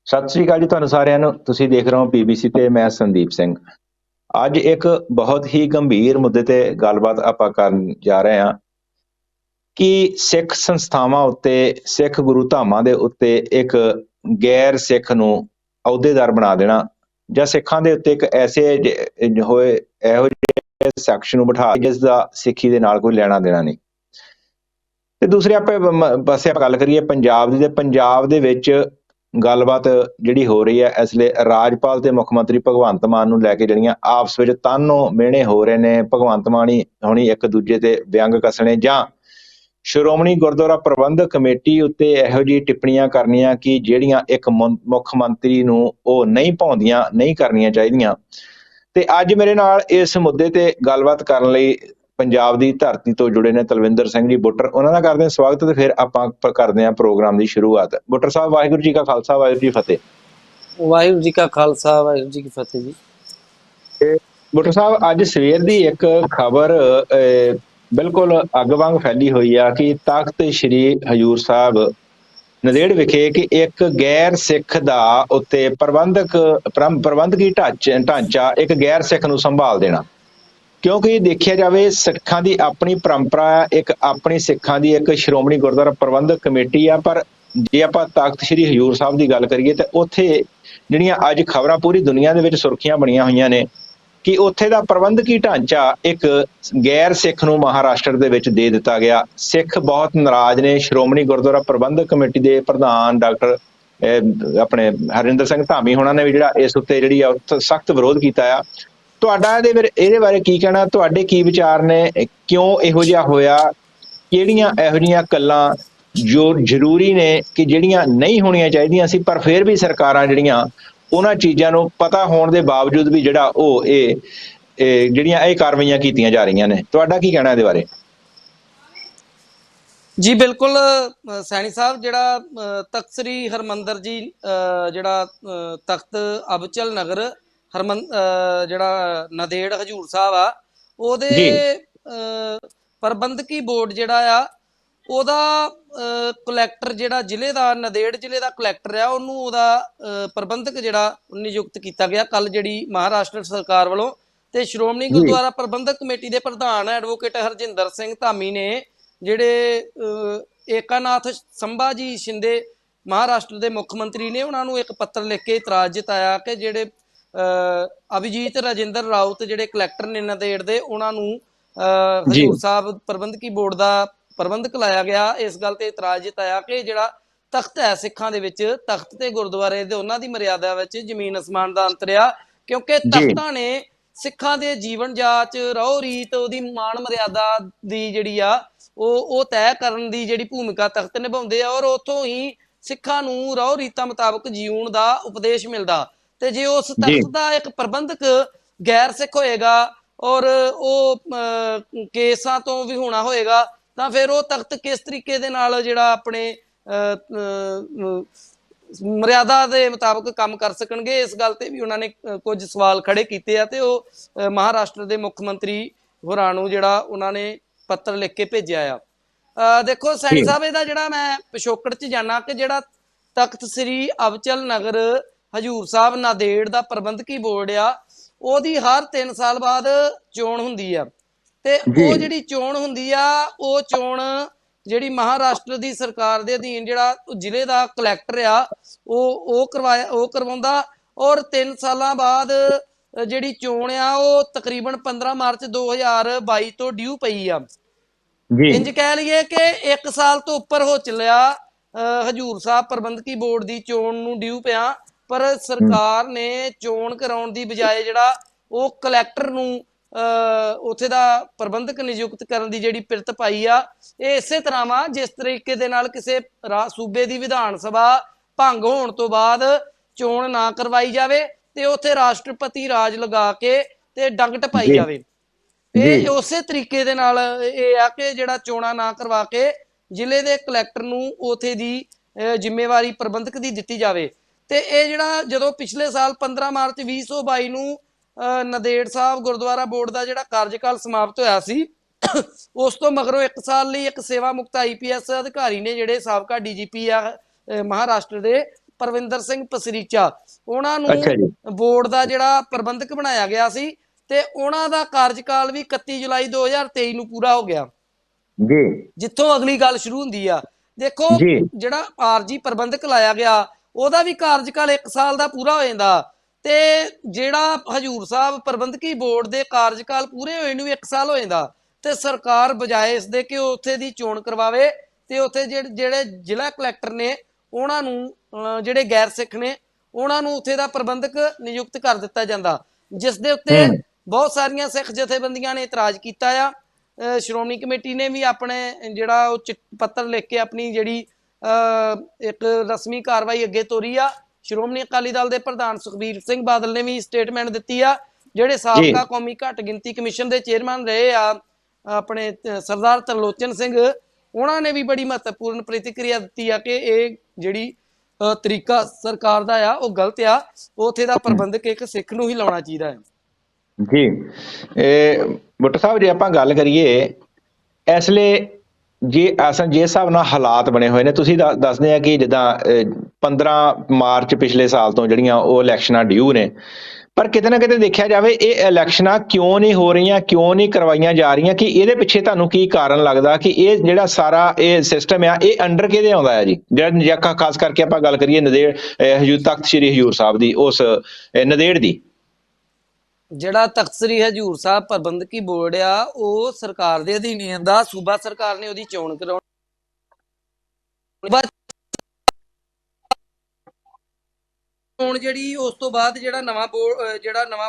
ਸਤਿ ਸ੍ਰੀ ਅਕਾਲ ਜੀ ਤੁਹਾਨੂੰ ਸਾਰਿਆਂ ਨੂੰ। ਤੁਸੀਂ ਦੇਖ ਰਹੇ ਹੋ ਪੀਬੀਸੀ ਤੇ ਮੈਂ ਸੰਦੀਪ ਸਿੰਘ। ਅੱਜ ਇੱਕ ਬਹੁਤ ਹੀ ਗੰਭੀਰ ਮੁੱਦੇ ਤੇ ਗੱਲਬਾਤ ਆਪਾਂ ਕਰਨ ਜਾ ਰਹੇ ਹਾਂ ਕਿ ਸਿੱਖ ਸੰਸਥਾਵਾਂ ਉੱਤੇ, ਸਿੱਖ ਗੁਰੂ ਧਾਮਾਂ ਦੇ ਉੱਤੇ ਇੱਕ ਗੈਰ ਸਿੱਖ ਨੂੰ ਅਹੁਦੇਦਾਰ ਬਣਾ ਦੇਣਾ, ਜਾਂ ਸਿੱਖਾਂ ਦੇ ਉੱਤੇ ਇੱਕ ਐਸੇ ਹੋਏ ਇਹੋ ਜਿਹੇ ਸ਼ਖਸ ਨੂੰ ਬਿਠਾ ਜਿਸ ਦਾ ਸਿੱਖੀ ਦੇ ਨਾਲ ਕੋਈ ਲੈਣਾ ਦੇਣਾ ਨਹੀਂ। ਤੇ ਦੂਸਰੇ ਪਾਸੇ ਆਪਾਂ ਗੱਲ ਕਰੀਏ ਪੰਜਾਬ ਦੀ, ਤੇ ਪੰਜਾਬ ਦੇ ਵਿੱਚ ਗੱਲਬਾਤ ਜਿਹੜੀ ਹੋ ਰਹੀ ਹੈ ਇਸ ਲਈ ਰਾਜਪਾਲ ਤੇ ਮੁੱਖ ਮੰਤਰੀ ਭਗਵੰਤ ਮਾਨ ਨੂੰ ਲੈ ਕੇ ਜਿਹੜੀਆਂ ਆਪਸ ਵਿੱਚ ਤਾਨੋ ਮਿਹਣੇ ਹੋ ਰਹੇ ਨੇ। ਭਗਵੰਤ ਮਾਨ ਹੁਣੀ ਇੱਕ ਦੂਜੇ ਤੇ ਵਿਅੰਗ ਕੱਸਣੇ, ਜਾਂ ਸ਼੍ਰੋਮਣੀ ਗੁਰਦੁਆਰਾ ਪ੍ਰਬੰਧਕ ਕਮੇਟੀ ਉੱਤੇ ਇਹੋ ਜਿਹੀ ਟਿੱਪਣੀਆਂ ਕਰਨੀਆਂ ਕਿ ਜਿਹੜੀਆਂ ਇੱਕ ਮੁੱਖ ਮੰਤਰੀ ਨੂੰ ਉਹ ਨਹੀਂ ਭਾਉਂਦੀਆਂ, ਨਹੀਂ ਕਰਨੀਆਂ ਚਾਹੀਦੀਆਂ। ਤੇ ਅੱਜ ਮੇਰੇ ਨਾਲ ਇਸ ਮੁੱਦੇ ਤੇ ਗੱਲਬਾਤ ਕਰਨ ਲਈ ਪੰਜਾਬ ਦੀ ਧਰਤੀ ਤੋਂ ਜੁੜੇ ਨੇ ਤਲਵਿੰਦਰ ਸਿੰਘ ਜੀ ਬੁੱਟਰ। ਉਹਨਾਂ ਦਾ ਕਰਦੇ ਹਾਂ ਸਵਾਗਤ, ਤੇ ਫਿਰ ਆਪਾਂ ਕਰਦੇ ਹਾਂ ਪ੍ਰੋਗਰਾਮ ਦੀ ਸ਼ੁਰੂਆਤ। ਬੁੱਟਰ ਸਾਹਿਬ, ਵਾਹਿਗੁਰੂ ਜੀ ਕਾ ਖਾਲਸਾ, ਵਾਹਿਗੁਰੂ ਜੀ ਫਤਿਹ। ਵਾਹਿਗੁਰੂ ਜੀ ਕਾ ਖਾਲਸਾ, ਵਾਹਿਗੁਰੂ ਜੀ ਕੀ ਫਤਿਹ ਜੀ। ਬੁੱਟਰ ਸਾਹਿਬ, ਅੱਜ ਸਵੇਰ ਦੀ ਇੱਕ ਖਬਰ ਬਿਲਕੁਲ ਅੱਗ ਵਾਂਗ ਫੈਲੀ ਹੋਈ ਆ ਕਿ ਤਖਤ ਸ੍ਰੀ ਹਜ਼ੂਰ ਸਾਹਿਬ ਨੰਦੇੜ ਵਿਖੇ ਕਿ ਇੱਕ ਗੈਰ ਸਿੱਖ ਦਾ ਉੱਤੇ ਪ੍ਰਬੰਧਕੀ ਢਾਂਚਾ ਇੱਕ ਗੈਰ ਸਿੱਖ ਨੂੰ ਸੰਭਾਲ ਦੇਣਾ। ਕਿਉਂਕਿ ਦੇਖਿਆ ਜਾਵੇ ਸਿੱਖਾਂ ਦੀ ਆਪਣੀ ਪਰੰਪਰਾ ਹੈ, ਇੱਕ ਆਪਣੀ ਸਿੱਖਾਂ ਦੀ ਇੱਕ ਸ਼੍ਰੋਮਣੀ ਗੁਰਦੁਆਰਾ ਪ੍ਰਬੰਧਕ ਕਮੇਟੀ ਆ। ਪਰ ਜੇ ਆਪਾਂ ਤਖਤ ਸ੍ਰੀ ਹਜ਼ੂਰ ਸਾਹਿਬ ਦੀ ਗੱਲ ਕਰੀਏ ਤਾਂ ਉੱਥੇ ਜਿਹੜੀਆਂ ਅੱਜ ਖਬਰਾਂ ਪੂਰੀ ਦੁਨੀਆ ਦੇ ਵਿੱਚ ਸੁਰਖੀਆਂ ਬਣੀਆਂ ਹੋਈਆਂ ਨੇ ਕਿ ਉੱਥੇ ਦਾ ਪ੍ਰਬੰਧਕੀ ਢਾਂਚਾ ਇੱਕ ਗੈਰ ਸਿੱਖ ਨੂੰ ਮਹਾਰਾਸ਼ਟਰ ਦੇ ਵਿੱਚ ਦੇ ਦਿੱਤਾ ਗਿਆ। ਸਿੱਖ ਬਹੁਤ ਨਾਰਾਜ਼ ਨੇ। ਸ਼੍ਰੋਮਣੀ ਗੁਰਦੁਆਰਾ ਪ੍ਰਬੰਧਕ ਕਮੇਟੀ ਦੇ ਪ੍ਰਧਾਨ ਡਾਕਟਰ ਆਪਣੇ ਹਰਿੰਦਰ ਸਿੰਘ ਧਾਮੀ ਹੋਣਾ ਨੇ ਵੀ ਜਿਹੜਾ ਇਸ ਉੱਤੇ ਜਿਹੜੀ ਆ ਸਖਤ ਵਿਰੋਧ ਕੀਤਾ ਆ। ਤੁਹਾਡਾ ਇਹਦੇ ਬਾਰੇ ਕੀ ਕਹਿਣਾ? ਤੁਹਾਡੇ ਕੀ ਵਿਚਾਰ ਨੇ? ਕਿਉਂ ਇਹੋ ਜਿਹਾ ਹੋਇਆ? ਕਿਹੜੀਆਂ ਇਹੋ ਜਿਹੀਆਂ ਗੱਲਾਂ ਜੋ ਜ਼ਰੂਰੀ ਨੇ ਕਿ ਜਿਹੜੀਆਂ ਨਹੀਂ ਹੋਣੀਆਂ ਚਾਹੀਦੀਆਂ ਸੀ, ਪਰ ਫਿਰ ਵੀ ਸਰਕਾਰਾਂ ਜਿਹੜੀਆਂ ਉਹਨਾਂ ਚੀਜ਼ਾਂ ਨੂੰ ਪਤਾ ਹੋਣ ਦੇ ਬਾਵਜੂਦ ਵੀ ਜਿਹੜਾ ਉਹ ਜਿਹੜੀਆਂ ਇਹ ਕਾਰਵਾਈਆਂ ਕੀਤੀਆਂ ਜਾ ਰਹੀਆਂ ਨੇ? ਤੁਹਾਡਾ ਕੀ ਕਹਿਣਾ ਇਹਦੇ ਬਾਰੇ? ਜੀ ਬਿਲਕੁਲ ਸੈਣੀ ਸਾਹਿਬ, ਜਿਹੜਾ ਤਖਤ ਸ੍ਰੀ ਹਰਮੰਦਰ ਜੀ, ਜਿਹੜਾ ਤਖਤ ਅਬਚਲ ਨਗਰ ਜਿਹੜਾ ਨੰਦੇੜ ਹਜ਼ੂਰ ਸਾਹਿਬ ਆ, ਉਹਦੇ ਪ੍ਰਬੰਧਕੀ ਬੋਰਡ ਜਿਹੜਾ ਆ ਉਹਦਾ ਕਲੈਕਟਰ, ਜਿਹੜਾ ਜ਼ਿਲ੍ਹੇ ਦਾ ਨੰਦੇੜ ਜ਼ਿਲ੍ਹੇ ਦਾ ਕਲੈਕਟਰ ਆ, ਉਹਨੂੰ ਉਹਦਾ ਪ੍ਰਬੰਧਕ ਜਿਹੜਾ ਨਿਯੁਕਤ ਕੀਤਾ ਗਿਆ ਕੱਲ, ਜਿਹੜੀ ਮਹਾਰਾਸ਼ਟਰ ਸਰਕਾਰ ਵੱਲੋਂ। ਤੇ ਸ਼੍ਰੋਮਣੀ ਗੁਰਦੁਆਰਾ ਪ੍ਰਬੰਧਕ ਕਮੇਟੀ ਦੇ ਪ੍ਰਧਾਨ ਐਡਵੋਕੇਟ ਹਰਜਿੰਦਰ ਸਿੰਘ ਧਾਮੀ ਨੇ, ਜਿਹੜੇ ਏਕਾਨਾਥ ਸੰਭਾਜੀ ਸ਼ਿੰਦੇ ਮਹਾਰਾਸ਼ਟਰ ਦੇ ਮੁੱਖ ਮੰਤਰੀ ਨੇ, ਉਹਨਾਂ ਨੂੰ ਇੱਕ ਪੱਤਰ ਲਿਖ ਕੇ ਇਤਰਾਜ਼ ਜਤਾਇਆ ਕਿ ਜਿਹੜੇ ਅਭਿਜੀਤ ਰਾਜਿੰਦਰ ਰਾਉਤ ਜਿਹੜੇ ਕਲੈਕਟਰ ਨੇ ਨੰਦੇੜ ਦੇ, ਉਹਨਾਂ ਨੂੰ ਹਜ਼ੂਰ ਸਾਹਿਬ ਪ੍ਰਬੰਧਕੀ ਬੋਰਡ ਦਾ ਪ੍ਰਬੰਧਕ ਲਾਇਆ ਗਿਆ। ਇਸ ਗੱਲ ਤੇ ਇਤਰਾਜ਼ ਜਤਾਇਆ ਕਿ ਜਿਹੜਾ ਤਖਤ ਹੈ ਸਿੱਖਾਂ ਦੇ ਵਿੱਚ, ਤਖਤ ਤੇ ਗੁਰਦੁਆਰੇ ਦੇ ਉਹਨਾਂ ਦੀ ਮਰਿਆਦਾ ਵਿੱਚ ਜ਼ਮੀਨ ਅਸਮਾਨ ਦਾ ਅੰਤਰ ਆ। ਕਿਉਂਕਿ ਤਖਤਾਂ ਨੇ ਸਿੱਖਾਂ ਦੇ ਜੀਵਨ ਜਾਚ, ਰਹੁ ਰੀਤ, ਉਹਦੀ ਮਾਣ ਮਰਿਆਦਾ ਦੀ ਜਿਹੜੀ ਆ ਉਹ ਤੈਅ ਕਰਨ ਦੀ ਜਿਹੜੀ ਭੂਮਿਕਾ ਤਖਤ ਨਿਭਾਉਂਦੇ ਆ, ਔਰ ਉੱਥੋਂ ਹੀ ਸਿੱਖਾਂ ਨੂੰ ਰਹੁ ਰੀਤਾਂ ਮੁਤਾਬਕ ਜੀਉਣ ਦਾ ਉਪਦੇਸ਼ ਮਿਲਦਾ। ਤੇ ਜੇ ਉਸ ਤਖਤ ਦਾ ਇੱਕ ਪ੍ਰਬੰਧਕ ਗੈਰ ਸਿੱਖ ਹੋਏਗਾ ਔਰ ਉਹ ਕੇਸਾਂ ਤੋਂ ਵੀ ਹੋਣਾ ਹੋਏਗਾ, ਤਾਂ ਫਿਰ ਉਹ ਤਖਤ ਕਿਸ ਤਰੀਕੇ ਦੇ ਨਾਲ ਜਿਹੜਾ ਆਪਣੇ ਮਰਿਆਦਾ ਦੇ ਮੁਤਾਬਕ ਕੰਮ ਕਰ ਸਕਣਗੇ? ਇਸ ਗੱਲ ਤੇ ਵੀ ਉਹਨਾਂ ਨੇ ਕੁਝ ਸਵਾਲ ਖੜੇ ਕੀਤੇ ਆ। ਤੇ ਉਹ ਮਹਾਰਾਸ਼ਟਰ ਦੇ ਮੁੱਖ ਮੰਤਰੀ ਹੋਰਾਂ ਨੂੰ ਜਿਹੜਾ ਉਹਨਾਂ ਨੇ ਪੱਤਰ ਲਿਖ ਕੇ ਭੇਜਿਆ ਆ। ਦੇਖੋ ਸੈਣੀ ਸਾਹਿਬ, ਇਹਦਾ ਜਿਹੜਾ ਮੈਂ ਪਿਛੋਕੜ 'ਚ ਜਾਣਾ ਕਿ ਜਿਹੜਾ ਤਖਤ ਸ੍ਰੀ ਅਬਚਲ ਨਗਰ ਹਜ਼ੂਰ ਸਾਹਿਬ ਨਾਂਦੇੜ ਦਾ ਪ੍ਰਬੰਧਕੀ ਬੋਰਡ ਆ, ਉਹਦੀ ਹਰ 3 ਸਾਲ ਬਾਅਦ ਚੋਣ ਹੁੰਦੀ ਆ। ਤੇ ਉਹ ਜਿਹੜੀ ਚੋਣ ਹੁੰਦੀ ਆ, ਉਹ ਚੋਣ ਜਿਹੜੀ ਮਹਾਰਾਸ਼ਟਰ ਦੀ ਸਰਕਾਰ ਦੇ ਅਧੀਨ ਜਿਹੜਾ ਜ਼ਿਲ੍ਹੇ ਦਾ ਕਲੈਕਟਰ ਆ ਉਹ ਕਰਵਾਉਂਦਾ। ਔਰ 3 ਸਾਲਾਂ ਬਾਅਦ ਜਿਹੜੀ ਚੋਣ ਆ ਉਹ ਤਕਰੀਬਨ 15 ਮਾਰਚ 2022 ਤੋਂ ਡਿਊ ਪਈ ਆ। ਇੰਜ ਕਹਿ ਲਈਏ ਕਿ 1 ਸਾਲ ਤੋਂ ਉੱਪਰ ਹੋ ਚੱਲਿਆ ਹਜ਼ੂਰ ਸਾਹਿਬ ਪ੍ਰਬੰਧਕੀ ਬੋਰਡ ਦੀ ਚੋਣ ਨੂੰ ਡਿਊ ਪਿਆ। ਪਰ ਸਰਕਾਰ ਨੇ ਚੋਣ ਕਰਾਉਣ ਦੀ ਬਜਾਏ ਜਿਹੜਾ ਉਹ ਕਲੈਕਟਰ ਨੂੰ ਉੱਥੇ ਦਾ ਪ੍ਰਬੰਧਕ ਨਿਯੁਕਤ ਕਰਨ ਦੀ ਜਿਹੜੀ ਪਿਰਤ ਪਾਈ ਆ, ਇਹ ਇਸੇ ਤਰ੍ਹਾਂ ਵਾ ਜਿਸ ਤਰੀਕੇ ਦੇ ਨਾਲ ਕਿਸੇ ਸੂਬੇ ਦੀ ਵਿਧਾਨ ਸਭਾ ਭੰਗ ਹੋਣ ਤੋਂ ਬਾਅਦ ਚੋਣ ਨਾ ਕਰਵਾਈ ਜਾਵੇ ਤੇ ਉੱਥੇ ਰਾਸ਼ਟਰਪਤੀ ਰਾਜ ਲਗਾ ਕੇ ਤੇ ਡੰਗ ਟਪਾਈ ਜਾਵੇ। ਇਹ ਉਸੇ ਤਰੀਕੇ ਦੇ ਨਾਲ ਇਹ ਆ ਕਿ ਜਿਹੜਾ ਚੋਣਾਂ ਨਾ ਕਰਵਾ ਕੇ ਜ਼ਿਲ੍ਹੇ ਦੇ ਕਲੈਕਟਰ ਨੂੰ ਉੱਥੇ ਦੀ ਜ਼ਿੰਮੇਵਾਰੀ ਪ੍ਰਬੰਧਕ ਦੀ ਦਿੱਤੀ ਜਾਵੇ। ਤੇ ਇਹ ਜਿਹੜਾ ਜਦੋਂ ਪਿਛਲੇ ਸਾਲ 15 ਮਾਰਚ 2022 ਨੂੰ ਨੰਦੇੜ ਸਾਹਿਬ ਗੁਰਦੁਆਰਾ ਬੋਰਡ ਦਾ ਜਿਹੜਾ ਕਾਰਜਕਾਲ ਸਮਾਪਤ ਹੋਇਆ ਸੀ, ਉਸ ਤੋਂ ਮਗਰੋਂ 1 ਸਾਲ ਲਈ ਇੱਕ ਸੇਵਾ ਮੁਕਤ IPS ਅਧਿਕਾਰੀ ਨੇ, ਜਿਹੜੇ ਸਾਬਕਾ DGP ਆ ਮਹਾਰਾਸ਼ਟਰ ਦੇ, ਪਰਵਿੰਦਰ ਸਿੰਘ ਪਸਰੀਚਾ, ਉਹਨਾਂ ਨੂੰ ਅੱਛਾ ਜੀ। ਬੋਰਡ ਦਾ ਜਿਹੜਾ ਪ੍ਰਬੰਧਕ ਬਣਾਇਆ ਗਿਆ ਸੀ ਤੇ ਉਹਨਾਂ ਦਾ ਕਾਰਜਕਾਲ ਵੀ 31 ਜੁਲਾਈ 2023 ਨੂੰ ਪੂਰਾ ਹੋ ਗਿਆ। ਜੀ ਜਿੱਥੋਂ ਅਗਲੀ ਗੱਲ ਸ਼ੁਰੂ ਹੁੰਦੀ ਆ, ਦੇਖੋ ਜੀ ਜਿਹੜਾ ਆਰਜੀ ਪ੍ਰਬੰਧਕ ਲਾਇਆ ਗਿਆ ਉਹਦਾ ਵੀ ਕਾਰਜਕਾਲ 1 ਸਾਲ ਦਾ ਪੂਰਾ ਹੋ ਜਾਂਦਾ ਤੇ ਜਿਹੜਾ ਹਜੂਰ ਸਾਹਿਬ ਪ੍ਰਬੰਧਕੀ ਬੋਰਡ ਦੇ ਕਾਰਜਕਾਲ ਪੂਰੇ ਹੋਏ ਨੂੰ 1 ਸਾਲ ਹੋ ਜਾਂਦਾ ਤੇ ਸਰਕਾਰ ਬਜਾਏ ਇਸ ਦੇ ਕਿ ਉੱਥੇ ਦੀ ਚੋਣ ਕਰਵਾਵੇ ਤੇ ਉੱਥੇ ਜਿਹੜੇ ਜ਼ਿਲ੍ਹਾ ਕਲੈਕਟਰ ਨੇ ਉਹਨਾਂ ਨੂੰ ਜਿਹੜੇ ਗੈਰ ਸਿੱਖ ਨੇ ਉਹਨਾਂ ਨੂੰ ਉੱਥੇ ਦਾ ਪ੍ਰਬੰਧਕ ਨਿਯੁਕਤ ਕਰ ਦਿੱਤਾ ਜਾਂਦਾ, ਜਿਸ ਦੇ ਉੱਤੇ ਬਹੁਤ ਸਾਰੀਆਂ ਸਿੱਖ ਜਥੇਬੰਦੀਆਂ ਨੇ ਇਤਰਾਜ਼ ਕੀਤਾ ਆ। ਸ਼੍ਰੋਮਣੀ ਕਮੇਟੀ ਨੇ ਵੀ ਆਪਣੇ ਜਿਹੜਾ ਉਹ ਪੱਤਰ ਲਿਖ ਕੇ ਆਪਣੀ ਜਿਹੜੀ ਇੱਕ ਰਸਮੀ ਕਾਰਵਾਈ ਅੱਗੇ ਤੋਰੀ ਆ। ਸ਼੍ਰੋਮਣੀ ਅਕਾਲੀ ਦਲ ਦੇ ਪ੍ਰਧਾਨ ਸੁਖਬੀਰ ਸਿੰਘ ਬਾਦਲ ਨੇ ਵੀ ਸਟੇਟਮੈਂਟ ਦਿੱਤੀ ਆ। ਜਿਹੜੇ ਸਾਬਕਾ ਕੌਮੀ ਘੱਟ ਗਿਣਤੀ ਕਮਿਸ਼ਨ ਦੇ ਚੇਅਰਮੈਨ ਰਹੇ ਆ ਆਪਣੇ ਸਰਦਾਰ ਤਰਲੋਚਨ ਸਿੰਘ, ਉਹਨਾਂ ਨੇ ਵੀ ਬੜੀ ਮਹੱਤਵਪੂਰਨ ਪ੍ਰਤੀਕਿਰਿਆ ਦਿੱਤੀ ਆ ਕਿ ਇਹ ਜਿਹੜੀ ਤਰੀਕਾ ਸਰਕਾਰ ਦਾ ਆ ਉਹ ਗਲਤ ਆ, ਉੱਥੇ ਦਾ ਪ੍ਰਬੰਧਕ ਇੱਕ ਸਿੱਖ ਨੂੰ ਹੀ ਲਾਉਣਾ ਚਾਹੀਦਾ ਹੈ। ਜੀ ਬੁੱਟਾ ਸਾਹਿਬ, ਜੇ ਆਪਾਂ ਗੱਲ ਕਰੀਏ ਇਸ ਲਈ ਜੇ ਜੇ ਹਿਸਾਬ ਨਾਲ ਹਾਲਾਤ ਬਣੇ ਹੋਏ ਨੇ, ਤੁਸੀਂ ਦੱਸਦੇ ਆ ਕਿ ਜਿੱਦਾਂ 15 ਮਾਰਚ ਪਿਛਲੇ ਸਾਲ ਤੋਂ ਜਿਹੜੀਆਂ ਉਹ ਇਲੈਕਸ਼ਨਾਂ ਡਿਊ ਨੇ, ਪਰ ਕਿਤੇ ਨਾ ਕਿਤੇ ਦੇਖਿਆ ਜਾਵੇ ਇਹ ਇਲੈਕਸ਼ਨਾਂ ਕਿਉਂ ਨਹੀਂ ਹੋ ਰਹੀਆਂ, ਕਿਉਂ ਨਹੀਂ ਕਰਵਾਈਆਂ ਜਾ ਰਹੀਆਂ, ਕਿ ਇਹਦੇ ਪਿੱਛੇ ਤੁਹਾਨੂੰ ਕੀ ਕਾਰਨ ਲੱਗਦਾ ਕਿ ਇਹ ਜਿਹੜਾ ਸਾਰਾ ਇਹ ਸਿਸਟਮ ਆ ਇਹ ਅੰਡਰ ਕਿਹਦੇ ਆਉਂਦਾ ਹੈ ਜੀ? ਜਿਹੜਾ ਖਾਸ ਕਰਕੇ ਆਪਾਂ ਗੱਲ ਕਰੀਏ ਨੰਦੇੜ ਹਜੂਰ ਤਖਤ ਸ੍ਰੀ ਹਜੂਰ ਸਾਹਿਬ ਦੀ, ਉਸ ਨੰਦੇੜ ਦੀ। ਜਿਹੜਾ ਤਖਤ ਸ੍ਰੀ ਹਜੂਰ ਸਾਹਿਬ ਪ੍ਰਬੰਧਕੀ ਬੋਰਡ ਆ ਉਹ ਸਰਕਾਰ ਦੇ ਅਧੀਨ ਆਉਂਦਾ, ਸੂਬਾ ਸਰਕਾਰ ਨੇ ਉਹਦੀ ਚੋਣ ਕਰਾਉਣੀ। ਹੁਣ ਜਿਹੜੀ ਉਸ ਤੋਂ ਬਾਅਦ ਜਿਹੜਾ ਨਵਾਂ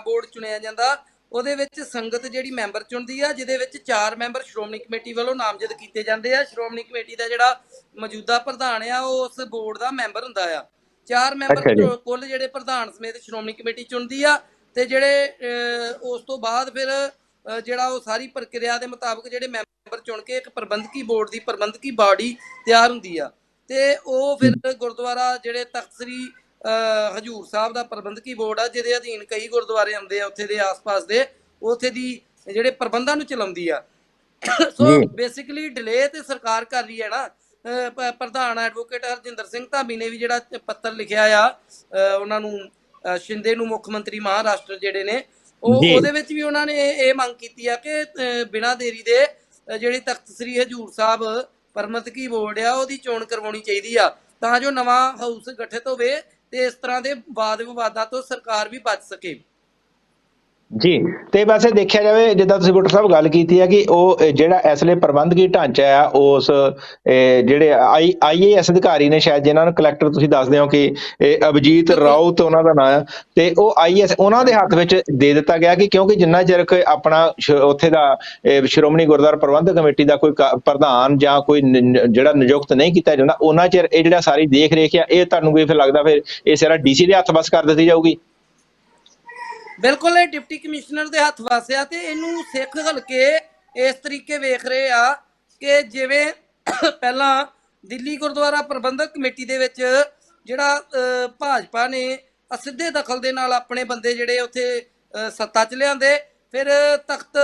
ਬੋਰਡ ਚੁਣਿਆ ਜਾਂਦਾ ਉਹਦੇ ਵਿੱਚ ਸੰਗਤ ਜਿਹੜੀ ਮੈਂਬਰ ਚੁਣਦੀ ਆ, ਜਿਹਦੇ ਵਿੱਚ 4 ਮੈਂਬਰ ਸ਼੍ਰੋਮਣੀ ਕਮੇਟੀ ਵੱਲੋਂ ਨਾਮਜ਼ਦ ਕੀਤੇ ਜਾਂਦੇ ਆ। ਸ਼੍ਰੋਮਣੀ ਕਮੇਟੀ ਦਾ ਜਿਹੜਾ ਮੌਜੂਦਾ ਪ੍ਰਧਾਨ ਆ ਉਹ ਉਸ ਬੋਰਡ ਦਾ ਮੈਂਬਰ ਹੁੰਦਾ ਆ। 4 ਮੈਂਬਰ ਕੁੱਲ ਜਿਹੜੇ ਪ੍ਰਧਾਨ ਸਮੇਤ ਸ਼੍ਰੋਮਣੀ ਕਮੇਟੀ ਚੁਣਦੀ ਆ ਤੇ ਜਿਹੜੇ ਉਸ ਤੋਂ ਬਾਅਦ ਫਿਰ ਜਿਹੜਾ ਉਹ ਸਾਰੀ ਪ੍ਰਕਿਰਿਆ ਦੇ ਮੁਤਾਬਕ ਜਿਹੜੇ ਮੈਂਬਰ ਚੁਣ ਕੇ ਇੱਕ ਪ੍ਰਬੰਧਕੀ ਬੋਰਡ ਦੀ ਪ੍ਰਬੰਧਕੀ ਬਾਡੀ ਤਿਆਰ ਹੁੰਦੀ ਆ ਤੇ ਉਹ ਫਿਰ ਗੁਰਦੁਆਰਾ ਜਿਹੜੇ ਤਖਤ ਸ੍ਰੀ ਹਜੂਰ ਸਾਹਿਬ ਦਾ ਪ੍ਰਬੰਧਕੀ ਬੋਰਡ ਆ, ਜਿਹਦੇ ਅਧੀਨ ਕਈ ਗੁਰਦੁਆਰੇ ਆਉਂਦੇ ਆ ਉੱਥੇ ਦੇ ਆਸ-ਪਾਸ ਦੇ, ਉੱਥੇ ਦੀ ਜਿਹੜੇ ਪ੍ਰਬੰਧਾਂ ਨੂੰ ਚਲਾਉਂਦੀ ਆ। ਸੋ ਬੇਸਿਕਲੀ ਡਿਲੇ ਤੇ ਸਰਕਾਰ ਕਰ ਰਹੀ ਹੈ ਨਾ। ਪ੍ਰਧਾਨ ਐਡਵੋਕੇਟ ਹਰਜਿੰਦਰ ਸਿੰਘ ਧਾਮੀ ਨੇ ਵੀ ਜਿਹੜਾ ਪੱਤਰ ਲਿਖਿਆ ਆ ਉਹਨਾਂ ਨੂੰ, ਸ਼ਿੰਦੇ ਨੂੰ, ਮੁੱਖ ਮੰਤਰੀ ਮਹਾਰਾਸ਼ਟਰ ਜਿਹੜੇ ਨੇ, ਉਹਦੇ ਵਿੱਚ ਵੀ ਉਹਨਾਂ ਨੇ ਇਹ ਮੰਗ ਕੀਤੀ ਆ ਕਿ ਬਿਨਾਂ ਦੇਰੀ ਦੇ ਜਿਹੜੀ ਤਖਤ ਸ੍ਰੀ ਹਜੂਰ ਸਾਹਿਬ ਪ੍ਰਬੰਧਕੀ ਬੋਰਡ ਆ ਉਹਦੀ ਚੋਣ ਕਰਵਾਉਣੀ ਚਾਹੀਦੀ ਆ, ਤਾਂ ਜੋ ਨਵਾਂ ਹਾਊਸ ਗਠਿਤ ਹੋਵੇ ਤੇ ਇਸ ਤਰ੍ਹਾਂ ਦੇ ਵਾਦ ਵਿਵਾਦਾਂ ਤੋਂ ਸਰਕਾਰ ਵੀ ਬਚ ਸਕੇ। ਜੀ, ਤੇ ਵੈਸੇ ਦੇਖਿਆ ਜਾਵੇ ਜਿੱਦਾਂ ਤੁਸੀਂ ਬੁੱਟਰ ਸਾਹਿਬ ਗੱਲ ਕੀਤੀ ਹੈ ਕਿ ਉਹ ਜਿਹੜਾ ਇਸ ਵੇਲੇ ਪ੍ਰਬੰਧਕੀ ਢਾਂਚਾ ਆ ਉਸ ਜਿਹੜੇ IAS ਅਧਿਕਾਰੀ ਨੇ, ਸ਼ਾਇਦ ਜਿਨ੍ਹਾਂ ਨੂੰ ਕਲੈਕਟਰ ਤੁਸੀਂ ਦੱਸਦੇ ਹੋ ਕਿ ਅਭਿਜੀਤ ਰਾਉਤ ਉਹਨਾਂ ਦਾ ਨਾਂ ਆ, ਤੇ ਉਹ IAS ਉਹਨਾਂ ਦੇ ਹੱਥ ਵਿੱਚ ਦੇ ਦਿੱਤਾ ਗਿਆ ਕਿ ਕਿਉਂਕਿ ਜਿੰਨਾ ਚਿਰ ਆਪਣਾ ਉੱਥੇ ਦਾ ਸ਼੍ਰੋਮਣੀ ਗੁਰਦੁਆਰਾ ਪ੍ਰਬੰਧਕ ਕਮੇਟੀ ਦਾ ਕੋਈ ਪ੍ਰਧਾਨ ਜਾਂ ਕੋਈ ਜਿਹੜਾ ਨਿਯੁਕਤ ਨਹੀਂ ਕੀਤਾ ਜਾਂਦਾ, ਉਹਨਾਂ ਚਿਰ ਇਹ ਜਿਹੜਾ ਸਾਰੀ ਦੇਖ ਰੇਖ ਆ ਇਹ ਤੁਹਾਨੂੰ ਕੋਈ ਫਿਰ ਲੱਗਦਾ ਫਿਰ ਇਹ ਸਾਰਾ DC ਦੇ ਹੱਥ ਬਸ ਕਰ ਦਿੱਤੀ ਜਾਊਗੀ? ਬਿਲਕੁਲ, ਇਹ ਡਿਪਟੀ ਕਮਿਸ਼ਨਰ ਦੇ ਹੱਥ ਵਸਿਆ ਤੇ ਇਹਨੂੰ ਸਿੱਖ ਹਲਕੇ ਇਸ ਤਰੀਕੇ ਵੇਖ ਰਹੇ ਆ ਕਿ ਜਿਵੇਂ ਪਹਿਲਾਂ ਦਿੱਲੀ ਗੁਰਦੁਆਰਾ ਪ੍ਰਬੰਧਕ ਕਮੇਟੀ ਦੇ ਵਿੱਚ ਜਿਹੜਾ ਭਾਜਪਾ ਨੇ ਅਸਿੱਧੇ ਦਖਲ ਦੇ ਨਾਲ ਆਪਣੇ ਬੰਦੇ ਜਿਹੜੇ ਉੱਥੇ ਸੱਤਾ 'ਚ ਲਿਆਂਦੇ, ਫਿਰ ਤਖਤ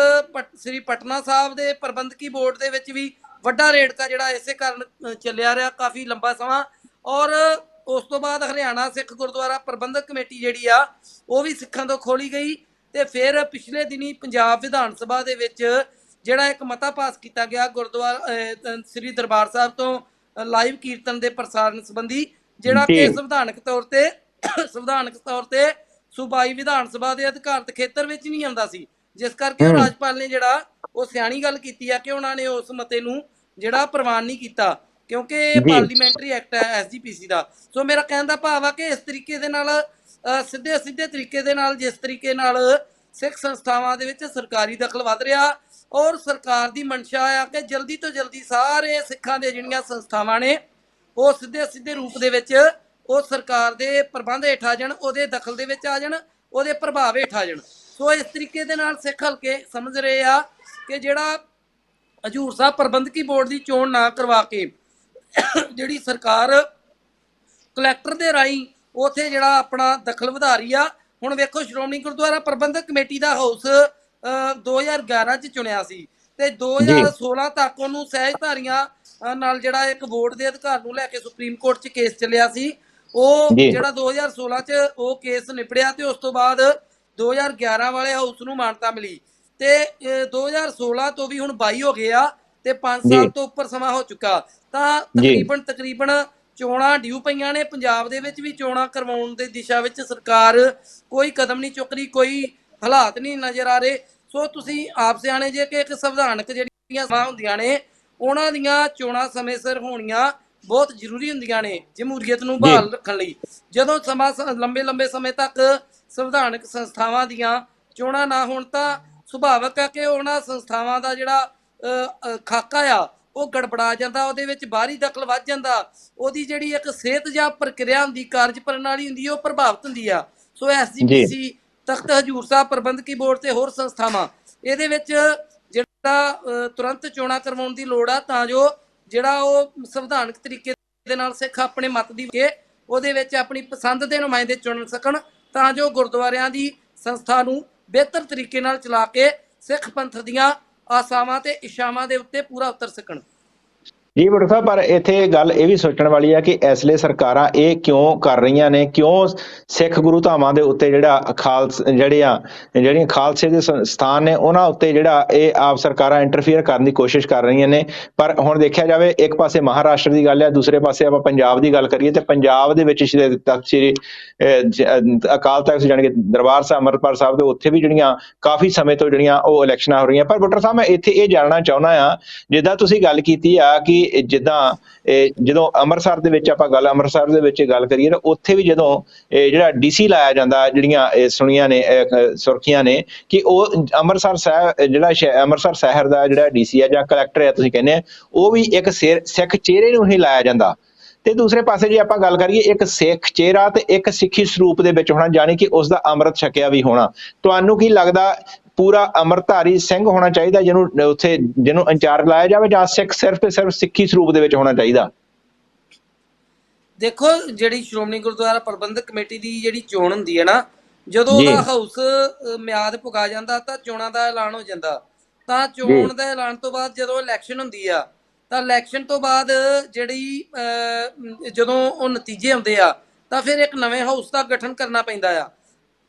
ਸ੍ਰੀ ਪਟਨਾ ਸਾਹਿਬ ਦੇ ਪ੍ਰਬੰਧਕੀ ਬੋਰਡ ਦੇ ਵਿੱਚ ਵੀ ਵੱਡਾ ਰੇੜਕਾ ਜਿਹੜਾ ਇਸੇ ਕਾਰਨ ਚੱਲਿਆ ਰਿਹਾ ਕਾਫੀ ਲੰਬਾ ਸਮਾਂ। ਔਰ ਉਸ ਤੋਂ ਬਾਅਦ ਹਰਿਆਣਾ ਸਿੱਖ ਗੁਰਦੁਆਰਾ ਪ੍ਰਬੰਧਕ ਕਮੇਟੀ ਜਿਹੜੀ ਆ ਉਹ ਵੀ ਸਿੱਖਾਂ ਤੋਂ ਖੋਲੀ ਗਈ ਤੇ ਫਿਰ ਪਿਛਲੇ ਦਿਨੀ ਪੰਜਾਬ ਵਿਧਾਨ ਸਭਾ ਦੇ ਵਿੱਚ ਜਿਹੜਾ ਇੱਕ ਮਤਾ ਪਾਸ ਕੀਤਾ ਗਿਆ ਗੁਰਦੁਆਰਾ ਸ੍ਰੀ ਦਰਬਾਰ ਸਾਹਿਬ ਤੋਂ ਲਾਈਵ ਕੀਰਤਨ ਦੇ ਪ੍ਰਸਾਰਣ ਸੰਬੰਧੀ, ਜਿਹੜਾ ਕਿ ਸੰਵਿਧਾਨਕ ਤੌਰ ਤੇ ਸੂਬਾਈ ਵਿਧਾਨ ਸਭਾ ਦੇ ਅਧਿਕਾਰਤ ਖੇਤਰ ਵਿੱਚ ਨਹੀਂ ਆਉਂਦਾ ਸੀ, ਜਿਸ ਕਰਕੇ ਉਹ ਰਾਜਪਾਲ ਨੇ ਜਿਹੜਾ ਉਹ ਸਿਆਣੀ ਗੱਲ ਕੀਤੀ ਆ ਕਿ ਉਹਨਾਂ ਨੇ ਉਸ ਮਤੇ ਨੂੰ ਜਿਹੜਾ ਪ੍ਰਵਾਨ ਨਹੀਂ ਕੀਤਾ ਕਿਉਂਕਿ ਇਹ ਪਾਰਲੀਮੈਂਟਰੀ ਐਕਟ ਹੈ SGPC ਦਾ। ਸੋ ਮੇਰਾ ਕਹਿਣ ਦਾ ਭਾਵ ਆ ਕਿ ਇਸ ਤਰੀਕੇ ਦੇ ਨਾਲ ਸਿੱਧੇ ਤਰੀਕੇ ਦੇ ਨਾਲ ਜਿਸ ਤਰੀਕੇ ਨਾਲ ਸਿੱਖ ਸੰਸਥਾਵਾਂ ਦੇ ਵਿੱਚ ਸਰਕਾਰੀ ਦਖਲ ਵੱਧ ਰਿਹਾ ਔਰ ਸਰਕਾਰ ਦੀ ਮਨਸ਼ਾ ਆ ਕਿ ਜਲਦੀ ਤੋਂ ਜਲਦੀ ਸਾਰੇ ਸਿੱਖਾਂ ਦੇ ਜਿਹੜੀਆਂ ਸੰਸਥਾਵਾਂ ਨੇ ਉਹ ਸਿੱਧੇ ਰੂਪ ਦੇ ਵਿੱਚ ਉਹ ਸਰਕਾਰ ਦੇ ਪ੍ਰਬੰਧ ਹੇਠ ਆ ਜਾਣ, ਉਹਦੇ ਦਖਲ ਦੇ ਵਿੱਚ ਆ ਜਾਣ, ਉਹਦੇ ਪ੍ਰਭਾਵ ਹੇਠ ਆ ਜਾਣ। ਸੋ ਇਸ ਤਰੀਕੇ ਦੇ ਨਾਲ ਸਿੱਖ ਹਲਕੇ ਸਮਝ ਰਹੇ ਆ ਕਿ ਜਿਹੜਾ ਹਜੂਰ ਸਾਹਿਬ ਪ੍ਰਬੰਧਕੀ ਬੋਰਡ ਦੀ ਚੋਣ ਨਾ ਕਰਵਾ ਕੇ ਜਿਹੜੀ ਸਰਕਾਰ ਕਲੈਕਟਰ ਦੇ ਰਾਹੀਂ ਉੱਥੇ ਜਿਹੜਾ ਆਪਣਾ ਦਖਲ ਵਧਾ ਰਹੀ ਆ। ਹੁਣ ਵੇਖੋ, ਸ਼੍ਰੋਮਣੀ ਗੁਰਦੁਆਰਾ ਪ੍ਰਬੰਧਕ ਕਮੇਟੀ ਦਾ ਹਾਊਸ 2011 ਚ ਚੁਣਿਆ ਸੀ ਤੇ 2016 ਤੱਕ ਉਹਨੂੰ ਸਹਿਜਧਾਰੀਆਂ ਨਾਲ ਜਿਹੜਾ ਇੱਕ ਵੋਟ ਦੇ ਅਧਿਕਾਰ ਨੂੰ ਲੈ ਕੇ ਸੁਪਰੀਮ ਕੋਰਟ 'ਚ ਕੇਸ ਚੱਲਿਆ ਸੀ। ਉਹ ਜੀ ਜਿਹੜਾ 2016 ਚ ਉਹ ਕੇਸ ਨਿਬੜਿਆ ਤੇ ਉਸ ਤੋਂ ਬਾਅਦ 2011 ਵਾਲੇ ਹਾਊਸ ਨੂੰ ਮਾਨਤਾ ਮਿਲੀ ਤੇ 2016 ਤੋਂ ਵੀ ਹੁਣ 22 ਹੋ ਗਏ ਆ ਤੇ 5 ਜੀ ਸਾਲ ਤੋਂ ਉੱਪਰ ਸਮਾਂ ਹੋ ਚੁੱਕਾ। ਤਾਂ ਜੀ ਤਕਰੀਬਨ ਚੋਣਾਂ ਡਿਊ ਪਈਆਂ ਨੇ, ਪੰਜਾਬ ਦੇ ਵਿੱਚ ਵੀ ਚੋਣਾਂ ਕਰਵਾਉਣ ਦੀ ਦਿਸ਼ਾ ਵਿੱਚ ਸਰਕਾਰ ਕੋਈ ਕਦਮ ਨਹੀਂ ਚੁੱਕ ਰਹੀ, ਕੋਈ ਹਾਲਾਤ ਨਹੀਂ ਨਜ਼ਰ ਆ ਰਹੇ। ਸੋ ਤੁਸੀਂ ਆਪ ਸਿਆਣੇ ਜੇ ਕਿ ਇੱਕ ਸੰਵਿਧਾਨਕ ਜਿਹੜੀਆਂ ਸਭਾ ਹੁੰਦੀਆਂ ਨੇ ਉਹਨਾਂ ਦੀਆਂ ਚੋਣਾਂ ਸਮੇਂ ਸਿਰ ਹੋਣੀਆਂ ਬਹੁਤ ਜ਼ਰੂਰੀ ਹੁੰਦੀਆਂ ਨੇ ਜਮਹੂਰੀਅਤ ਨੂੰ ਜੀ ਬਹਾਲ ਰੱਖਣ ਲਈ। ਜਦੋਂ ਸਮਾਂ ਲੰਬੇ ਸਮੇਂ ਤੱਕ ਸੰਵਿਧਾਨਕ ਸੰਸਥਾਵਾਂ ਦੀਆਂ ਚੋਣਾਂ ਨਾ ਹੋਣ ਤਾਂ ਸੁਭਾਵਕ ਹੈ ਕਿ ਉਹਨਾਂ ਸੰਸਥਾਵਾਂ ਦਾ ਜਿਹੜਾ ਖਾਕਾ ਆ ਉਹ ਗੜਬੜਾ ਜਾਂਦਾ, ਉਹਦੇ ਵਿੱਚ ਬਾਹਰੀ ਦਖਲ ਵੱਧ ਜਾਂਦਾ, ਉਹਦੀ ਜਿਹੜੀ ਇੱਕ ਸਿਹਤ ਜਾਂ ਪ੍ਰਕਿਰਿਆ ਹੁੰਦੀ, ਕਾਰਜ ਪ੍ਰਣਾਲੀ ਹੁੰਦੀ, ਉਹ ਪ੍ਰਭਾਵਿਤ ਹੁੰਦੀ ਆ। ਸੋ ਜੀ ਐਸਜੀਪੀਸੀ, ਤਖਤ ਹਜੂਰ ਸਾਹਿਬ ਪ੍ਰਬੰਧਕੀ ਬੋਰਡ ਤੇ ਹੋਰ ਸੰਸਥਾਵਾਂ ਇਹਦੇ ਵਿੱਚ ਜਿਹੜਾ ਤੁਰੰਤ ਚੋਣਾਂ ਕਰਵਾਉਣ ਦੀ ਲੋੜ ਆ ਤਾਂ ਜੋ ਜਿਹੜਾ ਉਹ ਸੰਵਿਧਾਨਕ ਤਰੀਕੇ ਦੇ ਨਾਲ ਸਿੱਖ ਆਪਣੇ ਮਤ ਦੀ ਕੇ ਉਹਦੇ ਵਿੱਚ ਆਪਣੀ ਪਸੰਦ ਦੇ ਨੁਮਾਇੰਦੇ ਚੁਣ ਸਕਣ ਤਾਂ ਜੋ ਗੁਰਦੁਆਰਿਆਂ ਦੀ ਸੰਸਥਾ ਨੂੰ ਬਿਹਤਰ ਤਰੀਕੇ ਨਾਲ ਚਲਾ ਕੇ ਸਿੱਖ ਪੰਥ ਦੀਆਂ ਆਸਾਵਾਂ ਤੇ ਇੱਛਾਵਾਂ ਦੇ ਉੱਤੇ ਪੂਰਾ ਉਤਰ ਸਕਣ। ਜੀ ਬੁੱਟਰ ਸਾਹਿਬ, ਪਰ ਇੱਥੇ ਗੱਲ ਇਹ ਵੀ ਸੋਚਣ ਵਾਲੀ ਹੈ ਕਿ ਇਸ ਲਈ ਸਰਕਾਰਾਂ ਇਹ ਕਿਉਂ ਕਰ ਰਹੀਆਂ ਨੇ, ਕਿਉਂ ਸਿੱਖ ਗੁਰੂ ਧਾਮਾਂ ਦੇ ਉੱਤੇ ਜਿਹੜਾ ਜਿਹੜੀਆਂ ਖਾਲਸੇ ਦੇ ਸਥਾਨ ਨੇ ਉਹਨਾਂ ਉੱਤੇ ਜਿਹੜਾ ਇਹ ਆਪ ਸਰਕਾਰਾਂ ਇੰਟਰਫੀਅਰ ਕਰਨ ਦੀ ਕੋਸ਼ਿਸ਼ ਕਰ ਰਹੀਆਂ ਨੇ। ਪਰ ਹੁਣ ਦੇਖਿਆ ਜਾਵੇ, ਇੱਕ ਪਾਸੇ ਮਹਾਰਾਸ਼ਟਰ ਦੀ ਗੱਲ ਹੈ, ਦੂਸਰੇ ਪਾਸੇ ਆਪਾਂ ਪੰਜਾਬ ਦੀ ਗੱਲ ਕਰੀਏ ਤੇ ਪੰਜਾਬ ਦੇ ਵਿੱਚ ਸ਼੍ਰੀ ਅਕਾਲ ਤਖਤ ਜਾਣੀ ਕਿ ਦਰਬਾਰ ਸਾਹਿਬ ਅੰਮ੍ਰਿਤਸਰ ਸਾਹਿਬ ਦੇ ਉੱਥੇ ਵੀ ਜਿਹੜੀਆਂ ਕਾਫੀ ਸਮੇਂ ਤੋਂ ਜਿਹੜੀਆਂ ਉਹ ਇਲੈਕਸ਼ਨਾਂ ਹੋ ਰਹੀਆਂ। ਪਰ ਬੁੱਟਰ ਸਾਹਿਬ, ਮੈਂ ਇੱਥੇ ਇਹ ਜਾਣਨਾ ਚਾਹੁੰਦਾ ਆ, ਜਿੱਦਾਂ ਤੁਸੀਂ ਗੱਲ ਕੀਤੀ ਆ ਕਿ ਜਿੱਦਾਂ ਜਦੋਂ ਅੰਮ੍ਰਿਤਸਰ ਦੇ ਵਿੱਚ ਆਪਾਂ ਅੰਮ੍ਰਿਤਸਰ ਦੇ ਵਿੱਚ ਗੱਲ ਕਰੀਏ ਤਾਂ ਉੱਥੇ ਵੀ ਜਦੋਂ ਜਿਹੜਾ ਡੀਸੀ ਲਾਇਆ ਜਾਂਦਾ, ਜਿਹੜੀਆਂ ਸੁਣੀਆਂ ਨੇ ਸੁਰਖੀਆਂ ਨੇ ਕਿ ਉਹ ਅੰਮ੍ਰਿਤਸਰ ਸਾਹਿਬ ਅੰਮ੍ਰਿਤਸਰ ਸ਼ਹਿਰ ਦਾ ਜਿਹੜਾ ਡੀਸੀ ਆ ਜਾਂ ਕਲੈਕਟਰ ਆ ਤੁਸੀਂ ਕਹਿੰਦੇ ਆ, ਉਹ ਵੀ ਇੱਕ ਸਿੱਖ ਚਿਹਰੇ ਨੂੰ ਹੀ ਲਾਇਆ ਜਾਂਦਾ। ਤੇ ਦੂਸਰੇ ਪਾਸੇ ਜੇ ਆਪਾਂ ਗੱਲ ਕਰੀਏ, ਇੱਕ ਸਿੱਖ ਚਿਹਰਾ ਤੇ ਇੱਕ ਸਿੱਖੀ ਸਰੂਪ ਦੇ ਵਿੱਚ ਹੋਣਾ, ਜਾਣੀ ਕਿ ਉਸ ਦਾ ਅੰਮ੍ਰਿਤ ਛਕਿਆ ਵੀ ਹੋਣਾ। ਤੁਹਾਨੂੰ ਕੀ ਲੱਗਦਾ, ਪੂਰਾ ਅੰਮ੍ਰਿਤਧਾਰੀ ਸਿੰਘ ਹੋਣਾ ਚਾਹੀਦਾ ਜਿਹਨੂੰ ਇੰਚਾਰਜ ਲਾਇਆ ਜਾਵੇ, ਜਾਂ ਸਿੱਖ ਸਿਰਫ ਤੇ ਸਿਰਫ ਸਿੱਖੀ ਸਰੂਪ ਦੇ ਵਿੱਚ ਹੋਣਾ ਚਾਹੀਦਾ? ਦੇਖੋ, ਜਿਹੜੀ ਸ਼੍ਰੋਮਣੀ ਗੁਰਦੁਆਰਾ ਪ੍ਰਬੰਧਕ ਕਮੇਟੀ ਦੀ ਜਿਹੜੀ ਚੋਣ ਹੁੰਦੀ ਹੈ ਨਾ, ਜਦੋਂ ਉਹਦਾ ਹਾਊਸ ਮਿਆਦ ਪੁਗਾ ਜਾਂਦਾ ਤਾਂ ਚੋਣਾਂ ਦਾ ਐਲਾਨ ਹੋ ਜਾਂਦਾ। ਤਾਂ ਚੋਣ ਦਾ ਐਲਾਨ ਤੋਂ ਬਾਅਦ ਜਦੋਂ ਇਲੈਕਸ਼ਨ ਹੁੰਦੀ ਆ ਤਾਂ ਇਲੈਕਸ਼ਨ ਤੋਂ ਬਾਅਦ ਜਿਹੜੀ ਜਦੋਂ ਉਹ ਨਤੀਜੇ ਆਉਂਦੇ ਆ ਤਾਂ ਫਿਰ ਇੱਕ ਨਵੇਂ ਹਾਊਸ ਦਾ ਗਠਨ ਕਰਨਾ ਪੈਂਦਾ ਆ।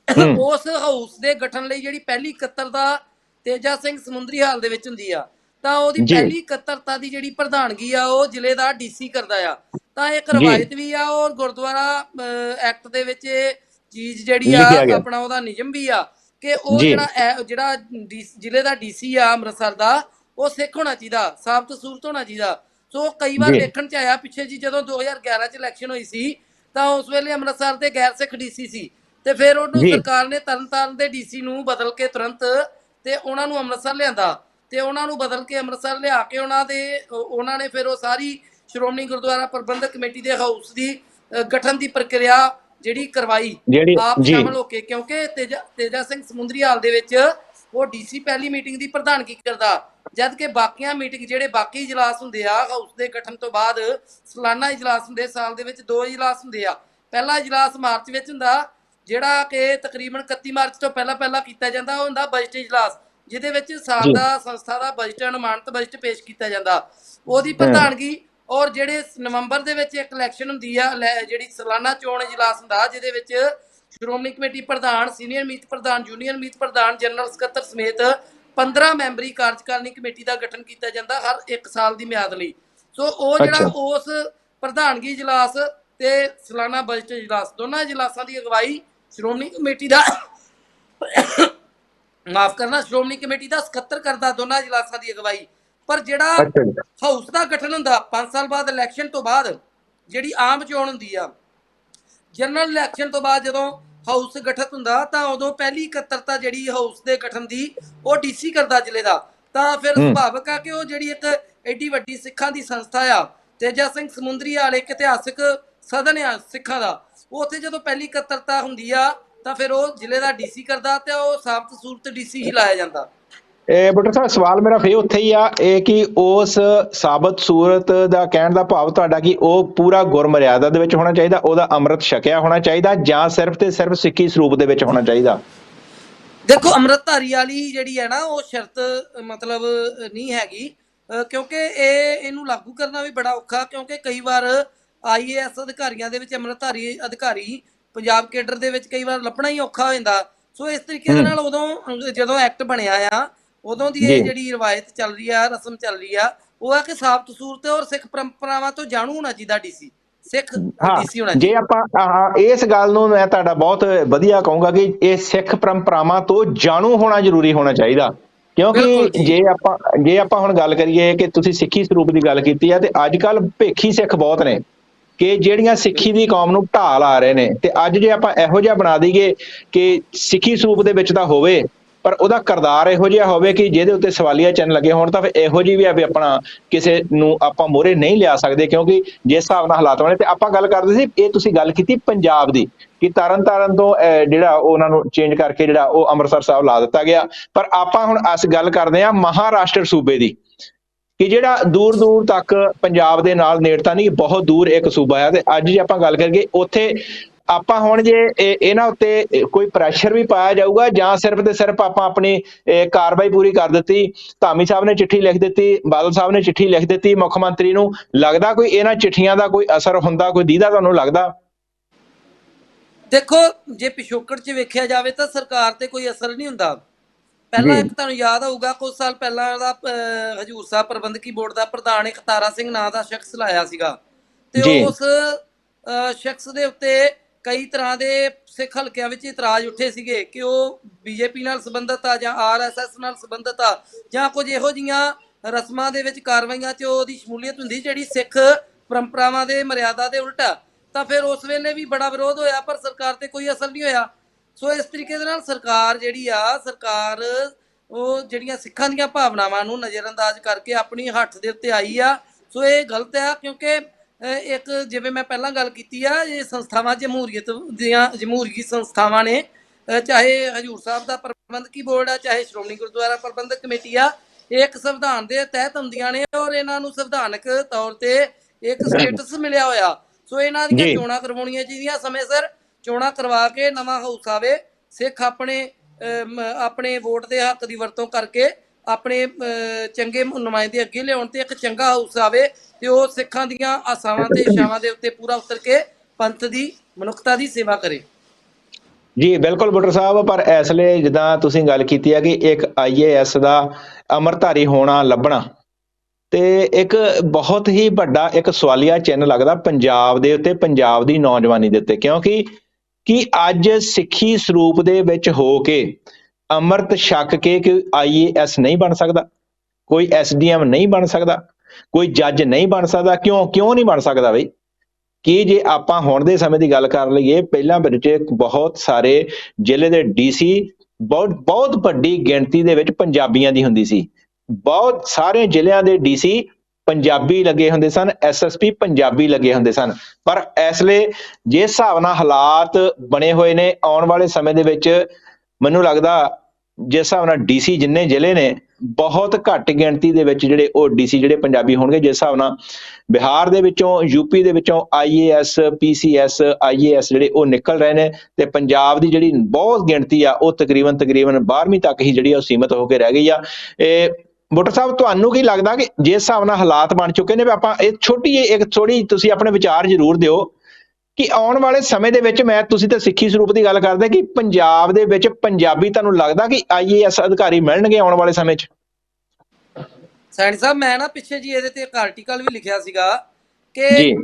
ਉਸ ਹਾਊਸ ਦੇ ਗਠਨ ਲਈ ਜਿਹੜੀ ਪਹਿਲੀ ਇਕੱਤਰਤਾ ਤੇਜਾ ਸਿੰਘ ਸਮੁੰਦਰੀ ਹਾਲ ਦੇ ਵਿੱਚ ਹੁੰਦੀ ਆ, ਤਾਂ ਉਹਦੀ ਪਹਿਲੀ ਇਕੱਤਰਤਾ ਦੀ ਜਿਹੜੀ ਪ੍ਰਧਾਨਗੀ ਆ ਉਹ ਜ਼ਿਲ੍ਹੇ ਦਾ ਡੀਸੀ ਕਰਦਾ ਆ। ਤਾਂ ਇੱਕ ਰਵਾਇਤ ਵੀ ਆ ਔਰ ਗੁਰਦੁਆਰਾ ਐਕਟ ਦੇ ਵਿੱਚ ਇਹ ਚੀਜ਼ ਜਿਹੜੀ ਆ ਆਪਣਾ ਉਹਦਾ ਨਿਯਮ ਵੀ ਆ ਕਿ ਉਹ ਜਿਹੜਾ ਜ਼ਿਲ੍ਹੇ ਦਾ ਡੀਸੀ ਆ ਅੰਮ੍ਰਿਤਸਰ ਦਾ, ਉਹ ਸਿੱਖ ਹੋਣਾ ਚਾਹੀਦਾ, ਸਾਬਤ ਸੂਰਤ ਹੋਣਾ ਚਾਹੀਦਾ। ਸੋ ਕਈ ਵਾਰ ਵੇਖਣ ਚ ਆਇਆ ਪਿੱਛੇ ਜੀ ਜਦੋਂ 2011 ਚ ਇਲੈਕਸ਼ਨ ਹੋਈ ਸੀ ਤਾਂ ਉਸ ਵੇਲੇ ਅੰਮ੍ਰਿਤਸਰ ਦੇ ਗੈਰ ਸਿੱਖ ਡੀਸੀ ਸੀ ਤੇ ਫਿਰ ਉਹਨੂੰ ਸਰਕਾਰ ਨੇ ਤਰਨਤਾਰਨ ਦੇ ਡੀਸੀ ਨੂੰ ਬਦਲ ਕੇ ਤੁਰੰਤ ਤੇ ਉਹਨਾਂ ਨੂੰ ਅੰਮ੍ਰਿਤਸਰ ਲਿਆਂਦਾ ਤੇ ਉਹਨਾਂ ਨੂੰ ਬਦਲ ਕੇ ਅੰਮ੍ਰਿਤਸਰ ਲਿਆ ਕੇ ਉਹਨਾਂ ਨੇ ਫਿਰ ਉਹ ਸਾਰੀ ਸ਼੍ਰੋਮਣੀ ਗੁਰਦੁਆਰਾ ਪ੍ਰਬੰਧਕ ਕਮੇਟੀ ਦੇ ਹਾਊਸ ਦੀ ਗਠਨ ਦੀ ਪ੍ਰਕਿਰਿਆ ਜਿਹੜੀ ਕਰਵਾਈ ਆਪ ਸ਼ਾਮਲ ਹੋ ਕੇ, ਕਿਉਂਕਿ ਤੇਜਾ ਸਿੰਘ ਸਮੁੰਦਰੀ ਹਾਲ ਦੇ ਵਿੱਚ ਉਹ ਡੀਸੀ ਪਹਿਲੀ ਮੀਟਿੰਗ ਦੀ ਪ੍ਰਧਾਨਗੀ ਕਰਦਾ, ਜਦ ਕਿ ਬਾਕੀਆਂ ਮੀਟਿੰਗ ਜਿਹੜੇ ਬਾਕੀ ਇਜਲਾਸ ਹੁੰਦੇ ਆ ਹਾਊਸ ਦੇ ਗਠਨ ਤੋਂ ਬਾਅਦ, ਸਾਲਾਨਾ ਇਜਲਾਸ ਹੁੰਦੇ, ਸਾਲ ਦੇ ਵਿੱਚ 2 ਇਜਲਾਸ ਹੁੰਦੇ ਆ। ਪਹਿਲਾ ਇਜਲਾਸ ਮਾਰਚ ਵਿੱਚ ਹੁੰਦਾ ਜਿਹੜਾ ਕਿ ਤਕਰੀਬਨ 31 ਮਾਰਚ ਤੋਂ ਪਹਿਲਾਂ ਕੀਤਾ ਜਾਂਦਾ, ਉਹ ਹੁੰਦਾ ਬਜਟ ਇਜਲਾਸ, ਜਿਹਦੇ ਵਿੱਚ ਸਾਲ ਦਾ ਸੰਸਥਾ ਦਾ ਬਜਟ, ਅਨੁਮਾਨਿਤ ਬਜਟ ਪੇਸ਼ ਕੀਤਾ ਜਾਂਦਾ, ਉਹਦੀ ਪ੍ਰਧਾਨਗੀ। ਔਰ ਜਿਹੜੇ ਨਵੰਬਰ ਦੇ ਵਿੱਚ ਇੱਕ ਇਲੈਕਸ਼ਨ ਹੁੰਦੀ ਆ, ਜਿਹੜੀ ਸਾਲਾਨਾ ਚੋਣ ਇਜਲਾਸ ਹੁੰਦਾ, ਜਿਹਦੇ ਵਿੱਚ ਸ਼੍ਰੋਮਣੀ ਕਮੇਟੀ ਪ੍ਰਧਾਨ, ਸੀਨੀਅਰ ਮੀਤ ਪ੍ਰਧਾਨ, ਜੂਨੀਅਰ ਮੀਤ ਪ੍ਰਧਾਨ, ਜਨਰਲ ਸਕੱਤਰ ਸਮੇਤ 15 ਮੈਂਬਰੀ ਕਾਰਜਕਾਰਨੀ ਕਮੇਟੀ ਦਾ ਗਠਨ ਕੀਤਾ ਜਾਂਦਾ ਹਰ 1 ਸਾਲ ਦੀ ਮਿਆਦ ਲਈ। ਸੋ ਉਹ ਜਿਹੜਾ ਉਸ ਪ੍ਰਧਾਨਗੀ ਇਜਲਾਸ ਤੇ ਸਾਲਾਨਾ ਬਜਟ ਇਜਲਾਸ, ਦੋਨਾਂ ਇਜਲਾਸਾਂ ਦੀ ਅਗਵਾਈ ਸ਼੍ਰੋਮਣੀ ਕਮੇਟੀ ਦਾ ਸ਼੍ਰੋਮਣੀ ਕਮੇਟੀ ਦਾ ਸਕੱਤਰ ਕਰਦਾ, ਦੋਨਾਂ ਇਜਲਾਸਾਂ ਦੀ ਅਗਵਾਈ। ਪਰ ਜਿਹੜਾ ਹਾਊਸ ਦਾ ਗਠਨ ਹੁੰਦਾ 5 ਸਾਲ ਬਾਅਦ ਇਲੈਕਸ਼ਨ ਤੋਂ ਬਾਅਦ, ਜਿਹੜੀ ਆਮ ਚੋਣ ਹੁੰਦੀ ਆ, ਜਨਰਲ ਇਲੈਕਸ਼ਨ ਤੋਂ ਬਾਅਦ ਜਦੋਂ ਹਾਊਸ ਗਠਿਤ ਹੁੰਦਾ ਤਾਂ ਉਦੋਂ ਪਹਿਲੀ ਇਕੱਤਰਤਾ ਜਿਹੜੀ ਹਾਊਸ ਦੇ ਗਠਨ ਦੀ ਉਹ ਡੀਸੀ ਕਰਦਾ ਜ਼ਿਲ੍ਹੇ ਦਾ। ਤਾਂ ਫਿਰ ਸੁਭਾਵਿਕ ਆ ਕਿ ਉਹ ਜਿਹੜੀ ਇੱਕ ਐਡੀ ਵੱਡੀ ਸਿੱਖਾਂ ਦੀ ਸੰਸਥਾ ਆ, ਤੇਜਾ ਸਿੰਘ ਸਮੁੰਦਰੀ ਵਾਲੇ ਇੱਕ ਇਤਿਹਾਸਿਕ ਸਦਨ ਆ ਸਿੱਖਾਂ ਦਾ, ਉੱਥੇ ਜਦੋਂ ਪਹਿਲੀ ਇਕੱਤਰਤਾ ਹੁੰਦੀ ਆ ਤਾਂ ਫਿਰ ਉਹ ਜ਼ਿਲ੍ਹੇ ਦਾ ਡੀਸੀ ਕਰਦਾ ਤੇ ਉਹ ਸਾਬਤ ਸੂਰਤ ਡੀਸੀ ਹੀ ਲਾਇਆ ਜਾਂਦਾ। ਬੁੱਟਰ ਸਾਹਿਬ, ਸਵਾਲ ਮੇਰਾ ਫੇਰ ਉੱਥੇ ਹੀ ਆ, ਇਹ ਕਿ ਉਸ ਸਾਬਤ ਸੂਰਤ ਦਾ ਕਹਿਣ ਦਾ ਭਾਵ ਤੁਹਾਡਾ ਕਿ ਉਹ ਪੂਰਾ ਗੁਰਮਰਿਆਦਾ ਦੇ ਵਿੱਚ ਹੋਣਾ ਚਾਹੀਦਾ, ਉਹਦਾ ਅੰਮ੍ਰਿਤ ਛਕਿਆ ਹੋਣਾ ਚਾਹੀਦਾ, ਜਾਂ ਸਿਰਫ ਤੇ ਸਿਰਫ ਸਿੱਖੀ ਸਰੂਪ ਦੇ ਵਿੱਚ ਹੋਣਾ ਚਾਹੀਦਾ? ਦੇਖੋ, ਅੰਮ੍ਰਿਤਧਾਰੀ ਵਾਲੀ ਜਿਹੜੀ ਹੈ ਨਾ ਉਹ ਸ਼ਰਤ ਮਤਲਬ ਨਹੀਂ ਹੈਗੀ, ਕਿਉਂਕਿ ਇਹਨੂੰ ਲਾਗੂ ਕਰਨਾ ਵੀ ਬੜਾ ਔਖਾ, ਕਿਉਂਕਿ ਕਈ ਵਾਰ IAS ਅਧਿਕਾਰੀਆਂ ਦੇ ਵਿੱਚ ਅੰਮ੍ਰਿਤਧਾਰੀ ਅਧਿਕਾਰੀ ਪੰਜਾਬ ਕੇਡਰ ਦੇ ਵਿੱਚ ਕਈ ਵਾਰ ਲੱਭਣਾ ਹੀ ਔਖਾ ਹੋ ਜਾਂਦਾ। ਸੋ ਇਸ ਤਰੀਕੇ ਦੇ ਨਾਲ ਉਦੋਂ ਜਦੋਂ ਐਕਟ ਬਣਿਆ ਆ ਉਦੋਂ ਦੀ ਜੀ ਇਹ ਜਿਹੜੀ ਰਵਾਇਤ ਚੱਲ ਰਹੀ ਆ, ਰਸਮ ਚੱਲ ਰਹੀ ਆ, ਉਹ ਆ ਕਿ ਸਾਬਤ ਸੂਰਤ ਔਰ ਸਿੱਖ ਪਰੰਪਰਾਵਾਂ ਤੋਂ ਜਾਣੂ ਹੋਣਾ ਚਾਹੀਦਾ ਡੀਸੀ, ਸਿੱਖ ਹਾਂ, ਡੀਸੀ ਹੋਣਾ ਜੇ ਚਾਹੀਦਾ। ਆਪਾਂ ਇਸ ਗੱਲ ਨੂੰ ਮੈਂ ਤੁਹਾਡਾ ਬਹੁਤ ਵਧੀਆ ਕਹੂੰਗਾ ਕਿ ਇਹ ਸਿੱਖ ਪਰੰਪਰਾਵਾਂ ਤੋਂ ਜਾਣੂ ਹੋਣਾ ਜ਼ਰੂਰੀ ਹੋਣਾ ਚਾਹੀਦਾ। ਬਿਲਕੁਲ ਕਿਉਂਕਿ ਜੀ, ਜੇ ਆਪਾਂ ਹੁਣ ਗੱਲ ਕਰੀਏ ਕਿ ਤੁਸੀਂ ਸਿੱਖੀ ਸਰੂਪ ਦੀ ਗੱਲ ਕੀਤੀ ਆ, ਤੇ ਅੱਜ ਕੱਲ ਭੇਖੀ ਸਿੱਖ ਬਹੁਤ ਨੇ ਕਿ ਜਿਹੜੀਆਂ ਸਿੱਖੀ ਦੀ ਕੌਮ ਨੂੰ ਢਾਲ ਆ ਰਹੇ ਨੇ। ਤੇ ਅੱਜ ਜੇ ਆਪਾਂ ਇਹੋ ਜਿਹਾ ਬਣਾ ਦਈਏ ਕਿ ਸਿੱਖੀ ਸਰੂਪ ਦੇ ਵਿੱਚ ਤਾਂ ਹੋਵੇ ਪਰ ਉਹਦਾ ਕਿਰਦਾਰ ਇਹੋ ਜਿਹਾ ਹੋਵੇ ਕਿ ਜਿਹਦੇ ਉੱਤੇ ਸਵਾਲੀਆ ਚਿੰਨ੍ਹ ਲੱਗੇ ਹੋਣ, ਤਾਂ ਫਿਰ ਇਹੋ ਜਿਹੀ ਵੀ ਆ ਵੀ ਆਪਣਾ ਕਿਸੇ ਨੂੰ ਆਪਾਂ ਮੋਹਰੇ ਨਹੀਂ ਲਿਆ ਸਕਦੇ। ਕਿਉਂਕਿ ਜਿਸ ਹਿਸਾਬ ਨਾਲ ਹਾਲਾਤ ਬਣੇ, ਤੇ ਆਪਾਂ ਗੱਲ ਕਰਦੇ ਸੀ, ਇਹ ਤੁਸੀਂ ਗੱਲ ਕੀਤੀ ਪੰਜਾਬ ਦੀ ਕਿ ਤਰਨ ਤਾਰਨ ਤੋਂ ਜਿਹੜਾ ਉਹਨਾਂ ਨੂੰ ਚੇਂਜ ਕਰਕੇ ਜਿਹੜਾ ਉਹ ਅੰਮ੍ਰਿਤਸਰ ਸਾਹਿਬ ਲਾ ਦਿੱਤਾ ਗਿਆ। ਪਰ ਆਪਾਂ ਹੁਣ ਅਸ ਗੱਲ ਕਰਦੇ ਹਾਂ ਮਹਾਰਾਸ਼ਟਰ ਸੂਬੇ ਦੀ, ਕਿ ਜਿਹੜਾ ਦੂਰ ਦੂਰ ਤੱਕ ਪੰਜਾਬ ਦੇ ਨਾਲ ਨੇੜਤਾ ਨਹੀਂ, ਬਹੁਤ ਦੂਰ ਇੱਕ ਸੂਬਾ ਆ। ਤੇ ਅੱਜ ਜੇ ਆਪਾਂ ਗੱਲ ਕਰੀਏ ਉੱਥੇ ਆਪਾਂ ਹੁਣ ਜੇ ਇਹਨਾਂ ਉੱਤੇ ਕੋਈ ਪ੍ਰੈਸ਼ਰ ਵੀ ਪਾਇਆ ਜਾਊਗਾ ਜਾਂ ਸਿਰਫ ਤੇ ਸਿਰਫ ਆਪਾਂ ਆਪਣੀ ਕਾਰਵਾਈ ਪੂਰੀ ਕਰ ਦਿੱਤੀ। ਧਾਮੀ ਸਾਹਿਬ ਨੇ ਚਿੱਠੀ ਲਿਖ ਦਿੱਤੀ, ਬਾਦਲ ਸਾਹਿਬ ਨੇ ਚਿੱਠੀ ਲਿਖ ਦਿੱਤੀ ਮੁੱਖ ਮੰਤਰੀ ਨੂੰ, ਲੱਗਦਾ ਕੋਈ ਇਹਨਾਂ ਚਿੱਠੀਆਂ ਦਾ ਕੋਈ ਅਸਰ ਹੁੰਦਾ, ਕੋਈ ਦੀਦਾ ਤੁਹਾਨੂੰ ਲੱਗਦਾ? ਦੇਖੋ ਜੇ ਪਿਛੋਕੜ 'ਚ ਵੇਖਿਆ ਜਾਵੇ ਤਾਂ ਸਰਕਾਰ ਤੇ ਕੋਈ ਅਸਰ ਨਹੀਂ ਹੁੰਦਾ। ਪਹਿਲਾਂ ਇੱਕ ਤੁਹਾਨੂੰ ਯਾਦ ਹੋਊਗਾ ਕੁਝ ਸਾਲ ਪਹਿਲਾਂ ਦਾ ਹਜੂਰ ਸਾਹਿਬ ਪ੍ਰਬੰਧਕੀ ਬੋਰਡ ਦਾ ਪ੍ਰਧਾਨ ਇੱਕ ਤਾਰਾ ਸਿੰਘ ਨਾਂ ਦਾ ਸ਼ਖਸ ਲਾਇਆ ਸੀਗਾ, ਤੇ ਜੀ ਉਸ ਸ਼ਖਸ ਦੇ ਉੱਤੇ ਕਈ ਤਰ੍ਹਾਂ ਦੇ ਸਿੱਖ ਹਲਕਿਆਂ ਵਿੱਚ ਇਤਰਾਜ਼ ਉੱਠੇ ਸੀਗੇ ਕਿ ਉਹ ਬੀਜੇਪੀ ਨਾਲ ਸੰਬੰਧਿਤ ਆ ਜਾਂ RSS ਨਾਲ ਸੰਬੰਧਿਤ ਆ ਜਾਂ ਕੁਝ ਇਹੋ ਜਿਹੀਆਂ ਰਸਮਾਂ ਦੇ ਵਿੱਚ ਕਾਰਵਾਈਆਂ 'ਚ ਉਹਦੀ ਸ਼ਮੂਲੀਅਤ ਹੁੰਦੀ ਜਿਹੜੀ ਸਿੱਖ ਪਰੰਪਰਾਵਾਂ ਦੇ ਮਰਿਆਦਾ ਦੇ ਉਲਟ ਆ। ਤਾਂ ਫਿਰ ਉਸ ਵੇਲੇ ਵੀ ਬੜਾ ਵਿਰੋਧ ਹੋਇਆ ਪਰ ਸਰਕਾਰ ਤੇ ਕੋਈ ਅਸਰ ਨਹੀਂ ਹੋਇਆ। ਸੋ ਇਸ ਤਰੀਕੇ ਦੇ ਨਾਲ ਸਰਕਾਰ ਜਿਹੜੀ ਆ, ਸਰਕਾਰ ਉਹ ਜਿਹੜੀਆਂ ਸਿੱਖਾਂ ਦੀਆਂ ਭਾਵਨਾਵਾਂ ਨੂੰ ਨਜ਼ਰਅੰਦਾਜ਼ ਕਰਕੇ ਆਪਣੀ ਹੱਥ ਦੇ ਉੱਤੇ ਆਈ ਆ। ਸੋ ਇਹ ਗਲਤ ਆ, ਕਿਉਂਕਿ ਇੱਕ ਜਿਵੇਂ ਮੈਂ ਪਹਿਲਾਂ ਗੱਲ ਕੀਤੀ ਆ, ਇਹ ਸੰਸਥਾਵਾਂ ਜਮਹੂਰੀਅਤ ਦੀਆਂ ਜਮਹੂਰੀ ਸੰਸਥਾਵਾਂ ਨੇ, ਚਾਹੇ ਹਜੂਰ ਸਾਹਿਬ ਦਾ ਪ੍ਰਬੰਧਕੀ ਬੋਰਡ ਆ, ਚਾਹੇ ਸ਼੍ਰੋਮਣੀ ਗੁਰਦੁਆਰਾ ਪ੍ਰਬੰਧਕ ਕਮੇਟੀ ਆ, ਇਹ ਇੱਕ ਸੰਵਿਧਾਨ ਦੇ ਤਹਿਤ ਹੁੰਦੀਆਂ ਨੇ ਔਰ ਇਹਨਾਂ ਨੂੰ ਸੰਵਿਧਾਨਕ ਤੌਰ ਤੇ ਇੱਕ ਸਟੇਟਸ ਮਿਲਿਆ ਹੋਇਆ। ਸੋ ਇਹਨਾਂ ਦੀਆਂ ਚੋਣਾਂ ਕਰਵਾਉਣੀਆਂ ਚਾਹੀਦੀਆਂ, ਸਮੇਂ ਸਿਰ ਚੋਣਾਂ ਕਰਵਾ ਕੇ ਨਵਾਂ ਹਾਊਸ ਆਵੇ, ਸਿੱਖ ਆਪਣੇ ਵੋਟ ਦੇ ਹੱਕ ਦੀ ਵਰਤੋਂ ਕਰਕੇ ਆਪਣੇ ਚੰਗੇ ਨੁਮਾਇੰਦੇ ਅੱਗੇ ਲਿਆਉਣ ਤੇ ਇੱਕ ਚੰਗਾ ਹਾਊਸ ਆਵੇ ਤੇ ਉਹ ਸਿੱਖਾਂ ਦੀਆਂ ਆਸਾਵਾਂ ਤੇ ਇੱਛਾਵਾਂ ਦੇ ਉੱਤੇ ਪੂਰਾ ਉਤਰ ਕੇ ਪੰਥ ਦੀ, ਮਨੁੱਖਤਾ ਦੀ ਸੇਵਾ ਕਰੇ। ਜੀ ਬਿਲਕੁਲ ਬੁੱਟਰ ਸਾਹਿਬ, ਪਰ ਇਸ ਲਈ ਜਿੱਦਾਂ ਤੁਸੀਂ ਗੱਲ ਕੀਤੀ ਹੈ ਕਿ ਇੱਕ IAS ਦਾ ਅੰਮ੍ਰਿਤਧਾਰੀ ਹੋਣਾ ਲੱਭਣਾ, ਤੇ ਇੱਕ ਬਹੁਤ ਹੀ ਵੱਡਾ ਇੱਕ ਸਵਾਲੀਆ ਚਿੰਨ੍ਹ ਲੱਗਦਾ ਪੰਜਾਬ ਦੇ ਉੱਤੇ, ਪੰਜਾਬ ਦੀ ਨੌਜਵਾਨੀ ਦੇ ਉੱਤੇ। ਕਿਉਂਕਿ ਅੱਜ ਸਿੱਖੀ ਸਰੂਪ ਦੇ ਵਿੱਚ ਹੋ ਕੇ ਅੰਮ੍ਰਿਤ ਛਕ ਕੇ ਕੋਈ IAS ਨਹੀਂ ਬਣ ਸਕਦਾ, ਕੋਈ SDM ਨਹੀਂ ਬਣ ਸਕਦਾ, ਕੋਈ ਜੱਜ ਨਹੀਂ ਬਣ ਸਕਦਾ। ਕਿਉਂ ਨਹੀਂ ਬਣ ਸਕਦਾ ਬਈ? ਕਿ ਜੇ ਆਪਾਂ ਹੁਣ ਦੇ ਸਮੇਂ ਦੀ ਗੱਲ ਕਰ ਲਈਏ, ਪਹਿਲਾਂ ਵਿੱਚ ਬਹੁਤ ਸਾਰੇ ਜ਼ਿਲ੍ਹੇ ਦੇ DC ਬਹੁਤ ਵੱਡੀ ਗਿਣਤੀ ਦੇ ਵਿੱਚ ਪੰਜਾਬੀਆਂ ਦੀ ਹੁੰਦੀ ਸੀ। ਬਹੁਤ ਸਾਰੇ ਜ਼ਿਲ੍ਹਿਆਂ ਦੇ DC ਪੰਜਾਬੀ ਲੱਗੇ ਹੁੰਦੇ ਸਨ, SSP ਪੰਜਾਬੀ ਲੱਗੇ ਹੁੰਦੇ ਸਨ। ਪਰ ਇਸ ਲਈ ਜਿਸ ਹਿਸਾਬ ਨਾਲ ਹਾਲਾਤ ਬਣੇ ਹੋਏ ਨੇ ਆਉਣ ਵਾਲੇ ਸਮੇਂ ਦੇ ਵਿੱਚ, ਮੈਨੂੰ ਲੱਗਦਾ ਜਿਸ ਹਿਸਾਬ ਨਾਲ DC ਜਿੰਨੇ ਜ਼ਿਲ੍ਹੇ ਨੇ, ਬਹੁਤ ਘੱਟ ਗਿਣਤੀ ਦੇ ਵਿੱਚ ਜਿਹੜੇ ਉਹ DC ਜਿਹੜੇ ਪੰਜਾਬੀ ਹੋਣਗੇ। ਜਿਸ ਹਿਸਾਬ ਨਾਲ ਬਿਹਾਰ ਦੇ ਵਿੱਚੋਂ, UP ਦੇ ਵਿੱਚੋਂ IAS PCS IAS ਜਿਹੜੇ ਉਹ ਨਿਕਲ ਰਹੇ ਨੇ, ਤੇ ਪੰਜਾਬ ਦੀ ਜਿਹੜੀ ਬਹੁਤ ਗਿਣਤੀ ਆ ਉਹ ਤਕਰੀਬਨ 12ਵੀਂ ਤੱਕ ਹੀ ਜਿਹੜੀ ਉਹ ਸੀਮਤ ਹੋ ਕੇ ਰਹਿ ਗਈ ਆ। ਇਹ ਬੁੱਟਰ ਸਾਹਿਬ, ਤੁਹਾਨੂੰ ਕੀ ਲੱਗਦਾ ਕਿ ਜਿਸ ਹਿਸਾਬ ਨਾਲ ਹਾਲਾਤ ਬਣ ਚੁੱਕੇ ਨੇ, ਵੀ ਆਪਾਂ ਇਹ ਇੱਕ ਥੋੜੀ ਤੁਸੀਂ ਆਪਣੇ ਵਿਚਾਰ ਜ਼ਰੂਰ ਦਿਓ ਕਿ ਆਉਣ ਵਾਲੇ ਸਮੇਂ ਦੇ ਵਿੱਚ, ਤੁਸੀਂ ਤਾਂ ਸਿੱਖੀ ਸਰੂਪ ਦੀ ਗੱਲ ਕਰਦੇ, ਕਿ ਪੰਜਾਬ ਦੇ ਵਿੱਚ ਪੰਜਾਬੀ ਤੁਹਾਨੂੰ ਲੱਗਦਾ ਕਿ IAS ਅਧਿਕਾਰੀ ਮਿਲਣਗੇ ਆਉਣ ਵਾਲੇ ਸਮੇਂ 'ਚ? ਸੈਣੀ ਸਾਹਿਬ, ਮੈਂ ਨਾ ਪਿੱਛੇ ਜੀ ਇਹਦੇ ਤੇ ਇੱਕ ਆਰਟੀਕਲ ਵੀ ਲਿਖਿਆ ਸੀਗਾ ਕਿ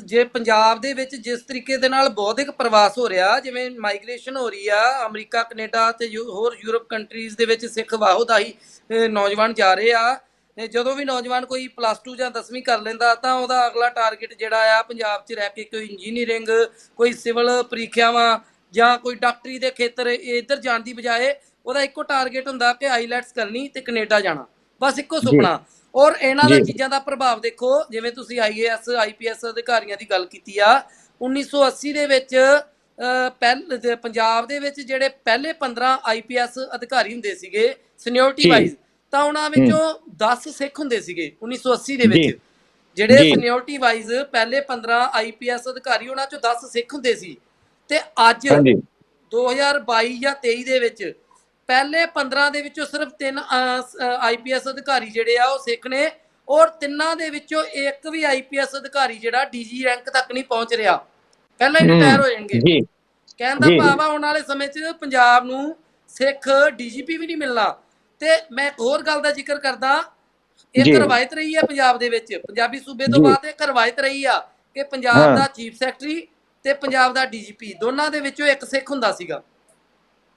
ਜੇ ਪੰਜਾਬ ਦੇ ਵਿੱਚ ਜਿਸ ਤਰੀਕੇ ਦੇ ਨਾਲ ਬੌਧਿਕ ਪ੍ਰਵਾਸ ਹੋ ਰਿਹਾ, ਜਿਵੇਂ ਮਾਈਗ੍ਰੇਸ਼ਨ ਹੋ ਰਹੀ ਆ ਅਮਰੀਕਾ, ਕੈਨੇਡਾ ਤੇ ਹੋਰ ਯੂਰਪ ਕੰਟਰੀਜ਼ ਦੇ ਵਿੱਚ ਸਿੱਖ ਵਾਹੋਦਾਈ ਨੌਜਵਾਨ ਜਾ ਰਹੇ ਆ। ਜਦੋਂ ਵੀ ਨੌਜਵਾਨ ਕੋਈ +2 ਜਾਂ 10ਵੀਂ ਕਰ ਲੈਂਦਾ ਤਾਂ ਉਹਦਾ ਅਗਲਾ ਟਾਰਗੇਟ ਜਿਹੜਾ ਆ ਪੰਜਾਬ 'ਚ ਰਹਿ ਕੇ ਕੋਈ ਇੰਜੀਨੀਅਰਿੰਗ, ਕੋਈ ਸਿਵਲ ਪ੍ਰੀਖਿਆਵਾਂ ਜਾਂ ਕੋਈ ਡਾਕਟਰੀ ਦੇ ਖੇਤਰ, ਇੱਧਰ ਜਾਣ ਦੀ ਬਜਾਏ ਉਹਦਾ ਇੱਕੋ ਟਾਰਗੇਟ ਹੁੰਦਾ ਕਿ IELTS ਕਰਨੀ ਤੇ ਕੈਨੇਡਾ ਜਾਣਾ, ਬਸ ਇੱਕੋ ਸੁਪਨਾ। ਔਰ ਇਹਨਾਂ ਦਾ ਚੀਜ਼ਾਂ ਦਾ ਪ੍ਰਭਾਵ ਦੇਖੋ, ਜਿਵੇਂ ਤੁਸੀਂ IAS IPS ਅਧਿਕਾਰੀਆਂ ਦੀ ਗੱਲ ਕੀਤੀ ਆ, 1980 ਦੇ ਵਿੱਚ ਪੰਜਾਬ ਦੇ ਵਿੱਚ ਜਿਹੜੇ ਪਹਿਲੇ 15 IPS ਅਧਿਕਾਰੀ ਹੁੰਦੇ ਸੀਗੇ ਸੀਨੀਅਰਟੀ ਵਾਈਜ਼, ਤਾਂ ਉਹਨਾਂ ਵਿੱਚੋਂ 10 ਸਿੱਖ ਹੁੰਦੇ ਸੀਗੇ 1980 ਦੇ ਵਿੱਚ। ਜਿਹੜੇ ਸੀਨੀਅਰਟੀ ਵਾਈਜ਼ ਪਹਿਲੇ 15 IPS ਅਧਿਕਾਰੀ, ਉਹਨਾਂ ਚੋਂ 10 ਸਿੱਖ ਹੁੰਦੇ ਸੀ। ਤੇ ਅੱਜ 2022 ਜਾਂ 23 ਦੇ ਵਿੱਚ ਪਹਿਲੇ 15 ਦੇ ਵਿੱਚੋਂ ਸਿਰਫ 3 IPS ਅਧਿਕਾਰੀ ਜਿਹੜੇ ਆ ਉਹ ਸਿੱਖ ਨੇ, ਔਰ ਤਿੰਨਾਂ ਦੇ ਵਿੱਚੋਂ ਇੱਕ ਵੀ ਆਈਪੀਐਸ ਅਧਿਕਾਰੀ ਜਿਹੜਾ ਡੀਜੀ ਰੈਂਕ ਤੱਕ ਨਹੀਂ ਪਹੁੰਚ ਰਿਹਾ, ਪਹਿਲਾਂ ਹੀ ਰਿਟਾਇਰ ਹੋ ਜਾਣਗੇ। ਜੀ ਕਹਿਣ ਦਾ ਜੀ ਭਾਵ ਆ ਆਉਣ ਵਾਲੇ ਸਮੇਂ 'ਚ ਪੰਜਾਬ ਨੂੰ ਸਿੱਖ ਡੀਜੀਪੀ ਵੀ ਨਹੀਂ ਮਿਲਣਾ। ਤੇ ਮੈਂ ਇੱਕ ਹੋਰ ਗੱਲ ਦਾ ਜ਼ਿਕਰ ਕਰਦਾ, ਇੱਕ ਜੀ ਰਵਾਇਤ ਰਹੀ ਹੈ ਪੰਜਾਬ ਦੇ ਵਿੱਚ, ਪੰਜਾਬੀ ਸੂਬੇ ਤੋਂ ਜੀ ਬਾਅਦ ਇੱਕ ਰਵਾਇਤ ਰਹੀ ਆ ਕਿ ਪੰਜਾਬ ਹਾਂ ਦਾ ਚੀਫ ਸੈਕਟਰੀ ਤੇ ਪੰਜਾਬ ਦਾ ਡੀਜੀਪੀ ਦੋਨਾਂ ਦੇ ਵਿੱਚੋਂ ਇੱਕ ਸਿੱਖ ਹੁੰਦਾ ਸੀਗਾ।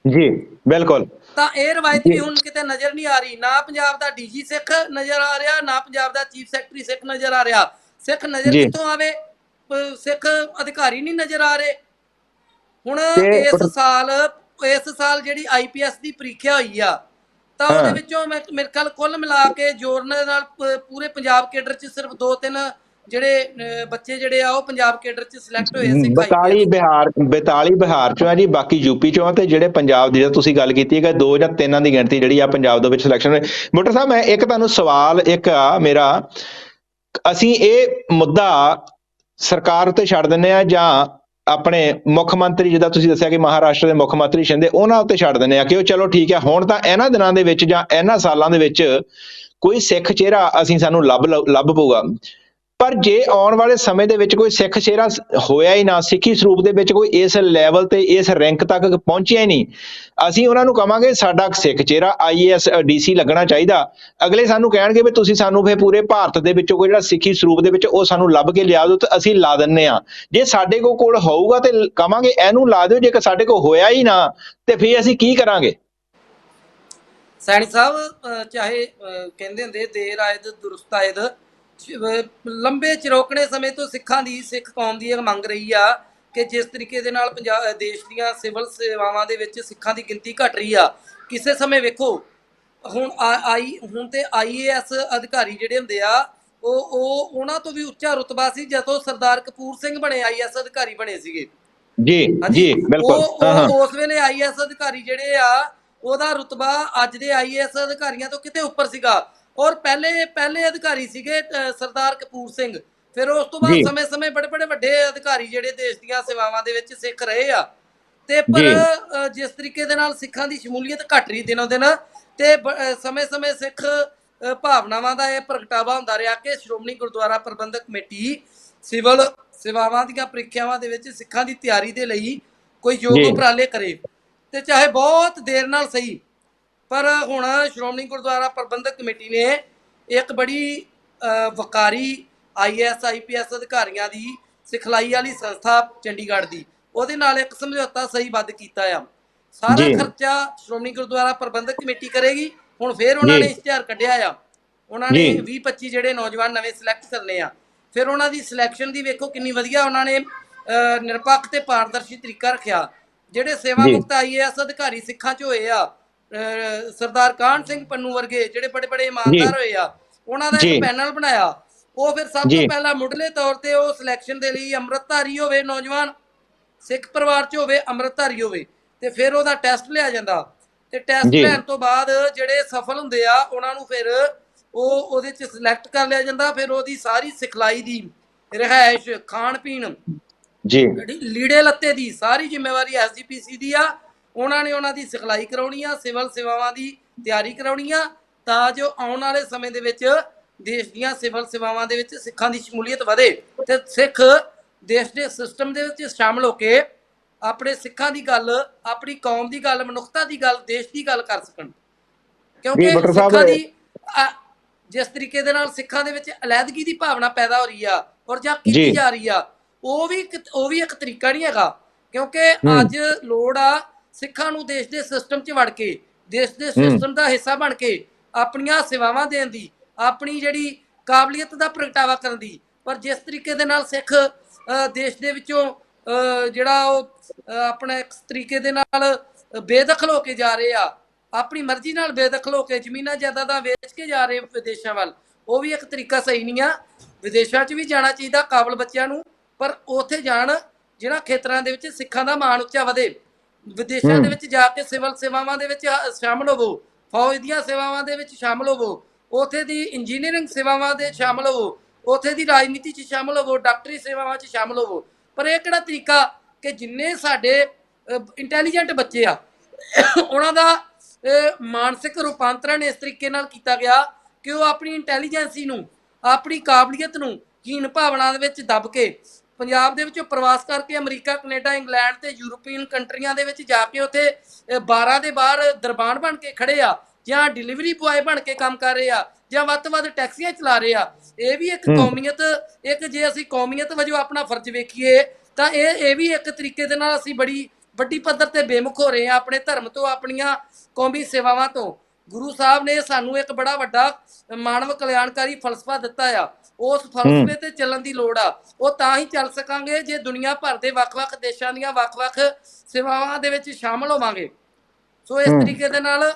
ਜੀ ਬਿਲਕੁਲ ਤਾਂ ਇਹ ਰਵਾਇਤ ਵੀ ਜੀ ਹੁਣ ਕਿਤੇ ਨਜ਼ਰ ਨਹੀਂ ਆ ਰਹੀ, ਨਾ ਪੰਜਾਬ ਦਾ ਡੀਜੀ ਸਿੱਖ ਨਜ਼ਰ ਆ ਰਿਹਾ, ਨਾ ਪੰਜਾਬ ਦਾ ਚੀਫ ਸੈਕਟਰੀ ਸਿੱਖ ਨਜ਼ਰ ਆ ਰਿਹਾ। ਸਿੱਖ ਨਜ਼ਰ ਜੀ ਕਿੱਥੋਂ ਆਵੇ, ਸਿੱਖ ਅਧਿਕਾਰੀ ਨਹੀਂ ਨਜ਼ਰ ਆ ਰਹੇ। ਹੁਣ ਤੇ ਇਸ ਸਾਲ ਜਿਹੜੀ ਆਈਪੀਐਸ ਦੀ ਪ੍ਰੀਖਿਆ ਹੋਈ ਆ, ਤਾਂ ਉਹਦੇ ਹਾਂ ਵਿੱਚੋਂ ਮੇਰੇ ਖਿਆਲ ਕੁੱਲ ਮਿਲਾ ਕੇ ਜ਼ੋਰ ਨਾਲ ਪੂਰੇ ਪੰਜਾਬ ਕੇਡਰ 'ਚ ਸਿਰਫ 2-3 ਜਿਹੜੇ ਬੱਚੇ ਜਿਹੜੇ ਆ ਉਹ ਪੰਜਾਬ ਕੇਡਰ 'ਚ ਸਿਲੈਕਟ ਹੋਏ ਸਿੱਖ 42 ਆਈਪੀਐਸ। ਬਿਹਾਰ 42 ਬਿਹਾਰ ਚੋਂ ਆ ਜੀ, ਬਾਕੀ ਯੂਪੀ ਚੋਂ ਆ, ਤੇ ਜਿਹੜੇ ਪੰਜਾਬ ਦੀ ਤੁਸੀਂ ਗੱਲ ਕੀਤੀ ਹੈ ਕਿ 2 ਜਾਂ 3 ਦੀ ਗਿਣਤੀ ਜਿਹੜੀ ਆ ਪੰਜਾਬ ਦੇ ਵਿੱਚ ਸਿਲੈਕਸ਼ਨ ਹੋਏ। ਬੁੱਟਰ ਸਾਹਿਬ ਮੈਂ ਇੱਕ ਤੁਹਾਨੂੰ ਸਵਾਲ ਇੱਕ ਆ ਮੇਰਾ, ਅਸੀਂ ਇਹ ਮੁੱਦਾ ਸਰਕਾਰ ਉੱਤੇ ਛੱਡ ਦਿੰਦੇ ਆ ਜਾਂ ਆਪਣੇ ਮੁੱਖ ਮੰਤਰੀ, ਜਿੱਦਾਂ ਤੁਸੀਂ ਦੱਸਿਆ ਕਿ ਮਹਾਰਾਸ਼ਟਰ ਦੇ ਮੁੱਖ ਮੰਤਰੀ ਸ਼ਿੰਦੇ, ਉਹਨਾਂ ਉੱਤੇ ਛੱਡ ਦਿੰਦੇ ਆ ਕਿ ਉਹ ਚਲੋ ਠੀਕ ਹੈ ਹੁਣ ਤਾਂ ਇਹਨਾਂ ਦਿਨਾਂ ਦੇ ਵਿੱਚ ਜਾਂ ਇਹਨਾਂ ਸਾਲਾਂ ਦੇ ਵਿੱਚ ਕੋਈ ਸਿੱਖ ਚਿਹਰਾ ਸਾਨੂੰ ਲੱਭ ਪਊਗਾ, ਪਰ ਜੇ ਆਉਣ ਵਾਲੇ ਸਮੇਂ ਦੇ ਵਿੱਚ ਕੋਈ ਸਿੱਖ ਚਿਹਰਾ ਹੋਇਆ ਹੀ ਨਾ, ਸਿੱਖੀ ਸਰੂਪ ਦੇ ਵਿੱਚ ਕੋਈ ਇਸ ਲੈਵਲ ਤੇ ਇਸ ਰੈਂਕ ਤੱਕ ਪਹੁੰਚਿਆ ਹੀ ਨਹੀਂ, ਅਸੀਂ ਉਹਨਾਂ ਨੂੰ ਕਵਾਂਗੇ ਸਾਡਾ ਸਿੱਖ ਚਿਹਰਾ ਆਈਏਐਸ ਡੀਸੀ ਲੱਗਣਾ ਚਾਹੀਦਾ, ਅਗਲੇ ਸਾਨੂੰ ਕਹਿਣਗੇ ਵੀ ਤੁਸੀਂ ਸਾਨੂੰ ਫਿਰ ਪੂਰੇ ਭਾਰਤ ਦੇ ਵਿੱਚੋਂ ਕੋਈ ਜਿਹੜਾ ਸਿੱਖੀ ਸਰੂਪ ਦੇ ਵਿੱਚ ਉਹ ਸਾਨੂੰ ਲੱਭ ਕੇ ਲਿਆ ਦਿਓ ਤੇ ਅਸੀਂ ਲਾ ਦਿੰਨੇ ਆ। ਜੇ ਸਾਡੇ ਕੋਲ ਹੋਊਗਾ ਤੇ ਕਵਾਂਗੇ ਇਹਨੂੰ ਲਾ ਦਿਓ, ਜੇ ਸਾਡੇ ਕੋਲ ਹੋਇਆ ਹੀ ਨਾ ਤੇ ਫਿਰ ਅਸੀਂ ਕੀ ਕਰਾਂਗੇ? ਸੈਣੀ ਸਾਹਿਬ, ਚਾਹੇ ਕਹਿੰਦੇ ਹੁੰਦੇ ਦੇਰ ਆਇਦ ਦੁਰਸਤ ਆਇਦ, ਲੰਬੇ ਚਿਰੋਕਣੇ ਸਮੇਂ ਤੋਂ ਸਿੱਖ ਕੌਮ ਦੀ ਇਹ ਮੰਗ ਰਹੀ ਆ ਕਿ ਜਿਸ ਤਰੀਕੇ ਦੇ ਨਾਲ ਦੇਸ਼ ਦੀਆਂ ਸਿਵਲ ਸੇਵਾਵਾਂ ਦੇ ਵਿੱਚ ਸਿੱਖਾਂ ਦੀ ਗਿਣਤੀ ਘਟ ਰਹੀ ਆ, ਕਿਸੇ ਸਮੇਂ ਵੇਖੋ ਹੁਣ ਤੇ ਆਈਏਐਸ ਅਧਿਕਾਰੀ ਜਿਹੜੇ ਹੁੰਦੇ ਆ ਉਹ ਉਹਨਾਂ ਤੋਂ ਵੀ ਉੱਚਾ ਰੁਤਬਾ ਸੀ ਜਦੋਂ ਸਰਦਾਰ ਕਪੂਰ ਸਿੰਘ ਬਣੇ ਆਈਏਐਸ ਅਧਿਕਾਰੀ ਬਣੇ ਸੀਗੇ। ਜੀ ਜੀ ਬਿਲਕੁਲ। ਉਸ ਵੇਲੇ ਆਈਏਐਸ ਅਧਿਕਾਰੀ ਜਿਹੜੇ ਆ ਉਹਦਾ ਰੁਤਬਾ ਅੱਜ ਦੇ ਆਈਏਐਸ ਅਧਿਕਾਰੀਆਂ ਤੋਂ ਕਿਤੇ ਉੱਪਰ ਸੀਗਾ, ਔਰ ਪਹਿਲੇ ਅਧਿਕਾਰੀ ਸੀਗੇ ਸਰਦਾਰ ਕਪੂਰ ਸਿੰਘ। ਫਿਰ ਉਸ ਤੋਂ ਬਾਅਦ ਸਮੇਂ-ਸਮੇਂ ਬੜੇ ਵੱਡੇ ਅਧਿਕਾਰੀ ਜਿਹੜੇ ਦੇਸ਼ ਦੀਆਂ ਸੇਵਾਵਾਂ ਦੇ ਵਿੱਚ ਸਿੱਖ ਰਹੇ ਆ, ਤੇ ਪਰ ਜਿਸ ਤਰੀਕੇ ਦੇ ਨਾਲ ਸਿੱਖਾਂ ਦੀ ਸ਼ਮੂਲੀਅਤ ਘਟ ਰਹੀ ਦਿਨੋਂ ਦਿਨ, ਤੇ ਸਮੇਂ-ਸਮੇਂ ਸਿੱਖ ਭਾਵਨਾਵਾਂ ਦਾ ਇਹ ਪ੍ਰਗਟਾਵਾ ਹੁੰਦਾ ਰਿਹਾ ਕਿ ਸ਼੍ਰੋਮਣੀ ਗੁਰਦੁਆਰਾ ਪ੍ਰਬੰਧਕ ਕਮੇਟੀ ਸਿਵਲ ਸੇਵਾਵਾਂ ਦੀਆਂ ਪ੍ਰੀਖਿਆਵਾਂ ਦੇ ਵਿੱਚ ਸਿੱਖਾਂ ਦੀ ਤਿਆਰੀ ਦੇ ਲਈ ਕੋਈ ਯੋਗ ਉਪਰਾਲੇ ਕਰੇ, ਤੇ ਚਾਹੇ ਬਹੁਤ ਦੇਰ ਨਾਲ ਸਹੀ, ਪਰ ਹੁਣ ਸ਼੍ਰੋਮਣੀ ਗੁਰਦੁਆਰਾ ਪ੍ਰਬੰਧਕ ਕਮੇਟੀ ਨੇ ਇੱਕ ਬੜੀ ਵਕਾਰੀ ਆਈਏਐਸ ਆਈਪੀਐਸ ਅਧਿਕਾਰੀਆਂ ਦੀ ਸਿਖਲਾਈ ਵਾਲੀ ਸੰਸਥਾ ਚੰਡੀਗੜ੍ਹ ਦੀ, ਉਹਦੇ ਨਾਲ ਇੱਕ ਸਮਝੌਤਾ ਸਹੀਬੱਧ ਕੀਤਾ ਆ। ਸਾਰਾ ਖਰਚਾ ਸ਼੍ਰੋਮਣੀ ਗੁਰਦੁਆਰਾ ਪ੍ਰਬੰਧਕ ਕਮੇਟੀ ਕਰੇਗੀ। ਹੁਣ ਫਿਰ ਉਹਨਾਂ ਨੇ ਇਸ਼ਤਿਹਾਰ ਕੱਢਿਆ ਆ, ਉਹਨਾਂ ਨੇ 20-25 ਜਿਹੜੇ ਨੌਜਵਾਨ ਨਵੇਂ ਸਿਲੈਕਟ ਕਰਨੇ ਆ। ਫਿਰ ਉਹਨਾਂ ਦੀ ਸਿਲੈਕਸ਼ਨ ਦੀ ਵੇਖੋ ਕਿੰਨੀ ਵਧੀਆ ਉਹਨਾਂ ਨੇ ਨਿਰਪੱਖ ਤੇ ਪਾਰਦਰਸ਼ੀ ਤਰੀਕਾ ਰੱਖਿਆ। ਜਿਹੜੇ ਸੇਵਾ ਮੁਕਤ ਆਈਏਐਸ ਅਧਿਕਾਰੀ ਸਿੱਖਾਂ 'ਚ ਹੋਏ ਆ, ਸਰਦਾਰ ਕਾਹਨ ਸਿੰਘ ਪੰਨੂ ਵਰਗੇ ਜਿਹੜੇ ਬੜੇ ਇਮਾਨਦਾਰ ਹੋਏ ਆ, ਉਹਨਾਂ ਦਾ ਇੱਕ ਪੈਨਲ ਬਣਾਇਆ। ਉਹ ਫਿਰ ਸਭ ਤੋਂ ਪਹਿਲਾਂ ਮੁੱਢਲੇ ਤੌਰ ਤੇ ਉਹ ਸਿਲੈਕਸ਼ਨ ਦੇ ਲਈ ਅੰਮ੍ਰਿਤਧਾਰੀ ਹੋਵੇ, ਨੌਜਵਾਨ ਸਿੱਖ ਪਰਿਵਾਰ 'ਚ ਹੋਵੇ, ਅੰਮ੍ਰਿਤਧਾਰੀ ਹੋਵੇ, ਤੇ ਫਿਰ ਉਹਦਾ ਟੈਸਟ ਲਿਆ ਜਾਂਦਾ, ਤੇ ਟੈਸਟ ਲੈਣ ਤੋਂ ਬਾਅਦ ਜਿਹੜੇ ਸਫਲ ਹੁੰਦੇ ਆ ਉਹਨਾਂ ਨੂੰ ਫਿਰ ਉਹਦੇ 'ਚ ਸਿਲੈਕਟ ਕਰ ਲਿਆ ਜਾਂਦਾ। ਫਿਰ ਉਹਦੀ ਸਾਰੀ ਸਿਖਲਾਈ ਦੀ, ਰਿਹਾਇਸ਼, ਖਾਣ ਪੀਣ, ਲੀੜੇ ਲੱਤੇ ਦੀ ਸਾਰੀ ਜ਼ਿੰਮੇਵਾਰੀ ਐਸਜੀਪੀਸੀ ਦੀ ਆ। ਉਹਨਾਂ ਨੇ ਉਹਨਾਂ ਦੀ ਸਿਖਲਾਈ ਕਰਾਉਣੀ ਆ, ਸਿਵਲ ਸੇਵਾਵਾਂ ਦੀ ਤਿਆਰੀ ਕਰਾਉਣੀ ਆ, ਤਾਂ ਜੋ ਆਉਣ ਵਾਲੇ ਸਮੇਂ ਦੇ ਵਿੱਚ ਦੇਸ਼ ਦੀਆਂ ਸਿਵਲ ਸੇਵਾਵਾਂ ਦੇ ਵਿੱਚ ਸਿੱਖਾਂ ਦੀ ਸ਼ਮੂਲੀਅਤ ਵਧੇ ਤੇ ਸਿੱਖ ਦੇਸ਼ ਦੇ ਸਿਸਟਮ ਦੇ ਵਿੱਚ ਸ਼ਾਮਲ ਹੋ ਕੇ ਆਪਣੇ ਸਿੱਖਾਂ ਦੀ ਗੱਲ, ਆਪਣੀ ਕੌਮ ਦੀ ਗੱਲ, ਮਨੁੱਖਤਾ ਦੀ ਗੱਲ, ਦੇਸ਼ ਦੀ ਗੱਲ ਕਰ ਸਕਣ। ਕਿਉਂਕਿ ਸਿੱਖਾਂ ਦੀ ਜਿਸ ਤਰੀਕੇ ਦੇ ਨਾਲ ਸਿੱਖਾਂ ਦੇ ਵਿੱਚ ਅਲੈਦਗੀ ਦੀ ਭਾਵਨਾ ਪੈਦਾ ਹੋ ਰਹੀ ਆ ਔਰ ਜਾਂ ਕੀਤੀ ਜਾ ਰਹੀ ਆ, ਉਹ ਵੀ ਇੱਕ ਤਰੀਕਾ ਨਹੀਂ ਹੈਗਾ। ਕਿਉਂਕਿ ਅੱਜ ਲੋੜ ਆ ਸਿੱਖਾਂ ਨੂੰ ਦੇਸ਼ ਦੇ ਸਿਸਟਮ 'ਚ ਵੜ ਕੇ, ਦੇਸ਼ ਦੇ ਸਿਸਟਮ ਦਾ ਹਿੱਸਾ ਬਣ ਕੇ ਆਪਣੀਆਂ ਸੇਵਾਵਾਂ ਦੇਣ ਦੀ, ਆਪਣੀ ਜਿਹੜੀ ਕਾਬਲੀਅਤ ਦਾ ਪ੍ਰਗਟਾਵਾ ਕਰਨ ਦੀ। ਪਰ ਜਿਸ ਤਰੀਕੇ ਦੇ ਨਾਲ ਸਿੱਖ ਦੇਸ਼ ਦੇ ਵਿੱਚੋਂ ਜਿਹੜਾ ਉਹ ਆਪਣੇ ਇੱਕ ਤਰੀਕੇ ਦੇ ਨਾਲ ਬੇਦਖਲ ਹੋ ਕੇ ਜਾ ਰਹੇ ਆ, ਆਪਣੀ ਮਰਜ਼ੀ ਨਾਲ ਬੇਦਖਲ ਹੋ ਕੇ ਜ਼ਮੀਨਾਂ ਜਾਇਦਾਦਾਂ ਵੇਚ ਕੇ ਜਾ ਰਹੇ ਵਿਦੇਸ਼ਾਂ ਵੱਲ, ਉਹ ਵੀ ਇੱਕ ਤਰੀਕਾ ਸਹੀ ਨਹੀਂ ਆ। ਵਿਦੇਸ਼ਾਂ 'ਚ ਵੀ ਜਾਣਾ ਚਾਹੀਦਾ ਕਾਬਲ ਬੱਚਿਆਂ ਨੂੰ, ਪਰ ਉੱਥੇ ਜਾਣ ਜਿਹਨਾਂ ਖੇਤਰਾਂ ਦੇ ਵਿੱਚ ਸਿੱਖਾਂ ਦਾ ਮਾਣ ਉੱਚਾ ਵਧੇ। ਵਿਦੇਸ਼ਾਂ ਦੇ ਵਿੱਚ ਜਾ ਕੇ ਸਿਵਲ ਸੇਵਾਵਾਂ ਦੇ ਵਿੱਚ ਸ਼ਾਮਲ ਹੋਵੋ, ਫੌਜ ਦੀਆਂ ਸੇਵਾਵਾਂ ਦੇ ਵਿੱਚ ਸ਼ਾਮਲ ਹੋਵੋ, ਉੱਥੇ ਦੀ ਇੰਜੀਨੀਅਰਿੰਗ ਸੇਵਾਵਾਂ ਦੇ ਸ਼ਾਮਲ ਹੋਵੋ, ਉੱਥੇ ਦੀ ਰਾਜਨੀਤੀ 'ਚ ਸ਼ਾਮਲ ਹੋਵੋ, ਡਾਕਟਰੀ ਸੇਵਾਵਾਂ 'ਚ ਸ਼ਾਮਲ ਹੋਵੋ। ਪਰ ਇਹ ਕਿਹੜਾ ਤਰੀਕਾ ਕਿ ਜਿੰਨੇ ਸਾਡੇ ਇੰਟੈਲੀਜੈਂਟ ਬੱਚੇ ਆ ਉਹਨਾਂ ਦਾ ਮਾਨਸਿਕ ਰੂਪਾਂਤਰਨ ਇਸ ਤਰੀਕੇ ਨਾਲ ਕੀਤਾ ਗਿਆ ਕਿ ਉਹ ਆਪਣੀ ਇੰਟੈਲੀਜੈਂਸੀ ਨੂੰ, ਆਪਣੀ ਕਾਬਲੀਅਤ ਨੂੰ ਹੀਨ ਭਾਵਨਾ ਦੇ ਵਿੱਚ ਦੱਬ ਕੇ ਪੰਜਾਬ ਦੇ ਵਿੱਚੋਂ ਪ੍ਰਵਾਸ ਕਰਕੇ ਅਮਰੀਕਾ, ਕੈਨੇਡਾ, ਇੰਗਲੈਂਡ ਤੇ ਯੂਰਪੀਅਨ ਕੰਟਰੀਆਂ ਦੇ ਵਿੱਚ ਜਾ ਕੇ ਉੱਥੇ 12 ਦੇ ਬਾਹਰ ਦਰਬਾਨ ਬਣ ਕੇ ਖੜੇ ਆ, ਜਾਂ ਡਿਲੀਵਰੀ ਬੁਆਏ ਬਣ ਕੇ ਕੰਮ ਕਰ ਰਹੇ ਆ, ਜਾਂ ਵੱਧ ਤੋਂ ਵੱਧ ਟੈਕਸੀਆਂ ਚਲਾ ਰਹੇ ਆ। ਇਹ ਵੀ ਇੱਕ ਕੌਮੀਅਤ, ਇੱਕ ਜੇ ਅਸੀਂ ਕੌਮੀਅਤ ਵਜੋਂ ਆਪਣਾ ਫਰਜ਼ ਵੇਖੀਏ ਤਾਂ ਇਹ ਵੀ ਇੱਕ ਤਰੀਕੇ ਦੇ ਨਾਲ ਅਸੀਂ ਬੜੀ ਵੱਡੀ ਪੱਧਰ ਤੇ ਬੇਮੁਖ ਹੋ ਰਹੇ ਆ ਆਪਣੇ ਧਰਮ ਤੋਂ, ਆਪਣੀਆਂ ਕੌਮੀ ਸੇਵਾਵਾਂ ਤੋਂ। ਗੁਰੂ ਸਾਹਿਬ ਨੇ ਸਾਨੂੰ ਇੱਕ ਬੜਾ ਵੱਡਾ ਮਾਨਵ ਕਲਿਆਣਕਾਰੀ ਫਲਸਫਾ ਦਿੱਤਾ ਆ, ਉਸ ਫਲਸਫੇ ਤੇ ਚੱਲਣ ਦੀ ਲੋੜ ਆ। ਉਹ ਤਾਂ ਹੀ ਚੱਲ ਸਕਾਂਗੇ ਜੇ ਦੁਨੀਆ ਭਰ ਦੇ ਵੱਖ-ਵੱਖ ਦੇਸ਼ਾਂ ਦੀਆਂ ਵੱਖ-ਵੱਖ ਸੇਵਾਵਾਂ ਦੇ ਵਿੱਚ ਸ਼ਾਮਲ ਹੋਵਾਂਗੇ। ਸੋ ਇਸ ਤਰੀਕੇ ਦੇ ਨਾਲ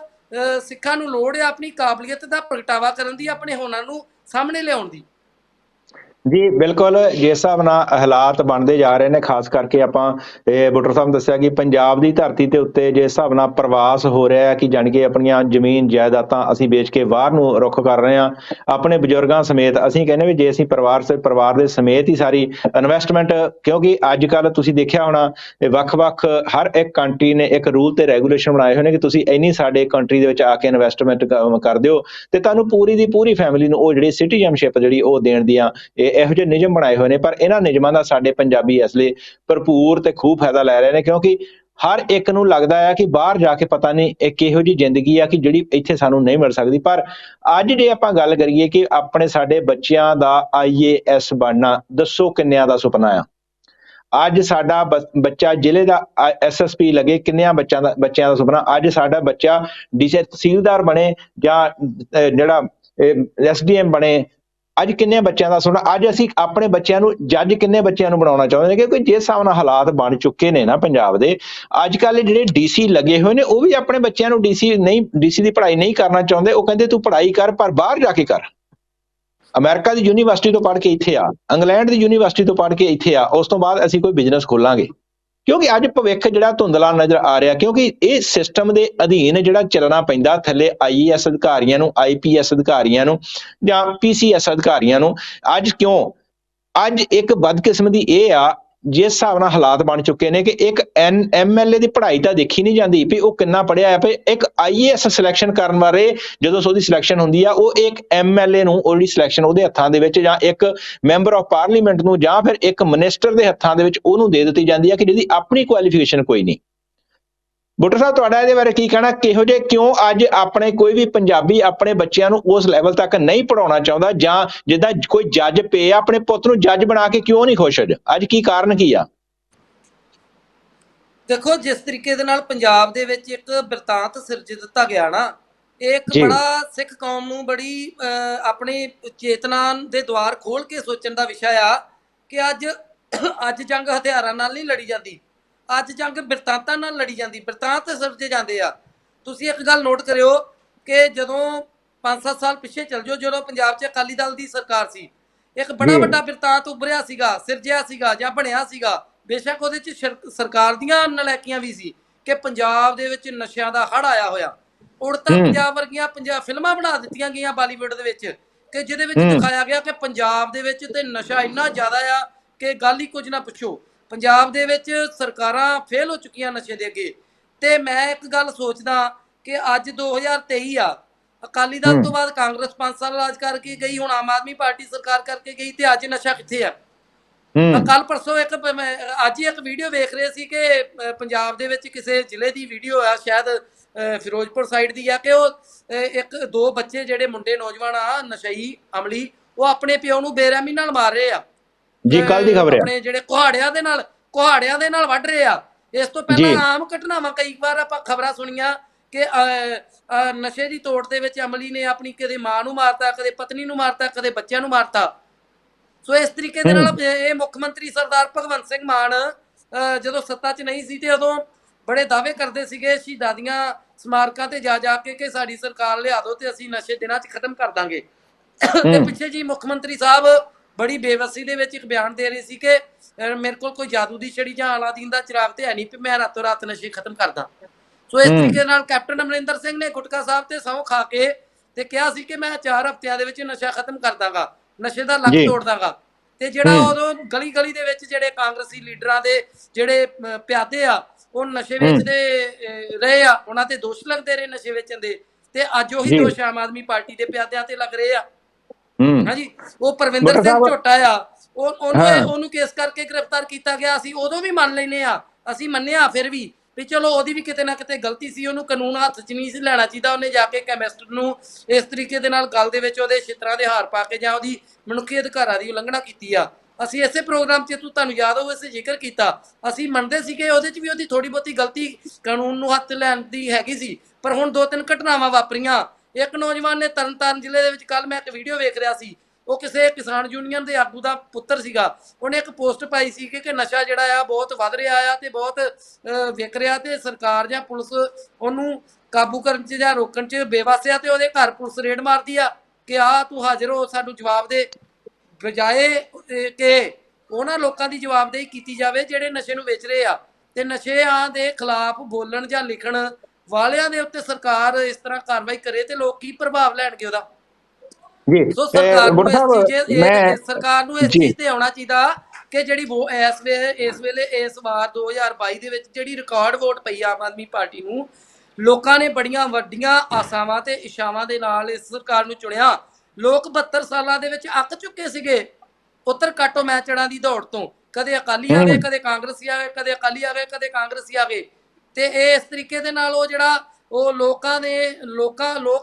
ਸਿੱਖਾਂ ਨੂੰ ਲੋੜ ਹੈ ਆਪਣੀ ਕਾਬਲੀਅਤ ਦਾ ਪ੍ਰਗਟਾਵਾ ਕਰਨ ਦੀ, ਆਪਣੇ ਹੁਨਰ ਨੂੰ ਸਾਹਮਣੇ ਲਿਆਉਣ ਦੀ। ਜੀ ਬਿਲਕੁਲ, ਜਿਸ ਹਿਸਾਬ ਨਾਲ ਹਾਲਾਤ ਬਣਦੇ ਜਾ ਰਹੇ ਨੇ, ਖਾਸ ਕਰਕੇ ਆਪਾਂ ਬੁੱਟਰ ਸਾਹਿਬ ਨੇ ਦੱਸਿਆ ਕਿ ਪੰਜਾਬ ਦੀ ਧਰਤੀ ਦੇ ਉੱਤੇ ਜਿਸ ਹਿਸਾਬ ਨਾਲ ਪ੍ਰਵਾਸ ਹੋ ਰਿਹਾ ਹੈ ਕਿ ਜਾਣੀ ਕਿ ਆਪਣੀਆਂ ਜ਼ਮੀਨ ਜਾਇਦਾਦਾਂ ਅਸੀਂ ਵੇਚ ਕੇ ਬਾਹਰ ਨੂੰ ਰੁੱਖ ਕਰ ਰਹੇ ਹਾਂ, ਆਪਣੇ ਬਜ਼ੁਰਗਾਂ ਸਮੇਤ। ਅਸੀਂ ਕਹਿੰਦੇ ਵੀ ਜੇ ਅਸੀਂ ਪਰਿਵਾਰ ਦੇ ਸਮੇਤ ਹੀ ਸਾਰੀ ਇਨਵੈਸਟਮੈਂਟ, ਕਿਉਂਕਿ ਅੱਜ ਕੱਲ ਤੁਸੀਂ ਦੇਖਿਆ ਹੋਣਾ ਵੱਖ-ਵੱਖ ਹਰ ਇੱਕ ਕੰਟਰੀ ਨੇ ਇੱਕ ਰੂਲ ਤੇ ਰੈਗੂਲੇਸ਼ਨ ਬਣਾਏ ਹੋਏ ਨੇ ਕਿ ਤੁਸੀਂ ਇੰਨੀ ਸਾਡੇ ਕੰਟਰੀ ਦੇ ਵਿੱਚ ਆ ਕੇ ਇਨਵੈਸਟਮੈਂਟ ਕਰ ਦਿਓ ਤੇ ਤੁਹਾਨੂੰ ਪੂਰੀ ਦੀ ਪੂਰੀ ਫੈਮਿਲੀ ਨੂੰ ਉਹ ਜਿਹੜੀ ਸਿਟੀਜ਼ਨਸ਼ਿਪ ਜਿਹੜੀ ਉਹ ਦੇਣ ਦੀਆਂ ਇਹੋ ਜਿਹੇ ਨਿਯਮ ਬਣਾਏ ਹੋਏ ਨੇ। ਪਰ ਇਹਨਾਂ ਨਿਯਮਾਂ ਦਾ ਸਾਡੇ ਪੰਜਾਬੀ ਇਸ ਲਈ ਭਰਪੂਰ ਤੇ ਖੂਬ ਫਾਇਦਾ ਲੈ ਰਹੇ ਨੇ, ਕਿਉਂਕਿ ਹਰ ਇੱਕ ਨੂੰ ਲੱਗਦਾ ਹੈ ਕਿ ਬਾਹਰ ਜਾ ਕੇ ਪਤਾ ਨਹੀਂ ਇੱਕ ਇਹੋ ਜਿਹੀ ਜ਼ਿੰਦਗੀ ਆ ਕਿ ਜਿਹੜੀ ਇੱਥੇ ਸਾਨੂੰ ਨਹੀਂ ਮਿਲ ਸਕਦੀ। ਪਰ ਅੱਜ ਜੇ ਆਪਾਂ ਗੱਲ ਕਰੀਏ ਕਿ ਆਪਣੇ ਸਾਡੇ ਬੱਚਿਆਂ ਦਾ IAS ਬਣਨਾ, ਦੱਸੋ ਕਿੰਨਿਆਂ ਦਾ ਸੁਪਨਾ ਆ। ਅੱਜ ਸਾਡਾ ਬੱਚਾ ਜ਼ਿਲ੍ਹੇ ਦਾ SSP ਲੱਗੇ, ਕਿੰਨਿਆਂ ਬੱਚਿਆਂ ਦਾ ਸੁਪਨਾ। ਅੱਜ ਸਾਡਾ ਬੱਚਾ ਤਹਿਸੀਲਦਾਰ ਬਣੇ ਜਾਂ ਜਿਹੜਾ SDM ਬਣੇ, ਅੱਜ ਕਿੰਨੇ ਬੱਚਿਆਂ ਦਾ ਸੁਪਨਾ। ਅੱਜ ਅਸੀਂ ਆਪਣੇ ਬੱਚਿਆਂ ਨੂੰ ਜੱਜ ਕਿੰਨੇ ਬੱਚਿਆਂ ਨੂੰ ਬਣਾਉਣਾ ਚਾਹੁੰਦੇ ਨੇ, ਕਿਉਂਕਿ ਜਿਸ ਹਿਸਾਬ ਨਾਲ ਹਾਲਾਤ ਬਣ ਚੁੱਕੇ ਨੇ ਨਾ ਪੰਜਾਬ ਦੇ, ਅੱਜ ਕੱਲ੍ਹ ਜਿਹੜੇ DC ਲੱਗੇ ਹੋਏ ਨੇ ਉਹ ਵੀ ਆਪਣੇ ਬੱਚਿਆਂ ਨੂੰ DC ਦੀ ਪੜ੍ਹਾਈ ਨਹੀਂ ਕਰਨਾ ਚਾਹੁੰਦੇ। ਉਹ ਕਹਿੰਦੇ ਤੂੰ ਪੜ੍ਹਾਈ ਕਰ ਪਰ ਬਾਹਰ ਜਾ ਕੇ ਕਰ। ਅਮਰੀਕਾ ਦੀ ਯੂਨੀਵਰਸਿਟੀ ਤੋਂ ਪੜ੍ਹ ਕੇ ਇੱਥੇ ਆ, ਇੰਗਲੈਂਡ ਦੀ ਯੂਨੀਵਰਸਿਟੀ ਤੋਂ ਪੜ੍ਹ ਕੇ ਇੱਥੇ ਆ, ਉਸ ਤੋਂ ਬਾਅਦ ਅਸੀਂ ਕੋਈ ਬਿਜ਼ਨਸ ਖੋਲਾਂਗੇ। ਕਿਉਂਕਿ ਅੱਜ ਭਵਿੱਖ ਜਿਹੜਾ ਧੁੰਦਲਾ ਨਜ਼ਰ ਆ ਰਿਹਾ, ਕਿਉਂਕਿ ਇਹ ਸਿਸਟਮ ਦੇ ਅਧੀਨ ਜਿਹੜਾ ਚੱਲਣਾ ਪੈਂਦਾ ਥੱਲੇ IAS ਅਧਿਕਾਰੀਆਂ ਨੂੰ, IPS ਅਧਿਕਾਰੀਆਂ ਨੂੰ ਜਾਂ PCS ਅਧਿਕਾਰੀਆਂ ਨੂੰ। ਅੱਜ ਕਿਉਂ ਅੱਜ ਇੱਕ ਬਦਕਿਸਮਤੀ ਇਹ ਆ, ਜਿਸ ਹਿਸਾਬ ਨਾਲ ਹਾਲਾਤ ਬਣ ਚੁੱਕੇ ਨੇ ਕਿ ਇੱਕ MLA ਦੀ ਪੜ੍ਹਾਈ ਤਾਂ ਦੇਖੀ ਨਹੀਂ ਜਾਂਦੀ ਵੀ ਉਹ ਕਿੰਨਾ ਪੜ੍ਹਿਆ ਹੈ। ਵੀ ਇੱਕ IAS ਸਿਲੈਕਸ਼ਨ ਕਰਨ ਬਾਰੇ ਜਦੋਂ ਉਹਦੀ ਸਿਲੈਕਸ਼ਨ ਹੁੰਦੀ ਆ, ਉਹ ਇੱਕ MLA ਨੂੰ ਉਹਦੀ ਸਿਲੈਕਸ਼ਨ ਉਹਦੇ ਹੱਥਾਂ ਦੇ ਵਿੱਚ, ਜਾਂ ਇੱਕ ਮੈਂਬਰ ਆਫ ਪਾਰਲੀਮੈਂਟ ਨੂੰ, ਜਾਂ ਫਿਰ ਇੱਕ ਮਿਨਿਸਟਰ ਦੇ ਹੱਥਾਂ ਦੇ ਵਿੱਚ ਉਹਨੂੰ ਦੇ ਦਿੱਤੀ ਜਾਂਦੀ ਆ ਕਿ ਜਿਹਦੀ ਆਪਣੀ ਕੁਆਲੀਫਿਕੇਸ਼ਨ ਕੋਈ ਨਹੀਂ। ਬੁੱਟਰ ਸਾਹਿਬ ਤੁਹਾਡਾ ਇਹਦੇ ਬਾਰੇ ਕੀ ਕਹਿਣਾ? ਕਿਹੋ ਜਿਹੇ ਕਿਉਂ ਅੱਜ ਆਪਣੇ ਕੋਈ ਵੀ ਪੰਜਾਬੀ ਆਪਣੇ ਬੱਚਿਆਂ ਨੂੰ ਉਸ ਲੈਵਲ ਤੱਕ ਨਹੀਂ ਪੜਾਉਣਾ ਚਾਹੁੰਦਾ, ਜਾਂ ਜਿੱਦਾਂ ਕੋਈ ਜੱਜ ਪਏ ਆਪਣੇ ਪੁੱਤ ਨੂੰ ਜੱਜ ਬਣਾ ਕੇ ਕਿਉਂ ਨਹੀਂ ਖੁਸ਼? ਅੱਜ ਕੀ ਕਾਰਨ ਕੀ ਆ? ਦੇਖੋ, ਜਿਸ ਤਰੀਕੇ ਦੇ ਨਾਲ ਪੰਜਾਬ ਦੇ ਵਿੱਚ ਇੱਕ ਬਿਰਤਾਂਤ ਸਿਰਜ ਦਿੱਤਾ ਗਿਆ ਨਾ, ਇਹ ਇੱਕ ਬੜਾ ਸਿੱਖ ਕੌਮ ਨੂੰ ਬੜੀ ਆਪਣੀ ਚੇਤਨਾ ਦੇ ਦੁਆਰ ਖੋਲ ਕੇ ਸੋਚਣ ਦਾ ਵਿਸ਼ਾ ਆ ਕਿ ਅੱਜ ਜੰਗ ਹਥਿਆਰਾਂ ਨਾਲ ਨਹੀਂ ਲੜੀ ਜਾਂਦੀ, ਅੱਜ ਜੰਗ ਬਿਰਤਾਂਤਾਂ ਨਾਲ ਲੜੀ ਜਾਂਦੀ, ਬਿਰਤਾਂਤ ਸਿਰਜੇ ਜਾਂਦੇ ਆ। ਤੁਸੀਂ ਇੱਕ ਗੱਲ ਨੋਟ ਕਰਿਓ ਕਿ ਜਦੋਂ 5-7 ਸਾਲ ਪਿੱਛੇ ਚੱਲ ਜਾਓ, ਜਦੋਂ ਪੰਜਾਬ 'ਚ ਅਕਾਲੀ ਦਲ ਦੀ ਸਰਕਾਰ ਸੀ, ਇੱਕ ਬੜਾ ਵੱਡਾ ਬਿਰਤਾਂਤ ਉੱਭਰਿਆ ਸੀਗਾ, ਸਿਰਜਿਆ ਸੀਗਾ ਜਾਂ ਬਣਿਆ ਸੀਗਾ। ਬੇਸ਼ੱਕ ਉਹਦੇ 'ਚ ਸਰਕਾਰ ਦੀਆਂ ਨਲਾਇਕੀਆਂ ਵੀ ਸੀ ਕਿ ਪੰਜਾਬ ਦੇ ਵਿੱਚ ਨਸ਼ਿਆਂ ਦਾ ਹੜ੍ਹ ਆਇਆ ਹੋਇਆ। ਉੜਤਾ ਪੰਜਾਬ ਵਰਗੀਆਂ ਫਿਲਮਾਂ ਬਣਾ ਦਿੱਤੀਆਂ ਗਈਆਂ ਬਾਲੀਵੁੱਡ ਦੇ ਵਿੱਚ ਕਿ ਜਿਹਦੇ ਵਿੱਚ ਦਿਖਾਇਆ ਗਿਆ ਕਿ ਪੰਜਾਬ ਦੇ ਵਿੱਚ ਤੇ ਨਸ਼ਾ ਇੰਨਾ ਜ਼ਿਆਦਾ ਆ ਕਿ ਗੱਲ ਹੀ ਕੁਝ ਨਾ ਪੁੱਛੋ। ਪੰਜਾਬ ਦੇ ਵਿੱਚ ਸਰਕਾਰਾਂ ਫੇਲ ਹੋ ਚੁੱਕੀਆਂ ਨਸ਼ੇ ਦੇ ਅੱਗੇ। ਤੇ ਮੈਂ ਇੱਕ ਗੱਲ ਸੋਚਦਾ ਕਿ ਅੱਜ 2023 ਆ, ਅਕਾਲੀ ਦਲ ਤੋਂ ਬਾਅਦ ਕਾਂਗਰਸ 5 ਸਾਲ ਰਾਜ ਕਰਕੇ ਗਈ, ਹੁਣ ਆਮ ਆਦਮੀ ਪਾਰਟੀ ਸਰਕਾਰ ਕਰਕੇ ਗਈ, ਤੇ ਅੱਜ ਨਸ਼ਾ ਕਿੱਥੇ ਆ? ਕੱਲ ਪਰਸੋਂ ਅੱਜ ਹੀ ਇੱਕ ਵੀਡੀਓ ਵੇਖ ਰਹੇ ਸੀ ਕਿ ਪੰਜਾਬ ਦੇ ਵਿੱਚ ਕਿਸੇ ਜ਼ਿਲ੍ਹੇ ਦੀ ਵੀਡੀਓ ਆ, ਸ਼ਾਇਦ ਫਿਰੋਜ਼ਪੁਰ ਸਾਈਡ ਦੀ ਆ, ਕਿ ਉਹ 2 ਬੱਚੇ ਜਿਹੜੇ ਮੁੰਡੇ ਨੌਜਵਾਨ ਆ ਨਸ਼ਈ ਅਮਲੀ, ਉਹ ਆਪਣੇ ਪਿਓ ਨੂੰ ਬੇਰਹਿਮੀ ਨਾਲ ਮਾਰ ਰਹੇ ਆ ਜੀ। ਕੱਲ ਦੀ ਖਬਰ ਹੈ, ਆਪਣੇ ਜਿਹੜੇ ਕੁਹਾੜਿਆਂ ਦੇ ਨਾਲ ਵੱਢ ਰਹੇ ਆ। ਇਸ ਤੋਂ ਪਹਿਲਾਂ ਆਮ ਘਟਨਾਵਾਂ ਕਈ ਵਾਰ ਆਪਾਂ ਖਬਰਾਂ ਸੁਣੀਆਂ ਕਿ ਨਸ਼ੇ ਦੀ ਤੋੜ ਦੇ ਵਿੱਚ ਅਮਲੀ ਨੇ ਆਪਣੀ ਕਦੇ ਮਾਂ ਨੂੰ ਮਾਰਤਾ, ਕਦੇ ਪਤਨੀ ਨੂੰ ਮਾਰਤਾ, ਕਦੇ ਬੱਚਿਆਂ ਨੂੰ ਮਾਰਤਾ। ਸੋ ਇਸ ਤਰੀਕੇ ਦੇ ਨਾਲ ਇਹ ਮੁੱਖ ਮੰਤਰੀ ਸਰਦਾਰ ਭਗਵੰਤ ਸਿੰਘ ਮਾਨ ਜਦੋਂ ਸੱਤਾ 'ਚ ਨਹੀਂ ਸੀ ਤੇ ਉਦੋਂ ਬੜੇ ਦਾਅਵੇ ਕਰਦੇ ਸੀਗੇ ਸ਼ਹੀਦਾਂ ਦੀਆਂ ਸਮਾਰਕਾਂ ਤੇ ਜਾ ਕੇ ਕਿ ਸਾਡੀ ਸਰਕਾਰ ਲਿਆ ਦਿਓ ਤੇ ਅਸੀਂ ਨਸ਼ੇ ਦਿਨਾਂ 'ਚ ਖਤਮ ਕਰ ਦਾਂਗੇ। ਤੇ ਪਿੱਛੇ ਜੀ ਮੁੱਖ ਮੰਤਰੀ ਸਾਹਿਬ ਬੜੀ ਬੇਵਸੀ ਦੇ ਵਿੱਚ ਇੱਕ ਬਿਆਨ ਦੇ ਰਹੇ ਸੀ ਕਿ ਮੇਰੇ ਕੋਲ ਕੋਈ ਜਾਦੂ ਦੀ ਛੜੀ ਜਾਂ ਅਲਾਦੀਨ ਦਾ ਚਿਰਾਗ ਤੇ ਹੈ ਨਹੀਂ, ਮੈਂ ਰਾਤੋਂ ਰਾਤ ਨਸ਼ੇ ਖਤਮ ਕਰਦਾ। ਸੋ ਇਸ ਤਰੀਕੇ ਨਾਲ ਕੈਪਟਨ ਅਮਰਿੰਦਰ ਸਿੰਘ ਨੇ ਗੁਟਕਾ ਸਾਹਿਬ ਤੇ ਸਹੁੰ ਖਾ ਕੇ ਤੇ ਕਿਹਾ ਸੀ ਕਿ ਮੈਂ 4 ਹਫ਼ਤਿਆਂ ਦੇ ਵਿੱਚ ਨਸ਼ਾ ਖਤਮ ਕਰ ਦਾਂਗਾ, ਨਸ਼ੇ ਦਾ ਲੱਕ ਤੋੜ ਦਾਂਗਾ। ਤੇ ਜਿਹੜਾ ਉਦੋਂ ਗਲੀ ਦੇ ਵਿੱਚ ਜਿਹੜੇ ਕਾਂਗਰਸੀ ਲੀਡਰਾਂ ਦੇ ਜਿਹੜੇ ਪਿਆਦੇ ਆ ਉਹ ਨਸ਼ੇ ਵੇਚਦੇ ਰਹੇ ਆ, ਉਹਨਾਂ ਤੇ ਦੋਸ਼ ਲੱਗਦੇ ਰਹੇ ਨਸ਼ੇ ਵੇਚਣ ਦੇ, ਤੇ ਅੱਜ ਉਹੀ ਦੋਸ਼ ਆਮ ਆਦਮੀ ਪਾਰਟੀ ਦੇ ਪਿਆਦਿਆਂ ਤੇ ਲੱਗ ਰਹੇ ਆ। ਹੂੰ। ਹਾਂਜੀ, ਉਹ ਪਰਵਿੰਦਰ ਬੁੱਟਾ ਸਿੰਘ ਸਾਹਿਬ। ਝੋਟਾ ਆ, ਹਾਂ। ਉਹਨੂੰ ਕੇਸ ਕਰਕੇ ਗ੍ਰਿਫਤਾਰ ਕੀਤਾ ਗਿਆ ਸੀ। ਉਦੋਂ ਵੀ ਮੰਨ ਲੈਨੇ ਆ, ਅਸੀਂ ਮੰਨਿਆ ਫਿਰ ਵੀ ਚਲੋ ਉਹਦੀ ਵੀ ਕਿਤੇ ਨਾ ਕਿਤੇ ਗਲਤੀ ਸੀ, ਉਹਨੂੰ ਕਾਨੂੰਨ ਹੱਥ 'ਚ ਨਹੀਂ ਸੀ ਲੈਣਾ ਚਾਹੀਦਾ। ਉਹਨੇ ਜਾ ਕੇ ਕੈਮਿਸਟ ਨੂੰ ਇਸ ਤਰੀਕੇ ਦੇ ਨਾਲ ਗਲ ਦੇ ਵਿੱਚ ਉਹਦੇ ਛਿੱਤਰਾਂ ਦੇ ਹਾਰ ਪਾ ਕੇ ਜਾਂ ਉਹਦੀ ਮਨੁੱਖੀ ਅਧਿਕਾਰਾਂ ਦੀ ਉਲੰਘਣਾ ਕੀਤੀ ਆ। ਅਸੀਂ ਇਸੇ ਪ੍ਰੋਗਰਾਮ 'ਚ ਤੁਹਾਨੂੰ ਯਾਦ ਹੋਵੇ ਅਸੀਂ ਜ਼ਿਕਰ ਕੀਤਾ, ਅਸੀਂ ਮੰਨਦੇ ਸੀ ਕਿ ਉਹਦੇ 'ਚ ਵੀ ਉਹਦੀ ਥੋੜੀ ਬਹੁਤੀ ਗਲਤੀ ਕਾਨੂੰਨ ਨੂੰ ਹੱਥ ਲੈਣ ਦੀ ਹੈਗੀ ਸੀ। ਪਰ ਹੁਣ 2-3 ਘਟਨਾਵਾਂ ਵਾਪਰੀਆਂ। ਇੱਕ ਨੌਜਵਾਨ ਨੇ ਤਰਨਤਾਰਨ ਜ਼ਿਲ੍ਹੇ ਦੇ ਵਿੱਚ, ਕੱਲ ਮੈਂ ਇੱਕ ਵੀਡੀਓ ਵੇਖ ਰਿਹਾ ਸੀ, ਉਹ ਕਿਸੇ ਕਿਸਾਨ ਯੂਨੀਅਨ ਦੇ ਆਗੂ ਦਾ ਪੁੱਤਰ ਸੀਗਾ। ਉਹਨੇ ਇੱਕ ਪੋਸਟ ਪਾਈ ਸੀ ਕਿ ਨਸ਼ਾ ਜਿਹੜਾ ਆ ਬਹੁਤ ਵੱਧ ਰਿਹਾ ਆ ਤੇ ਬਹੁਤ ਵਿਕ ਰਿਹਾ, ਤੇ ਸਰਕਾਰ ਜਾਂ ਪੁਲਿਸ ਉਹਨੂੰ ਕਾਬੂ ਕਰਨ 'ਚ ਜਾਂ ਰੋਕਣ 'ਚ ਬੇਵੱਸ ਆ, ਤੇ ਉਹਦੇ ਘਰ ਪੁਲਿਸ ਰੇਡ ਮਾਰਦੀ ਆ ਕਿ ਆ ਤੂੰ ਹਾਜ਼ਰ ਹੋ, ਸਾਨੂੰ ਜਵਾਬ ਦੇ। ਬਜਾਏ ਕਿ ਉਹਨਾਂ ਲੋਕਾਂ ਦੀ ਜਵਾਬਦੇਹੀ ਕੀਤੀ ਜਾਵੇ ਜਿਹੜੇ ਨਸ਼ੇ ਨੂੰ ਵੇਚ ਰਹੇ ਆ, ਤੇ ਨਸ਼ਿਆਂ ਦੇ ਖਿਲਾਫ ਬੋਲਣ ਜਾਂ ਲਿਖਣ ਵਾਲਿਆਂ ਦੇ ਉੱਤੇ ਸਰਕਾਰ ਇਸ ਤਰ੍ਹਾਂ ਕਾਰਵਾਈ ਕਰੇ, ਤੇ ਲੋਕ ਕੀ ਪ੍ਰਭਾਵ ਲੈਣਗੇ ਉਹਦਾ। ਜੀ। ਸੋ ਸਰਕਾਰ ਬੁੱਟਾ ਨੂੰ ਇਸ ਸਾਹਿਬ ਚੀਜ਼ ਸਰਕਾਰ ਨੂੰ ਇਸ ਜੀ। ਚੀਜ਼ ਤੇ ਆਉਣਾ ਚਾਹੀਦਾ ਕਿ ਜਿਹੜੀ ਇਸ ਵੇਲੇ ਇਸ ਵਾਰ 2022 ਦੇ ਵਿੱਚ ਜਿਹੜੀ ਰਿਕਾਰਡ ਵੋਟ ਪਈ ਆਮ ਆਦਮੀ ਪਾਰਟੀ ਨੂੰ, ਲੋਕਾਂ ਨੇ ਬੜੀਆਂ ਵੱਡੀਆਂ ਆਸਾਵਾਂ ਤੇ ਇਸ਼ਾਵਾਂ ਦੇ ਨਾਲ ਇਸ ਸਰਕਾਰ ਨੂੰ ਚੁਣਿਆ। ਲੋਕ 72 ਸਾਲਾਂ ਦੇ ਵਿੱਚ ਅੱਕ ਚੁੱਕੇ ਸੀਗੇ ਉੱਤਰ ਕਾਟੋ ਮੈਚੜਾਂ ਦੀ ਦੌੜ ਤੋਂ। ਕਦੇ ਅਕਾਲੀ ਆ ਗਏ, ਕਦੇ ਕਾਂਗਰਸੀ ਆ ਗਏ, ਕਦੇ ਅਕਾਲੀ ਆ ਗਏ, ਕਦੇ ਕਾਂਗਰਸੀ ਆ ਗਏ। ਤੇ ਇਹ ਇਸ ਤਰੀਕੇ ਦੇ ਨਾਲ ਉਹ ਜਿਹੜਾ ਉਹ ਲੋਕ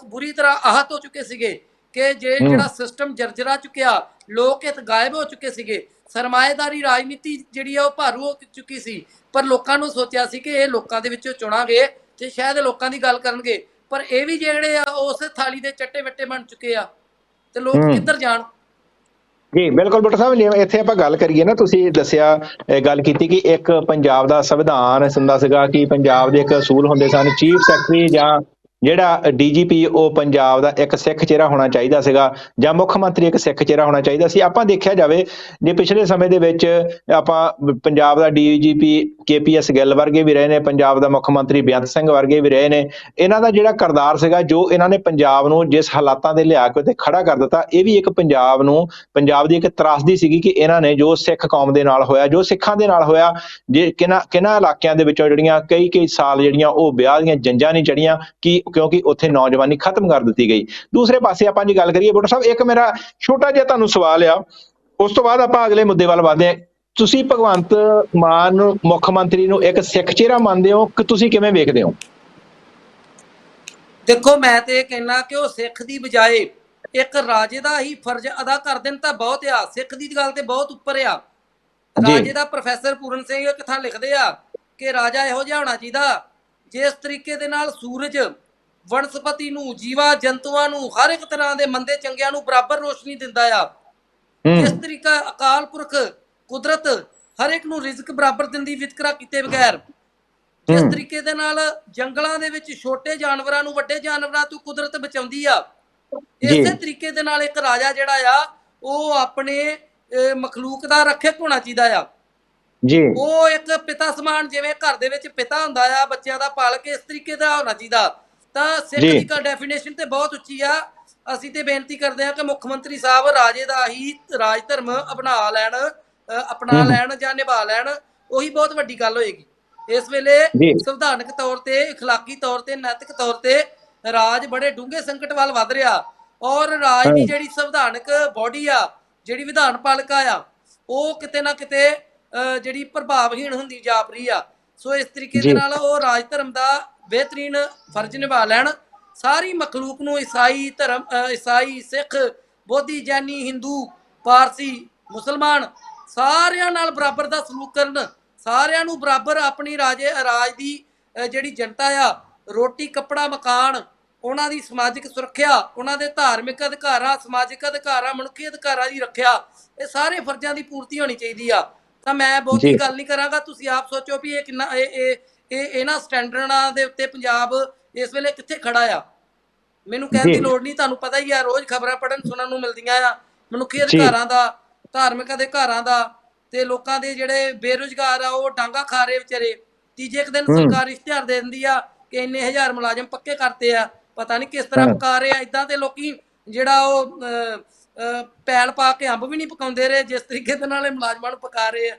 ਬੁਰੀ ਤਰ੍ਹਾਂ ਆਹਤ ਹੋ ਚੁੱਕੇ ਸੀਗੇ ਕਿ ਜਿਹੜਾ ਸਿਸਟਮ ਜਰਜਰਾ ਚੁੱਕਿਆ, ਲੋਕ ਹਿੱਤ ਗਾਇਬ ਹੋ ਚੁੱਕੇ ਸੀਗੇ, ਸਰਮਾਏਦਾਰੀ ਰਾਜਨੀਤੀ ਜਿਹੜੀ ਆ ਉਹ ਭਾਰੂ ਹੋ ਚੁੱਕੀ ਸੀ। ਪਰ ਲੋਕਾਂ ਨੂੰ ਸੋਚਿਆ ਸੀ ਕਿ ਇਹ ਲੋਕਾਂ ਦੇ ਵਿੱਚੋਂ ਚੁਣਾਂਗੇ ਤੇ ਸ਼ਾਇਦ ਲੋਕਾਂ ਦੀ ਗੱਲ ਕਰਨਗੇ, ਪਰ ਇਹ ਵੀ ਜਿਹੜੇ ਆ ਉਸ ਥਾਲੀ ਦੇ ਚੱਟੇ ਵੱਟੇ ਬਣ ਚੁੱਕੇ ਆ, ਤੇ ਲੋਕ ਕਿੱਧਰ ਜਾਣ। ਜੀ ਬਿਲਕੁਲ ਬੁੱਟਾ ਸਾਹਿਬ, ਜਿਵੇਂ ਇੱਥੇ ਆਪਾਂ ਗੱਲ ਕਰੀਏ ਨਾ, ਤੁਸੀਂ ਦੱਸਿਆ, ਗੱਲ ਕੀਤੀ ਕਿ ਇੱਕ ਪੰਜਾਬ ਦਾ ਸੰਵਿਧਾਨ ਹੁੰਦਾ ਸੀਗਾ ਕਿ ਪੰਜਾਬ ਦੇ ਇੱਕ ਅਸੂਲ ਹੁੰਦੇ ਸਨ, ਚੀਫ ਸੈਕਟਰੀ ਜਾਂ ਜਿਹੜਾ ਡੀਜੀਪੀ ਉਹ ਪੰਜਾਬ ਦਾ ਇੱਕ ਸਿੱਖ ਚਿਹਰਾ ਹੋਣਾ ਚਾਹੀਦਾ ਸੀਗਾ, ਜਾਂ ਮੁੱਖ ਮੰਤਰੀ ਇੱਕ ਸਿੱਖ ਚਿਹਰਾ ਹੋਣਾ ਚਾਹੀਦਾ ਸੀ। ਆਪਾਂ ਦੇਖਿਆ ਜਾਵੇ ਜੇ ਪਿਛਲੇ ਸਮੇਂ ਦੇ ਵਿੱਚ ਆਪਾਂ ਪੰਜਾਬ ਦਾ ਡੀਜੀਪੀ KPS ਗਿੱਲ ਵਰਗੇ ਵੀ ਰਹੇ ਨੇ, ਪੰਜਾਬ ਦਾ ਮੁੱਖ ਮੰਤਰੀ ਬੇਅੰਤ ਸਿੰਘ ਵਰਗੇ ਵੀ ਰਹੇ ਨੇ, ਇਹਨਾਂ ਦਾ ਜਿਹੜਾ ਕਿਰਦਾਰ ਸੀਗਾ, ਜੋ ਇਹਨਾਂ ਨੇ ਪੰਜਾਬ ਨੂੰ ਜਿਸ ਹਾਲਾਤਾਂ ਦੇ ਲਿਆ ਕੇ ਉੱਤੇ ਖੜਾ ਕਰ ਦਿੱਤਾ, ਇਹ ਵੀ ਇੱਕ ਪੰਜਾਬ ਦੀ ਇੱਕ ਤਰਾਸਦੀ ਸੀਗੀ ਕਿ ਇਹਨਾਂ ਨੇ ਜੋ ਸਿੱਖ ਕੌਮ ਦੇ ਨਾਲ ਹੋਇਆ, ਜੋ ਸਿੱਖਾਂ ਦੇ ਨਾਲ ਹੋਇਆ, ਜੇ ਕਿਹਨਾਂ ਇਲਾਕਿਆਂ ਦੇ ਵਿੱਚੋਂ ਜਿਹੜੀਆਂ ਕਈ ਸਾਲ ਜਿਹੜੀਆਂ ਉਹ ਵਿਆਹ ਦੀਆਂ ਜੰਜਾਂ ਨਹੀਂ ਚੜੀਆਂ, ਕਿਉਂਕਿ ਉੱਥੇ ਨੌਜਵਾਨੀ ਖਤਮ ਕਰ ਦਿੱਤੀ ਗਈ। ਦੂਸਰੇ ਪਾਸੇ ਆਪਾਂ ਜੇ ਗੱਲ ਕਰੀਏ ਬੁੱਟਾ ਸਾਹਿਬ, ਇੱਕ ਮੇਰਾ ਛੋਟਾ ਜਿਹਾ ਤੁਹਾਨੂੰ ਸਵਾਲ ਆ, ਉਸ ਤੋਂ ਬਾਅਦ ਆਪਾਂ ਅਗਲੇ ਮੁੱਦੇ ਵੱਲ ਵਧਦੇ ਹਾਂ। ਤੁਸੀਂ ਭਗਵੰਤ ਮਾਨ ਨੂੰ ਮੁੱਖ ਮੰਤਰੀ ਨੂੰ ਇੱਕ ਸਿੱਖ ਚਿਹਰਾ ਮੰਨਦੇ ਹੋ ਕਿ ਤੁਸੀਂ ਕਿਵੇਂ ਵੇਖਦੇ ਹੋ? ਦੇਖੋ, ਮੈਂ ਤੇ ਇਹ ਕਹਿਣਾ ਕਿ ਉਹ ਸਿੱਖ ਦੀ ਬਜਾਏ ਇੱਕ ਰਾਜੇ ਦਾ ਹੀ ਫਰਜ਼ ਅਦਾ ਕਰ ਦੇਣ ਤਾਂ ਬਹੁਤ ਆ। ਸਿੱਖ ਦੀ ਗੱਲ ਤੇ ਬਹੁਤ ਉੱਪਰ ਆ। ਰਾਜੇ ਦਾ ਪ੍ਰੋਫੈਸਰ ਪੂਰਨ ਸਿੰਘ ਇੱਕ ਥਾਂ ਲਿਖਦੇ ਆ ਕਿ ਰਾਜਾ ਇਹੋ ਜਿਹਾ ਹੋਣਾ ਚਾਹੀਦਾ ਜਿਸ ਤਰੀਕੇ ਦੇ ਨਾਲ ਸੂਰਜ ਵਨਸਪਤੀ ਨੂੰ, ਜੀਵਾਂ ਜੰਤੂਆਂ ਨੂੰ, ਹਰ ਇੱਕ ਤਰ੍ਹਾਂ ਦੇ ਮੰਦੇ ਚੰਗਿਆਂ ਨੂੰ ਬਰਾਬਰ ਰੋਸ਼ਨੀ ਦਿੰਦਾ ਆ। ਜਿਸ ਤਰੀਕਾ ਅਕਾਲ ਪੁਰਖ ਕੁਦਰਤ ਹਰ ਇੱਕ ਨੂੰ ਰਿਜ਼ਕ ਬਰਾਬਰ ਦਿੰਦੀ ਵਿਤਕਰਾ ਕੀਤੇ ਬਗੈਰ, ਜਿਸ ਤਰੀਕੇ ਦੇ ਨਾਲ ਜੰਗਲਾਂ ਦੇ ਵਿੱਚ ਛੋਟੇ ਜਾਨਵਰਾਂ ਨੂੰ ਵੱਡੇ ਜਾਨਵਰਾਂ ਤੋਂ ਕੁਦਰਤ ਬਚਾਉਂਦੀ ਆ, ਇਸੇ ਤਰੀਕੇ ਦੇ ਨਾਲ ਇੱਕ ਰਾਜਾ ਜਿਹੜਾ ਆ ਉਹ ਆਪਣੇ ਮਖਲੂਕ ਦਾ ਰੱਖਿਅਕ ਹੋਣਾ ਚਾਹੀਦਾ ਆ ਜੀ। ਉਹ ਇੱਕ ਪਿਤਾ ਸਮਾਨ, ਜਿਵੇਂ ਘਰ ਦੇ ਵਿੱਚ ਪਿਤਾ ਹੁੰਦਾ ਆ ਬੱਚਿਆਂ ਦਾ ਪਾਲਕ, ਇਸ ਤਰੀਕੇ ਦਾ ਹੋਣਾ ਚਾਹੀਦਾ। ਤਾਂ ਸਿੱਖ ਦੀ ਡੈਫੀਨੇਸ਼ਨ ਤੇ ਬਹੁਤ ਉੱਚੀ ਆ। ਅਸੀਂ ਤੇ ਬੇਨਤੀ ਕਰਦੇ ਹਾਂ ਕਿ ਮੁੱਖ ਮੰਤਰੀ ਸਾਹਿਬ ਰਾਜੇ ਦਾ ਹੀ ਰਾਜ ਧਰਮ ਅਪਣਾ ਲੈਣ ਜਾਂ ਨਿਭਾ ਲੈਣ, ਉਹੀ ਬਹੁਤ ਵੱਡੀ ਗੱਲ ਹੋਏਗੀ। ਇਸ ਵੇਲੇ ਸੰਵਿਧਾਨਕ ਤੌਰ ਤੇ, ਇਖਲਾਕੀ ਤੌਰ ਤੇ, ਨੈਤਿਕ ਤੌਰ ਤੇ ਰਾਜ ਬੜੇ ਡੂੰਘੇ ਸੰਕਟ ਵੱਲ ਵੱਧ ਰਿਹਾ, ਔਰ ਰਾਜ ਦੀ ਜਿਹੜੀ ਸੰਵਿਧਾਨਕ ਬੋਡੀ ਆ, ਜਿਹੜੀ ਵਿਧਾਨ ਪਾਲਿਕਾ ਆ, ਉਹ ਕਿਤੇ ਨਾ ਕਿਤੇ ਜਿਹੜੀ ਪ੍ਰਭਾਵਹੀਣ ਹੁੰਦੀ ਜਾਪ ਰਹੀ ਆ। ਸੋ ਇਸ ਤਰੀਕੇ ਦੇ ਨਾਲ ਉਹ ਰਾਜ ਧਰਮ ਦਾ ਬਿਹਤਰੀਨ ਫਰਜ਼ ਨਿਭਾ ਲੈਣ। ਸਾਰੀ ਮਖਲੂਕ ਨੂੰ ਈਸਾਈ, ਸਿੱਖ, ਬੋਧੀ, ਜੈਨੀ, ਹਿੰਦੂ, ਪਾਰਸੀ, ਮੁਸਲਮਾਨ ਸਾਰਿਆਂ ਨਾਲ ਬਰਾਬਰ ਦਾ ਸਲੂਕ ਕਰਨ। ਸਾਰਿਆਂ ਨੂੰ ਬਰਾਬਰ ਆਪਣੀ ਰਾਜ ਦੀ ਜਿਹੜੀ ਜਨਤਾ ਆ, ਰੋਟੀ, ਕੱਪੜਾ, ਮਕਾਨ, ਉਹਨਾਂ ਦੀ ਸਮਾਜਿਕ ਸੁਰੱਖਿਆ, ਉਹਨਾਂ ਦੇ ਧਾਰਮਿਕ ਅਧਿਕਾਰਾਂ, ਸਮਾਜਿਕ ਅਧਿਕਾਰਾਂ, ਮਨੁੱਖੀ ਅਧਿਕਾਰਾਂ ਦੀ ਰੱਖਿਆ, ਇਹ ਸਾਰੇ ਫਰਜ਼ਾਂ ਦੀ ਪੂਰਤੀ ਹੋਣੀ ਚਾਹੀਦੀ ਆ। ਤਾਂ ਮੈਂ ਬਹੁਤੀ ਗੱਲ ਨਹੀਂ ਕਰਾਂਗਾ, ਤੁਸੀਂ ਆਪ ਸੋਚੋ ਵੀ ਇਹ ਕਿੰਨਾ ਇਹਨਾਂ ਸਟੈਂਡਰਡਾਂ ਦੇ ਉੱਤੇ ਪੰਜਾਬ ਇਸ ਵੇਲੇ ਕਿੱਥੇ ਖੜਾ ਆ। ਮੈਨੂੰ ਕਹਿਣ ਦੀ ਲੋੜ ਨਹੀਂ, ਤੁਹਾਨੂੰ ਪਤਾ ਹੀ ਆ, ਰੋਜ਼ ਖਬਰਾਂ ਪੜ੍ਹਨ ਸੁਣਨ ਨੂੰ ਮਿਲਦੀਆਂ ਆ ਮਨੁੱਖੀ ਅਧਿਕਾਰਾਂ ਦਾ, ਧਾਰਮਿਕ ਅਧਿਕਾਰਾਂ ਦਾ, ਤੇ ਲੋਕਾਂ ਦੇ ਜਿਹੜੇ ਬੇਰੁਜ਼ਗਾਰ ਆ ਉਹ ਡਾਂਗਾ ਖਾ ਰਹੇ ਵਿਚਾਰੇ। ਤੀਜੇ ਇੱਕ ਦਿਨ ਸਰਕਾਰ ਇਸ਼ਤਿਹਾਰ ਦੇ ਦਿੰਦੀ ਆ ਕਿ ਇੰਨੇ ਹਜ਼ਾਰ ਮੁਲਾਜ਼ਮ ਪੱਕੇ ਕਰਤੇ ਆ, ਪਤਾ ਨਹੀਂ ਕਿਸ ਤਰ੍ਹਾਂ ਪਕਾ ਰਹੇ ਆ। ਇਦਾਂ ਤੇ ਲੋਕੀ ਜਿਹੜਾ ਉਹ ਪੈਲ ਪਾ ਕੇ ਅੰਬ ਵੀ ਨਹੀਂ ਪਕਾਉਂਦੇ ਰਹੇ ਜਿਸ ਤਰੀਕੇ ਦੇ ਨਾਲ ਇਹ ਮੁਲਾਜ਼ਮਾਂ ਨੂੰ ਪਕਾ ਰਹੇ ਆ।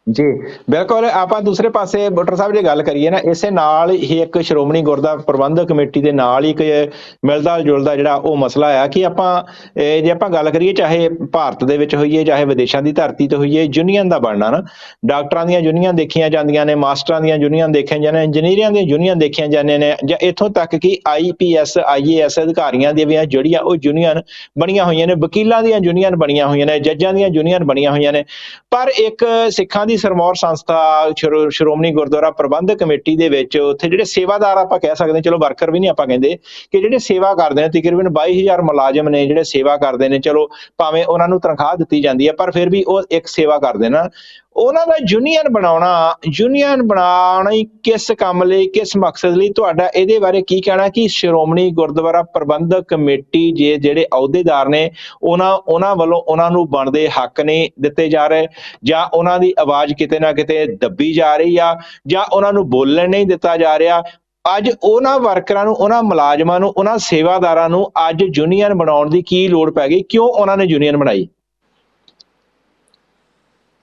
ਜੀ ਬਿਲਕੁਲ। ਆਪਾਂ ਦੂਸਰੇ ਪਾਸੇ ਬੁੱਟਰ ਸਾਹਿਬ ਜੇ ਗੱਲ ਕਰੀਏ ਨਾ, ਇਸੇ ਨਾਲ ਹੀ ਇੱਕ ਸ਼੍ਰੋਮਣੀ ਗੁਰਦੁਆਰਾ ਪ੍ਰਬੰਧਕ ਕਮੇਟੀ ਦੇ ਨਾਲ ਹੀ ਇੱਕ ਮਿਲਦਾ ਜੁਲਦਾ ਜਿਹੜਾ ਉਹ ਮਸਲਾ ਆ ਕਿ ਆਪਾਂ ਜੇ ਆਪਾਂ ਗੱਲ ਕਰੀਏ, ਚਾਹੇ ਭਾਰਤ ਦੇ ਵਿੱਚ ਹੋਈਏ ਚਾਹੇ ਵਿਦੇਸ਼ਾਂ ਦੀ ਧਰਤੀ ਤੇ ਹੋਈਏ, ਯੂਨੀਅਨ ਦਾ ਬਣਨਾ ਨਾ, ਡਾਕਟਰਾਂ ਦੀਆਂ ਯੂਨੀਅਨ ਦੇਖੀਆਂ ਜਾਂਦੀਆਂ ਨੇ, ਮਾਸਟਰਾਂ ਦੀਆਂ ਯੂਨੀਅਨ ਦੇਖੀਆਂ ਜਾਂਦੀਆਂ ਨੇ, ਇੰਜੀਨੀਅਰਾਂ ਦੀਆਂ ਯੂਨੀਅਨ ਦੇਖੀਆਂ ਜਾਂਦੀਆਂ ਨੇ, ਜਾਂ ਇੱਥੋਂ ਤੱਕ ਕਿ IPS IAS ਅਧਿਕਾਰੀਆਂ ਦੀਆਂ ਵੀ ਜਿਹੜੀਆਂ ਉਹ ਯੂਨੀਅਨ ਬਣੀਆਂ ਹੋਈਆਂ ਨੇ, ਵਕੀਲਾਂ ਦੀਆਂ ਯੂਨੀਅਨ ਬਣੀਆਂ ਹੋਈਆਂ ਨੇ, ਜੱਜਾਂ ਦੀਆਂ ਯੂਨੀਅਨ ਬਣੀਆਂ ਹੋਈਆਂ ਨੇ। ਪਰ ਇੱਕ ਸਿੱਖਾਂ ਦੀ ਸਰਮੌਰ ਸੰਸਥਾ ਸ਼੍ਰੋਮਣੀ ਗੁਰਦੁਆਰਾ ਪ੍ਰਬੰਧਕ ਕਮੇਟੀ ਦੇ ਵਿੱਚ ਉੱਥੇ ਜਿਹੜੇ ਸੇਵਾਦਾਰ, ਆਪਾਂ ਕਹਿ ਸਕਦੇ ਹਾਂ, ਚਲੋ ਵਰਕਰ ਵੀ ਨਹੀਂ ਆਪਾਂ ਕਹਿੰਦੇ, ਕਿ ਜਿਹੜੇ ਸੇਵਾ ਕਰਦੇ ਨੇ, ਤਕਰੀਬਨ 22,000 ਮੁਲਾਜ਼ਮ ਨੇ ਜਿਹੜੇ ਸੇਵਾ ਕਰਦੇ ਨੇ। ਚਲੋ ਭਾਵੇਂ ਉਹਨਾਂ ਨੂੰ ਤਨਖਾਹ ਦਿੱਤੀ ਜਾਂਦੀ ਹੈ, ਪਰ ਫਿਰ ਵੀ ਉਹ ਇੱਕ ਸੇਵਾ ਕਰਦੇ ਨਾ। ਉਹਨਾਂ ਦਾ ਯੂਨੀਅਨ ਬਣਾਉਣਾ ਹੀ ਕਿਸ ਕੰਮ ਲਈ, ਕਿਸ ਮਕਸਦ ਲਈ? ਤੁਹਾਡਾ ਇਹਦੇ ਬਾਰੇ ਕੀ ਕਹਿਣਾ ਕਿ ਸ਼੍ਰੋਮਣੀ ਗੁਰਦੁਆਰਾ ਪ੍ਰਬੰਧਕ ਕਮੇਟੀ ਜਿਹੜੇ ਅਹੁਦੇਦਾਰ ਨੇ, ਉਹਨਾਂ ਵੱਲੋਂ ਉਹਨਾਂ ਨੂੰ ਬਣਦੇ ਹੱਕ ਨਹੀਂ ਦਿੱਤੇ ਜਾ ਰਹੇ, ਜਾਂ ਉਹਨਾਂ ਦੀ ਆਵਾਜ਼ ਕਿਤੇ ਨਾ ਕਿਤੇ ਦੱਬੀ ਜਾ ਰਹੀ ਆ, ਜਾਂ ਉਹਨਾਂ ਨੂੰ ਬੋਲਣ ਨਹੀਂ ਦਿੱਤਾ ਜਾ ਰਿਹਾ? ਅੱਜ ਉਹਨਾਂ ਵਰਕਰਾਂ ਨੂੰ, ਉਹਨਾਂ ਮੁਲਾਜ਼ਮਾਂ ਨੂੰ, ਉਹਨਾਂ ਸੇਵਾਦਾਰਾਂ ਨੂੰ ਅੱਜ ਯੂਨੀਅਨ ਬਣਾਉਣ ਦੀ ਕੀ ਲੋੜ ਪੈ ਗਈ? ਕਿਉਂ ਉਹਨਾਂ ਨੇ ਯੂਨੀਅਨ ਬਣਾਈ?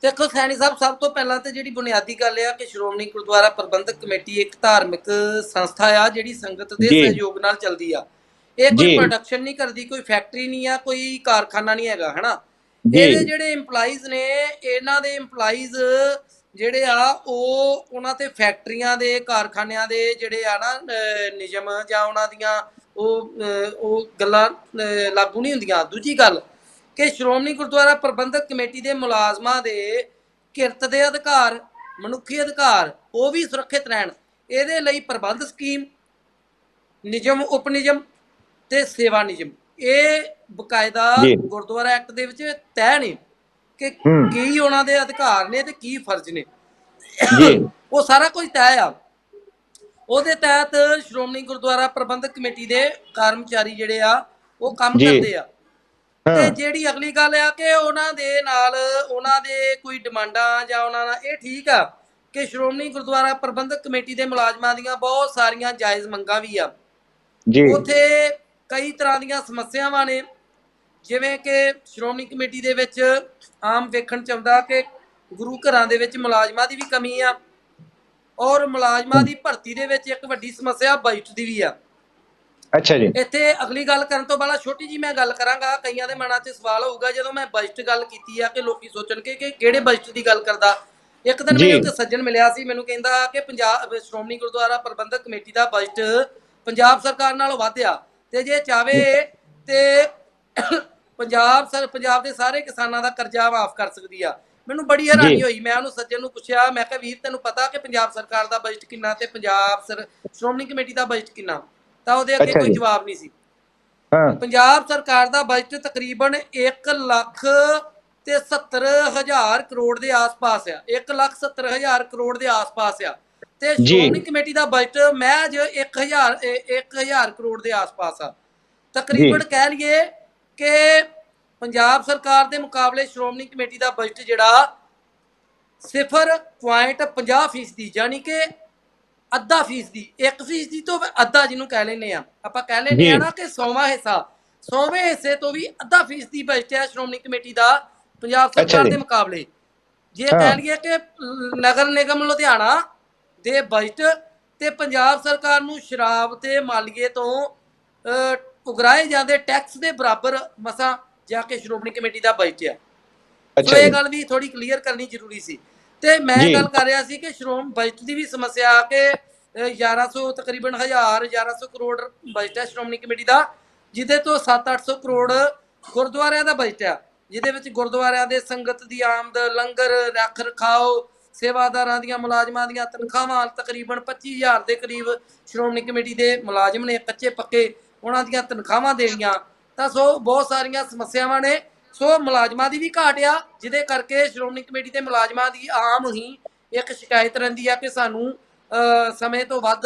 ਦੇਖੋ ਸੈਣੀ ਸਾਹਿਬ, ਸਭ ਤੋਂ ਪਹਿਲਾਂ ਤੇ ਜਿਹੜੀ ਬੁਨਿਆਦੀ ਗੱਲ ਆ ਕਿ ਸ਼੍ਰੋਮਣੀ ਗੁਰਦੁਆਰਾ ਪ੍ਰਬੰਧਕ ਕਮੇਟੀ ਇੱਕ ਧਾਰਮਿਕ ਸੰਸਥਾ ਆ ਜਿਹੜੀ ਸੰਗਤ ਦੇ ਸਹਿਯੋਗ ਨਾਲ ਚੱਲਦੀ ਆ। ਇਹ ਕੋਈ ਪ੍ਰੋਡਕਸ਼ਨ ਨਹੀਂ ਕਰਦੀ, ਕੋਈ ਫੈਕਟਰੀ ਨਹੀਂ ਆ, ਕੋਈ ਕਾਰਖਾਨਾ ਨਹੀਂ ਹੈਗਾ, ਹਨਾ। ਇਹਦੇ ਜਿਹੜੇ EMPLOYEES ਨੇ, ਇਹਨਾਂ ਦੇ EMPLOYEES ਜਿਹੜੇ ਆ ਉਹ ਉਹਨਾਂ ਤੇ ਫੈਕਟਰੀਆਂ ਦੇ, ਕਾਰਖਾਨਿਆਂ ਦੇ ਜਿਹੜੇ ਆ ਨਾ ਨਿਯਮ ਜਾਂ ਉਹਨਾਂ ਦੀਆਂ ਉਹ ਗੱਲਾਂ ਲਾਗੂ ਨਹੀਂ ਹੁੰਦੀਆਂ। ਦੂਜੀ ਗੱਲ ਕਿ ਸ਼੍ਰੋਮਣੀ ਗੁਰਦੁਆਰਾ ਪ੍ਰਬੰਧਕ ਕਮੇਟੀ ਦੇ ਮੁਲਾਜ਼ਮਾਂ ਦੇ ਕਿਰਤ ਦੇ ਅਧਿਕਾਰ, ਮਨੁੱਖੀ ਅਧਿਕਾਰ, ਉਹ ਵੀ ਸੁਰੱਖਿਅਤ ਰਹਿਣ। ਇਹਦੇ ਲਈ ਪ੍ਰਬੰਧ ਸਕੀਮ, ਨਿਯਮ, ਉਪ ਨਿਯਮ ਤੇ ਸੇਵਾ ਨਿਯਮ, ਇਹ ਬਕਾਇਦਾ ਗੁਰਦੁਆਰਾ ਐਕਟ ਦੇ ਵਿੱਚ ਤੈਅ ਨੇ ਕਿ ਕੀ ਉਹਨਾਂ ਦੇ ਅਧਿਕਾਰ ਨੇ ਤੇ ਕੀ ਫਰਜ਼ ਨੇ। ਉਹ ਸਾਰਾ ਕੁਝ ਤੈਅ ਆ। ਉਹਦੇ ਤਹਿਤ ਸ਼੍ਰੋਮਣੀ ਗੁਰਦੁਆਰਾ ਪ੍ਰਬੰਧਕ ਕਮੇਟੀ ਦੇ ਕਰਮਚਾਰੀ ਜਿਹੜੇ ਆ ਉਹ ਕੰਮ ਕਰਦੇ ਆ। ਤੇ ਜਿਹੜੀ ਅਗਲੀ ਗੱਲ ਆ ਕਿ ਉਹਨਾਂ ਦੇ ਨਾਲ ਉਹਨਾਂ ਦੇ ਕੋਈ ਡਿਮਾਂਡਾਂ ਜਾਂ ਉਹਨਾਂ ਨਾਲ, ਇਹ ਠੀਕ ਆ ਕਿ ਸ਼੍ਰੋਮਣੀ ਗੁਰਦੁਆਰਾ ਪ੍ਰਬੰਧਕ ਕਮੇਟੀ ਦੇ ਮੁਲਾਜ਼ਮਾਂ ਦੀਆਂ ਬਹੁਤ ਸਾਰੀਆਂ ਜਾਇਜ਼ ਮੰਗਾਂ ਵੀ ਆ। ਉੱਥੇ ਕਈ ਤਰ੍ਹਾਂ ਦੀਆਂ ਸਮੱਸਿਆਵਾਂ ਨੇ, ਜਿਵੇਂ ਕਿ ਸ਼੍ਰੋਮਣੀ ਕਮੇਟੀ ਦੇ ਵਿੱਚ ਆਮ ਵੇਖਣ ਚ ਆਉਂਦਾ ਕਿ ਗੁਰੂ ਘਰਾਂ ਦੇ ਵਿੱਚ ਮੁਲਾਜ਼ਮਾਂ ਦੀ ਵੀ ਕਮੀ ਆ, ਔਰ ਮੁਲਾਜ਼ਮਾਂ ਦੀ ਭਰਤੀ ਦੇ ਵਿੱਚ ਇੱਕ ਵੱਡੀ ਸਮੱਸਿਆ ਬਜਟ ਦੀ ਵੀ ਆ। ਅੱਛਾ ਜੀ। ਇੱਥੇ ਅਗਲੀ ਗੱਲ ਕਰਨ ਤੋਂ ਪਹਿਲਾਂ ਛੋਟੀ ਜੀ ਮੈਂ ਗੱਲ ਕਰਾਂਗਾ। ਕਈਆਂ ਦੇ ਮਨਾਂ 'ਚ ਸਵਾਲ ਹੋਊਗਾ ਜਦੋਂ ਮੈਂ ਬਜਟ ਗੱਲ ਕੀਤੀ ਆ ਕਿ ਲੋਕੀ ਸੋਚਣਗੇ ਕਿ ਕਿਹੜੇ ਬਜਟ ਦੀ ਗੱਲ ਕਰਦਾ। ਇੱਕ ਦਿਨ ਮੈਨੂੰ ਇੱਕ ਸੱਜਣ ਮਿਲਿਆ ਸੀ, ਮੈਨੂੰ ਕਹਿੰਦਾ ਕਿ ਪੰਜਾਬ ਸ਼੍ਰੋਮਣੀ ਗੁਰਦੁਆਰਾ ਪ੍ਰਬੰਧਕ ਕਮੇਟੀ ਦਾ ਬਜਟ ਪੰਜਾਬ ਸਰਕਾਰ ਨਾਲੋਂ ਵੱਧ ਆ, ਤੇ ਜੇ ਚਾਹਵੇ ਤੇ ਪੰਜਾਬ ਦੇ ਸਾਰੇ ਕਿਸਾਨਾਂ ਦਾ ਕਰਜ਼ਾ ਮਾਫ ਕਰ ਸਕਦੀ ਆ। ਮੈਨੂੰ ਬੜੀ ਹੈਰਾਨੀ ਹੋਈ। ਮੈਂ ਉਹਨੂੰ ਸੱਜਣ ਨੂੰ ਪੁੱਛਿਆ, ਮੈਂ ਕਿਹਾ ਵੀਰ ਤੈਨੂੰ ਪਤਾ ਕਿ ਪੰਜਾਬ ਸਰਕਾਰ ਦਾ ਬਜਟ ਕਿੰਨਾ ਤੇ ਪੰਜਾਬ ਸ਼੍ਰੋਮਣੀ ਕਮੇਟੀ ਦਾ ਬਜਟ ਕਿੰਨਾ? ਤਾਂ ਉਹਦੇ ਅੱਗੇ ਕੋਈ ਜਵਾਬ ਨਹੀਂ ਸੀ। ਪੰਜਾਬ ਸਰਕਾਰ ਦਾ ਬਜਟ ਤਕਰੀਬਨ 1,70,000 ਕਰੋੜ ਦੇ ਆਸ-ਪਾਸ ਆ। 1,70,000 ਕਰੋੜ ਦੇ ਆਸ-ਪਾਸ ਆ, ਤੇ ਸ਼੍ਰੋਮਣੀ ਕਮੇਟੀ ਦਾ ਬਜਟ ਮਹਿਜ 1,000 ਕਰੋੜ ਦੇ ਆਸ-ਪਾਸ ਆ। ਤਕਰੀਬਨ ਕਹਿ ਲਈਏ ਕਿ ਪੰਜਾਬ ਸਰਕਾਰ ਦੇ ਮੁਕਾਬਲੇ ਸ਼੍ਰੋਮਣੀ ਕਮੇਟੀ ਦਾ ਬਜਟ ਜਿਹੜਾ 0.50%, ਯਾਨੀ ਕਿ ਅੱਧਾ ਫੀਸਦੀ, 1% ਤੋਂ ਅੱਧਾ ਜਿਹਨੂੰ ਕਹਿ ਲੈਂਦੇ ਆ ਆਪਾਂ, ਕਹਿ ਲੈਂਦੇ ਆ ਨਾ ਕਿ 100ਵਾਂ ਹਿੱਸਾ, 100ਵੇਂ ਹਿੱਸੇ ਤੋਂ ਵੀ ਅੱਧਾ ਫੀਸਦੀ ਬਜਟ ਹੈ ਸ਼੍ਰੋਮਣੀ ਕਮੇਟੀ ਦਾ ਪੰਜਾਬ ਸਰਕਾਰ ਦੇ ਮੁਕਾਬਲੇ। ਜੇ ਕਹਿ ਲਈਏ ਕਿ ਨਗਰ ਨਿਗਮ ਲੁਧਿਆਣਾ ਦੇ ਬਜਟ ਤੇ ਪੰਜਾਬ ਸਰਕਾਰ ਨੂੰ ਸ਼ਰਾਬ ਤੇ ਮਾਲੀਏ ਤੋਂ ਉਗਰਾਏ ਜਾਂਦੇ ਟੈਕਸ ਦੇ ਬਰਾਬਰ ਮਸਾਂ ਜਾ ਕੇ ਸ਼੍ਰੋਮਣੀ ਕਮੇਟੀ ਦਾ ਬਜਟ ਆ। ਸੋ ਇਹ ਗੱਲ ਵੀ ਥੋੜੀ ਕਲੀਅਰ ਕਰਨੀ ਜ਼ਰੂਰੀ ਸੀ। ਤੇ ਮੈਂ ਗੱਲ ਕਰ ਰਿਹਾ ਸੀ ਕਿ ਬਜਟ ਦੀ ਵੀ ਸਮੱਸਿਆ ਕਿ 1100 ਤਕਰੀਬਨ 1100 ਕਰੋੜ ਬਜਟ ਹੈ ਸ਼੍ਰੋਮਣੀ ਕਮੇਟੀ ਦਾ, ਜਿਹਦੇ ਤੋਂ 700-800 ਕਰੋੜ ਗੁਰਦੁਆਰਿਆਂ ਦਾ ਬਜਟ ਆ, ਜਿਹਦੇ ਵਿੱਚ ਗੁਰਦੁਆਰਿਆਂ ਦੇ ਸੰਗਤ ਦੀ ਆਮਦ, ਲੰਗਰ, ਰੱਖ ਰਖਾਓ, ਸੇਵਾਦਾਰਾਂ ਦੀਆਂ, ਮੁਲਾਜ਼ਮਾਂ ਦੀਆਂ ਤਨਖਾਹਾਂ, ਤਕਰੀਬਨ 25,000 ਦੇ ਕਰੀਬ ਸ਼੍ਰੋਮਣੀ ਕਮੇਟੀ ਦੇ ਮੁਲਾਜ਼ਮ ਨੇ ਕੱਚੇ ਪੱਕੇ, ਉਹਨਾਂ ਦੀਆਂ ਤਨਖਾਹਾਂ ਦੇਣੀਆਂ। ਤਾਂ ਸੋ ਬਹੁਤ ਸਾਰੀਆਂ ਸਮੱਸਿਆਵਾਂ ਨੇ। ਸੋ ਮੁਲਾਜ਼ਮਾਂ ਦੀ ਵੀ ਘਾਟ ਆ, ਜਿਹਦੇ ਕਰਕੇ ਸ਼੍ਰੋਮਣੀ ਕਮੇਟੀ ਦੇ ਮੁਲਾਜ਼ਮਾਂ ਦੀ ਆਮ ਹੀ ਇੱਕ ਸ਼ਿਕਾਇਤ ਰਹਿੰਦੀ ਆ ਕਿ ਸਾਨੂੰ ਸਮੇਂ ਤੋਂ ਵੱਧ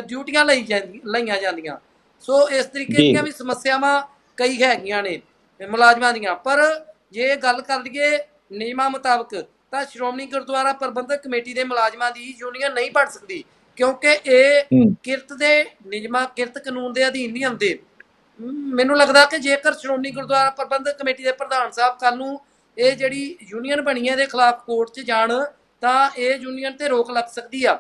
ਡਿਊਟੀਆਂ ਲਈਆਂ ਜਾਂਦੀਆਂ। ਸੋ ਇਸ ਤਰੀਕੇ ਦੀਆਂ ਵੀ ਸਮੱਸਿਆਵਾਂ ਕਈ ਹੈਗੀਆਂ ਨੇ ਮੁਲਾਜ਼ਮਾਂ ਦੀਆਂ। ਪਰ ਜੇ ਗੱਲ ਕਰ ਲਈਏ ਨਿਯਮਾਂ ਮੁਤਾਬਕ ਤਾਂ ਸ਼੍ਰੋਮਣੀ ਗੁਰਦੁਆਰਾ ਪ੍ਰਬੰਧਕ ਕਮੇਟੀ ਦੇ ਮੁਲਾਜ਼ਮਾਂ ਦੀ ਯੂਨੀਅਨ ਨਹੀਂ ਬਣ ਸਕਦੀ, ਕਿਉਂਕਿ ਇਹ ਕਿਰਤ ਦੇ ਨਿਯਮਾਂ, ਕਿਰਤ ਕਾਨੂੰਨ ਦੇ ਅਧੀਨ ਨਹੀਂ ਆਉਂਦੇ। ਮੈਨੂੰ ਲੱਗਦਾ ਕਿ ਜੇਕਰ ਸ਼੍ਰੋਮਣੀ ਗੁਰਦੁਆਰਾ ਪ੍ਰਬੰਧਕ ਕਮੇਟੀ ਦੇ ਪ੍ਰਧਾਨ ਸਾਹਿਬ ਕੱਲ ਨੂੰ ਇਹ ਜਿਹੜੀ ਯੂਨੀਅਨ ਬਣੀ ਹੈ ਦੇ ਖਿਲਾਫ ਕੋਰਟ 'ਚ ਜਾਣ ਤਾਂ ਇਹ ਯੂਨੀਅਨ ਤੇ ਰੋਕ ਲੱਗ ਸਕਦੀ ਆ।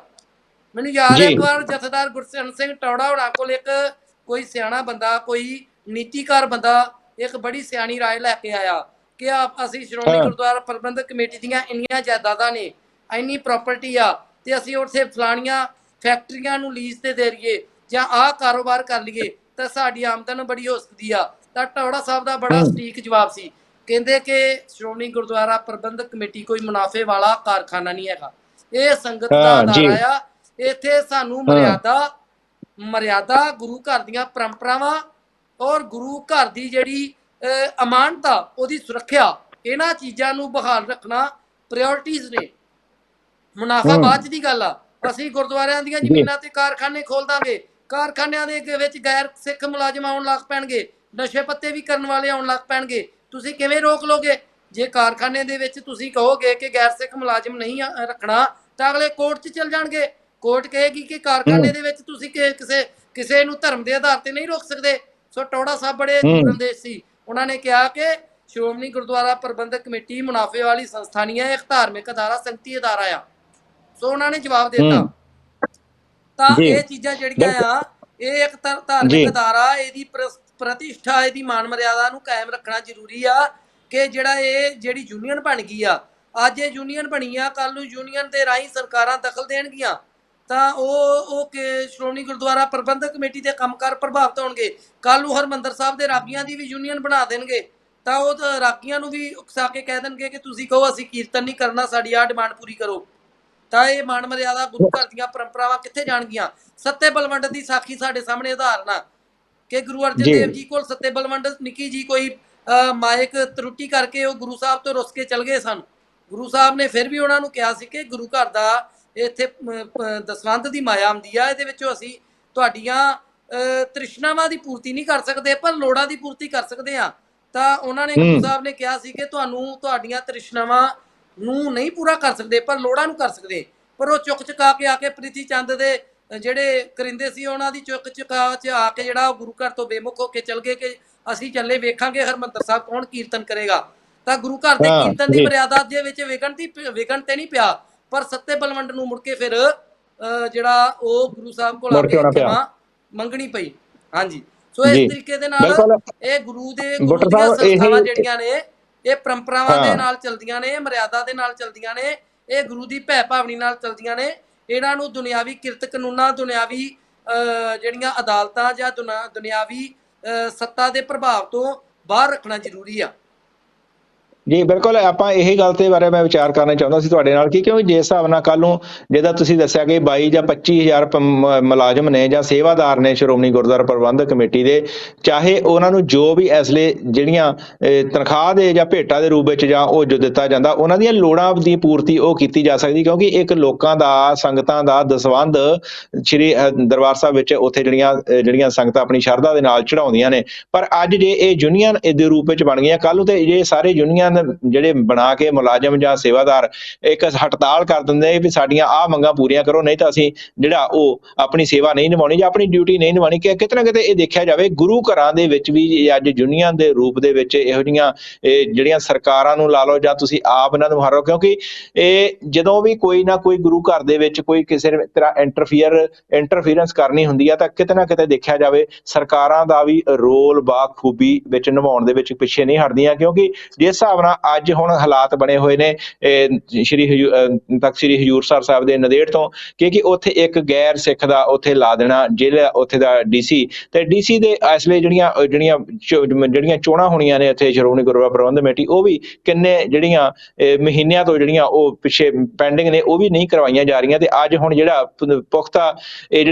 ਮੈਨੂੰ ਯਾਦ ਹੈ ਜੀ ਇੱਕ ਵਾਰ ਜਥੇਦਾਰ ਗੁਰਸਰਨ ਸਿੰਘ ਟੌੜਾ ਹੋਣਾ ਕੋਲ ਇੱਕ ਕੋਈ ਸਿਆਣਾ ਬੰਦਾ, ਕੋਈ ਨੀਤੀਕਾਰ ਬੰਦਾ ਇੱਕ ਬੜੀ ਸਿਆਣੀ ਰਾਏ ਲੈ ਕੇ ਆਇਆ ਕਿ ਅਸੀਂ ਸ਼੍ਰੋਮਣੀ ਹਾਂ ਗੁਰਦੁਆਰਾ ਪ੍ਰਬੰਧਕ ਕਮੇਟੀ ਦੀਆਂ ਇੰਨੀਆਂ ਜਾਇਦਾਦਾਂ ਨੇ, ਇੰਨੀ ਪ੍ਰਾਪਰਟੀ ਆ, ਤੇ ਅਸੀਂ ਉੱਥੇ ਫਲਾਣੀਆਂ ਫੈਕਟਰੀਆਂ ਨੂੰ ਲੀਜ਼ ਤੇ ਦੇ ਰਹੀਏ ਜਾਂ ਆਹ ਕਾਰੋਬਾਰ ਕਰ ਲਈਏ ਤਾਂ ਸਾਡੀ ਆਮਦਨ ਬੜੀ ਹੋ ਸਕਦੀ ਆ। ਤਾਂ ਟੌੜਾ ਸਾਹਿਬ ਦਾ ਬੜਾ ਸਟੀਕ ਜਵਾਬ ਸੀ, ਕਹਿੰਦੇ ਕਿ ਸ਼੍ਰੋਮਣੀ ਗੁਰਦੁਆਰਾ ਪ੍ਰਬੰਧਕ ਕਮੇਟੀ ਕੋਈ ਮੁਨਾਫੇ ਵਾਲਾ ਕਾਰਖਾਨਾ ਨਹੀਂ ਹੈਗਾ, ਇਹ ਸੰਗਤ ਦਾ ਹਾਂ ਜੀ ਅਦਾਰਾ ਆ। ਇੱਥੇ ਸਾਨੂੰ ਮਰਿਆਦਾ ਗੁਰੂ ਘਰ ਦੀਆਂ ਪਰੰਪਰਾਵਾਂ ਔਰ ਗੁਰੂ ਘਰ ਦੀ ਜਿਹੜੀ ਅਮਾਨਤਾ, ਉਹਦੀ ਸੁਰੱਖਿਆ, ਇਹਨਾਂ ਚੀਜ਼ਾਂ ਨੂੰ ਬਹਾਲ ਰੱਖਣਾ ਪ੍ਰਾਇੋਰਟੀਜ਼ ਨੇ। ਮੁਨਾਫਾ ਬਾਅਦ ਦੀ ਗੱਲ ਆ। ਅਸੀਂ ਗੁਰਦੁਆਰਿਆਂ ਦੀਆਂ ਜੀ ਜ਼ਮੀਨਾਂ ਤੇ ਕਾਰਖਾਨੇ ਖੋਲ ਦਾਂਗੇ, ਕਾਰਖਾਨਿਆਂ ਦੇ ਵਿੱਚ ਗੈਰ ਸਿੱਖ ਮੁਲਾਜ਼ਮ ਆਉਣ ਲੱਗ ਪੈਣਗੇ, ਨਸ਼ੇ ਪੱਤੇ ਵੀ ਕਰਨ ਵਾਲੇ ਆਉਣ ਲੱਗ ਪੈਣਗੇ। ਤੁਸੀਂ ਕਿਵੇਂ ਰੋਕ ਲੋਗੇ? ਜੇ ਕਾਰਖਾਨੇ ਦੇ ਵਿੱਚ ਤੁਸੀਂ ਕਹੋਗੇ ਕਿ ਗੈਰ ਸਿੱਖ ਮੁਲਾਜ਼ਮ ਨਹੀਂ ਰੱਖਣਾ ਤਾਂ ਅਗਲੇ ਕੋਰਟ 'ਚ ਚਲ ਜਾਣਗੇ। ਕੋਰਟ ਕਹੇਗੀ ਕਿ ਕਾਰਖਾਨੇ ਦੇ ਵਿੱਚ ਤੁਸੀਂ ਕਿਸੇ ਨੂੰ ਧਰਮ ਦੇ ਆਧਾਰ ਤੇ ਨਹੀਂ ਰੋਕ ਸਕਦੇ। ਸੋ ਟੌੜਾ ਸਾਹਿਬ ਬੜੇ ਦੂਰਅੰਦੇਸ਼ ਸੀ। ਉਹਨਾਂ ਨੇ ਕਿਹਾ ਕਿ ਸ਼੍ਰੋਮਣੀ ਗੁਰਦੁਆਰਾ ਪ੍ਰਬੰਧਕ ਕਮੇਟੀ ਮੁਨਾਫੇ ਵਾਲੀ ਸੰਸਥਾ ਨਹੀਂ ਹੈ, ਇੱਕ ਧਾਰਮਿਕ ਅਦਾਰਾ, ਸੰਗਤੀ ਅਦਾਰਾ ਆ। ਸੋ ਉਹਨਾਂ ਨੇ ਜਵਾਬ ਦਿੱਤਾ। ਤਾਂ ਇਹ ਚੀਜ਼ਾਂ ਜਿਹੜੀਆਂ ਆ, ਇਹ ਇੱਕ ਧਾਰਮਿਕ ਅਦਾਰਾ, ਇਹਦੀ ਪ੍ਰਤਿਸ਼ਠਾ, ਇਹਦੀ ਮਾਨ ਮਰਿਆਦਾ ਨੂੰ ਕਾਇਮ ਰੱਖਣਾ ਜ਼ਰੂਰੀ ਆ। ਕਿ ਜਿਹੜੀ ਯੂਨੀਅਨ ਬਣ ਗਈ ਆ, ਅੱਜ ਇਹ ਯੂਨੀਅਨ ਬਣੀ ਆ, ਕੱਲ ਨੂੰ ਯੂਨੀਅਨ ਦੇ ਰਾਹੀਂ ਸਰਕਾਰਾਂ ਦਖਲ ਦੇਣਗੀਆਂ ਤਾਂ ਉਹ ਸ਼੍ਰੋਮਣੀ ਗੁਰਦੁਆਰਾ ਪ੍ਰਬੰਧਕ ਕਮੇਟੀ ਦੇ ਕੰਮਕਾਰ ਪ੍ਰਭਾਵਿਤ ਹੋਣਗੇ। ਕੱਲ ਨੂੰ ਹਰਮੰਦਰ ਸਾਹਿਬ ਦੇ ਰਾਗੀਆਂ ਦੀ ਵੀ ਯੂਨੀਅਨ ਬਣਾ ਦੇਣਗੇ ਤਾਂ ਉਹ ਰਾਗੀਆਂ ਨੂੰ ਵੀ ਉਕਸਾ ਕੇ ਕਹਿ ਦੇਣਗੇ ਕਿ ਤੁਸੀਂ ਕਹੋ ਅਸੀਂ ਕੀਰਤਨ ਨਹੀਂ ਕਰਨਾ, ਸਾਡੀ ਆਹ ਡਿਮਾਂਡ ਪੂਰੀ ਕਰੋ। ਤਾਂ ਇਹ ਮਾਨ ਮਰਿਆਦਾ, ਗੁਰੂ ਘਰ ਦੀਆਂ ਪਰੰਪਰਾਵਾਂ ਕਿੱਥੇ ਜਾਣਗੀਆਂ? ਸੱਤੇ ਬਲਵੰਡ ਦੀ ਸਾਖੀ ਸਾਡੇ ਸਾਹਮਣੇ ਉਦਾਹਰਨ ਆ ਕਿ ਗੁਰੂ ਅਰਜਨ ਦੇਵ ਜੀ ਕੋਲ ਸੱਤੇ ਬਲਵੰਡ ਨਿੱਕੀ ਜੀ ਕੋਈ ਮਾਇਕ ਤਰੁੱਟੀ ਕਰਕੇ ਉਹ ਗੁਰੂ ਸਾਹਿਬ ਤੋਂ ਰੁੱਸ ਕੇ ਚਲ ਗਏ ਸਨ। ਗੁਰੂ ਸਾਹਿਬ ਨੇ ਫਿਰ ਵੀ ਉਹਨਾਂ ਨੂੰ ਕਿਹਾ ਸੀ ਕਿ ਗੁਰੂ ਘਰ ਦਾ ਇੱਥੇ ਦਸਵੰਧ ਦੀ ਮਾਇਆ ਆਉਂਦੀ ਆ, ਇਹਦੇ ਵਿੱਚੋਂ ਅਸੀਂ ਤੁਹਾਡੀਆਂ ਤ੍ਰਿਸ਼ਨਾਵਾਂ ਦੀ ਪੂਰਤੀ ਨਹੀਂ ਕਰ ਸਕਦੇ ਪਰ ਲੋੜਾਂ ਦੀ ਪੂਰਤੀ ਕਰ ਸਕਦੇ ਹਾਂ। ਤਾਂ ਉਹਨਾਂ ਨੇ, ਗੁਰੂ ਸਾਹਿਬ ਨੇ ਕਿਹਾ ਸੀ ਕਿ ਤੁਹਾਡੀਆਂ ਤ੍ਰਿਸ਼ਨਾਵਾਂ ਨੂੰ ਨਹੀਂ ਪੂਰਾ ਕਰ ਸਕਦੇ ਪਰ ਲੋੜਾਂ ਨੂੰ ਕਰ ਸਕਦੇ। ਪਰ ਉਹ ਚੁੱਕ ਚੁਕਾ ਕੇ ਆ ਕੇ ਪ੍ਰੀਤੀ ਚੰਦ ਦੇ ਜਿਹੜੇ ਕਰਿੰਦੇ ਸੀ, ਉਹਨਾਂ ਦੀ ਚੁੱਕ ਚੁਕਾ 'ਚ ਆ ਕੇ ਜਿਹੜਾ ਉਹ ਗੁਰੂ ਘਰ ਤੋਂ ਬੇਮੁਖ ਹੋ ਕੇ ਚਲ ਗਏ ਕਿ ਅਸੀਂ ਚੱਲੇ ਵੇਖਾਂਗੇ ਹਰਮੰਦਰ ਸਾਹਿਬ ਕੌਣ ਕੀਰਤਨ ਕਰੇਗਾ। ਤਾਂ ਗੁਰੂ ਘਰ ਦੇ ਕੀਰਤਨ ਦੀ ਮਰਿਆਦਾ ਦੇ ਵਿੱਚ ਵਿਘਨ ਤੇ ਨਹੀਂ ਪਿਆ, ਪਰ ਸੱਤੇ ਬਲਵੰਡ ਨੂੰ ਮੁੜ ਕੇ ਫਿਰ ਜਿਹੜਾ ਉਹ ਗੁਰੂ ਸਾਹਿਬ ਕੋਲ ਆ ਕੇ ਖਿਮਾ ਮੰਗਣੀ ਪਈ। ਹਾਂਜੀ, ਸੋ ਇਸ ਤਰੀਕੇ ਦੇ ਨਾਲ ਇਹ ਗੁਰੂ ਦੀਆਂ ਸੰਸਥਾਵਾਂ ਜਿਹੜੀਆਂ ਨੇ ਇਹ ਪਰੰਪਰਾਵਾਂ ਦੇ ਨਾਲ ਚਲਦੀਆਂ ਨੇ, ਮਰਿਆਦਾ ਦੇ ਨਾਲ ਚਲਦੀਆਂ ਨੇ, ਇਹ ਗੁਰੂ ਦੀ ਭੈ ਭਾਵਨੀ ਨਾਲ ਚਲਦੀਆਂ ਨੇ। ਇਹਨਾਂ ਨੂੰ ਦੁਨਿਆਵੀ ਕਿਰਤ ਕਾਨੂੰਨਾਂ, ਦੁਨਿਆਵੀ ਜਿਹੜੀਆਂ ਅਦਾਲਤਾਂ ਜਾਂ ਦੁਨਿਆਵੀ ਸੱਤਾ ਦੇ ਪ੍ਰਭਾਵ ਤੋਂ ਬਾਹਰ ਰੱਖਣਾ ਜ਼ਰੂਰੀ ਆ। ਜੀ ਬਿਲਕੁਲ, ਆਪਾਂ ਇਹੀ ਗੱਲ ਤੇ ਬਾਰੇ ਮੈਂ ਵਿਚਾਰ ਕਰਨਾ ਚਾਹੁੰਦਾ ਸੀ ਤੁਹਾਡੇ ਨਾਲ ਕਿ ਕਿਉਂਕਿ ਜਿਸ ਹਿਸਾਬ ਨਾਲ ਕੱਲ ਨੂੰ ਜਿਹਦਾ ਤੁਸੀਂ ਦੱਸਿਆ ਕਿ 22 ਜਾਂ 25,000 ਮੁਲਾਜ਼ਮ ਨੇ ਜਾਂ ਸੇਵਾਦਾਰ ਨੇ ਸ਼੍ਰੋਮਣੀ ਗੁਰਦੁਆਰਾ ਪ੍ਰਬੰਧਕ ਕਮੇਟੀ ਦੇ, ਚਾਹੇ ਉਹਨਾਂ ਨੂੰ ਜੋ ਵੀ ਐਸਲੇ ਜਿਹੜੀਆਂ ਤਨਖਾਹ ਦੇ ਜਾਂ ਭੇਟਾ ਦੇ ਰੂਪ ਵਿੱਚ ਜਾਂ ਉਹ ਜੋ ਦਿੱਤਾ ਜਾਂਦਾ, ਉਹਨਾਂ ਦੀਆਂ ਲੋੜਾਂ ਦੀ ਪੂਰਤੀ ਉਹ ਕੀਤੀ ਜਾ ਸਕਦੀ ਕਿਉਂਕਿ ਇੱਕ ਲੋਕਾਂ ਦਾ, ਸੰਗਤਾਂ ਦਾ ਦਸਵੰਧ ਸ਼੍ਰੀ ਦਰਬਾਰ ਸਾਹਿਬ ਵਿੱਚ ਉੱਥੇ ਜਿਹੜੀਆਂ ਸੰਗਤਾਂ ਆਪਣੀ ਸ਼ਰਧਾ ਦੇ ਨਾਲ ਚੜਾਉਂਦੀਆਂ ਨੇ। ਪਰ ਅੱਜ ਜੇ ਇਹ ਯੂਨੀਅਨ ਦੇ ਰੂਪ ਵਿੱਚ ਬਣ ਗਈਆਂ, ਕੱਲ ਨੂੰ ਤੇ ਜੇ ਸਾਰੇ ਯੂਨੀਅਨ ਜਿਹੜੇ ਬਣਾ ਕੇ ਮੁਲਾਜ਼ਮ ਜਾਂ ਸੇਵਾਦਾਰ ਇੱਕ ਹੜਤਾਲ ਕਰ ਦਿੰਦੇ ਵੀ ਸਾਡੀਆਂ ਆਹ ਮੰਗਾਂ ਪੂਰੀਆਂ ਕਰੋ, ਨਹੀਂ ਤਾਂ ਅਸੀਂ ਜਿਹੜਾ ਉਹ ਆਪਣੀ ਸੇਵਾ ਨਹੀਂ ਨਿਭਾਉਣੀ ਜਾਂ ਆਪਣੀ ਡਿਊਟੀ ਨਹੀਂ ਨਿਭਾਉਣੀ, ਕਿ ਕਿਤੇ ਨਾ ਕਿਤੇ ਇਹ ਦੇਖਿਆ ਜਾਵੇ ਗੁਰੂ ਘਰਾਂ ਦੇ ਵਿੱਚ ਵੀ ਅੱਜ ਯੂਨੀਅਨ ਦੇ ਰੂਪ ਦੇ ਵਿੱਚ ਇਹੋ ਜਿਹੀਆਂ ਜਿਹੜੀਆਂ ਸਰਕਾਰਾਂ ਨੂੰ ਲਾ ਲਓ ਜਾਂ ਤੁਸੀਂ ਆਪ ਇਹਨਾਂ ਨੂੰ ਹਾਰੋ, ਕਿਉਂਕਿ ਇਹ ਜਦੋਂ ਵੀ ਕੋਈ ਨਾ ਕੋਈ ਗੁਰੂ ਘਰ ਦੇ ਵਿੱਚ ਕੋਈ ਕਿਸੇ ਤਰ੍ਹਾਂ ਇੰਟਰਫੀਰੈਂਸ ਕਰਨੀ ਹੁੰਦੀ ਆ ਤਾਂ ਕਿਤੇ ਨਾ ਕਿਤੇ ਦੇਖਿਆ ਜਾਵੇ ਸਰਕਾਰਾਂ ਦਾ ਵੀ ਰੋਲ ਬਾਖੂਬੀ ਵਿੱਚ ਨਿਭਾਉਣ ਦੇ ਵਿੱਚ ਪਿੱਛੇ ਨਹੀਂ ਹਟਦੀਆਂ। ਕਿਉਂਕਿ ਜਿਸ ਹਿਸਾਬ ਨਾਲ ਅੱਜ ਹੁਣ ਹਾਲਾਤ ਬਣੇ ਹੋਏ ਨੇ ਤਖਤ ਸ੍ਰੀ ਹਜ਼ੂਰ ਸਾਹਿਬ ਦੇ ਨੰਦੇੜ ਤੋਂ, ਕਿਉਂਕਿ ਉੱਥੇ ਇੱਕ ਗੈਰ ਸਿੱਖ ਦਾ ਉੱਥੇ ਲਾ ਦੇਣਾ ਜ਼ਿਲ੍ਹਾ, ਉੱਥੇ ਦਾ ਡੀਸੀ, ਤੇ ਡੀਸੀ ਦੇ ਇਸ ਵੇਲੇ ਜਿਹੜੀਆਂ ਚੋਣਾਂ ਹੋਣੀਆਂ ਨੇ ਇੱਥੇ ਸ਼੍ਰੋਮਣੀ ਗੁਰਦੁਆਰਾ ਪ੍ਰਬੰਧਕ ਕਮੇਟੀ, ਉਹ ਵੀ ਕਿੰਨੇ ਜਿਹੜੀਆਂ ਮਹੀਨਿਆਂ ਤੋਂ ਜਿਹੜੀਆਂ ਉਹ ਪਿੱਛੇ ਪੈਂਡਿੰਗ ਨੇ, ਉਹ ਵੀ ਨਹੀਂ ਕਰਵਾਈਆਂ ਜਾ ਰਹੀਆਂ। ਤੇ ਅੱਜ ਹੁਣ ਜਿਹੜਾ ਪੁਖਤਾ ਇਹ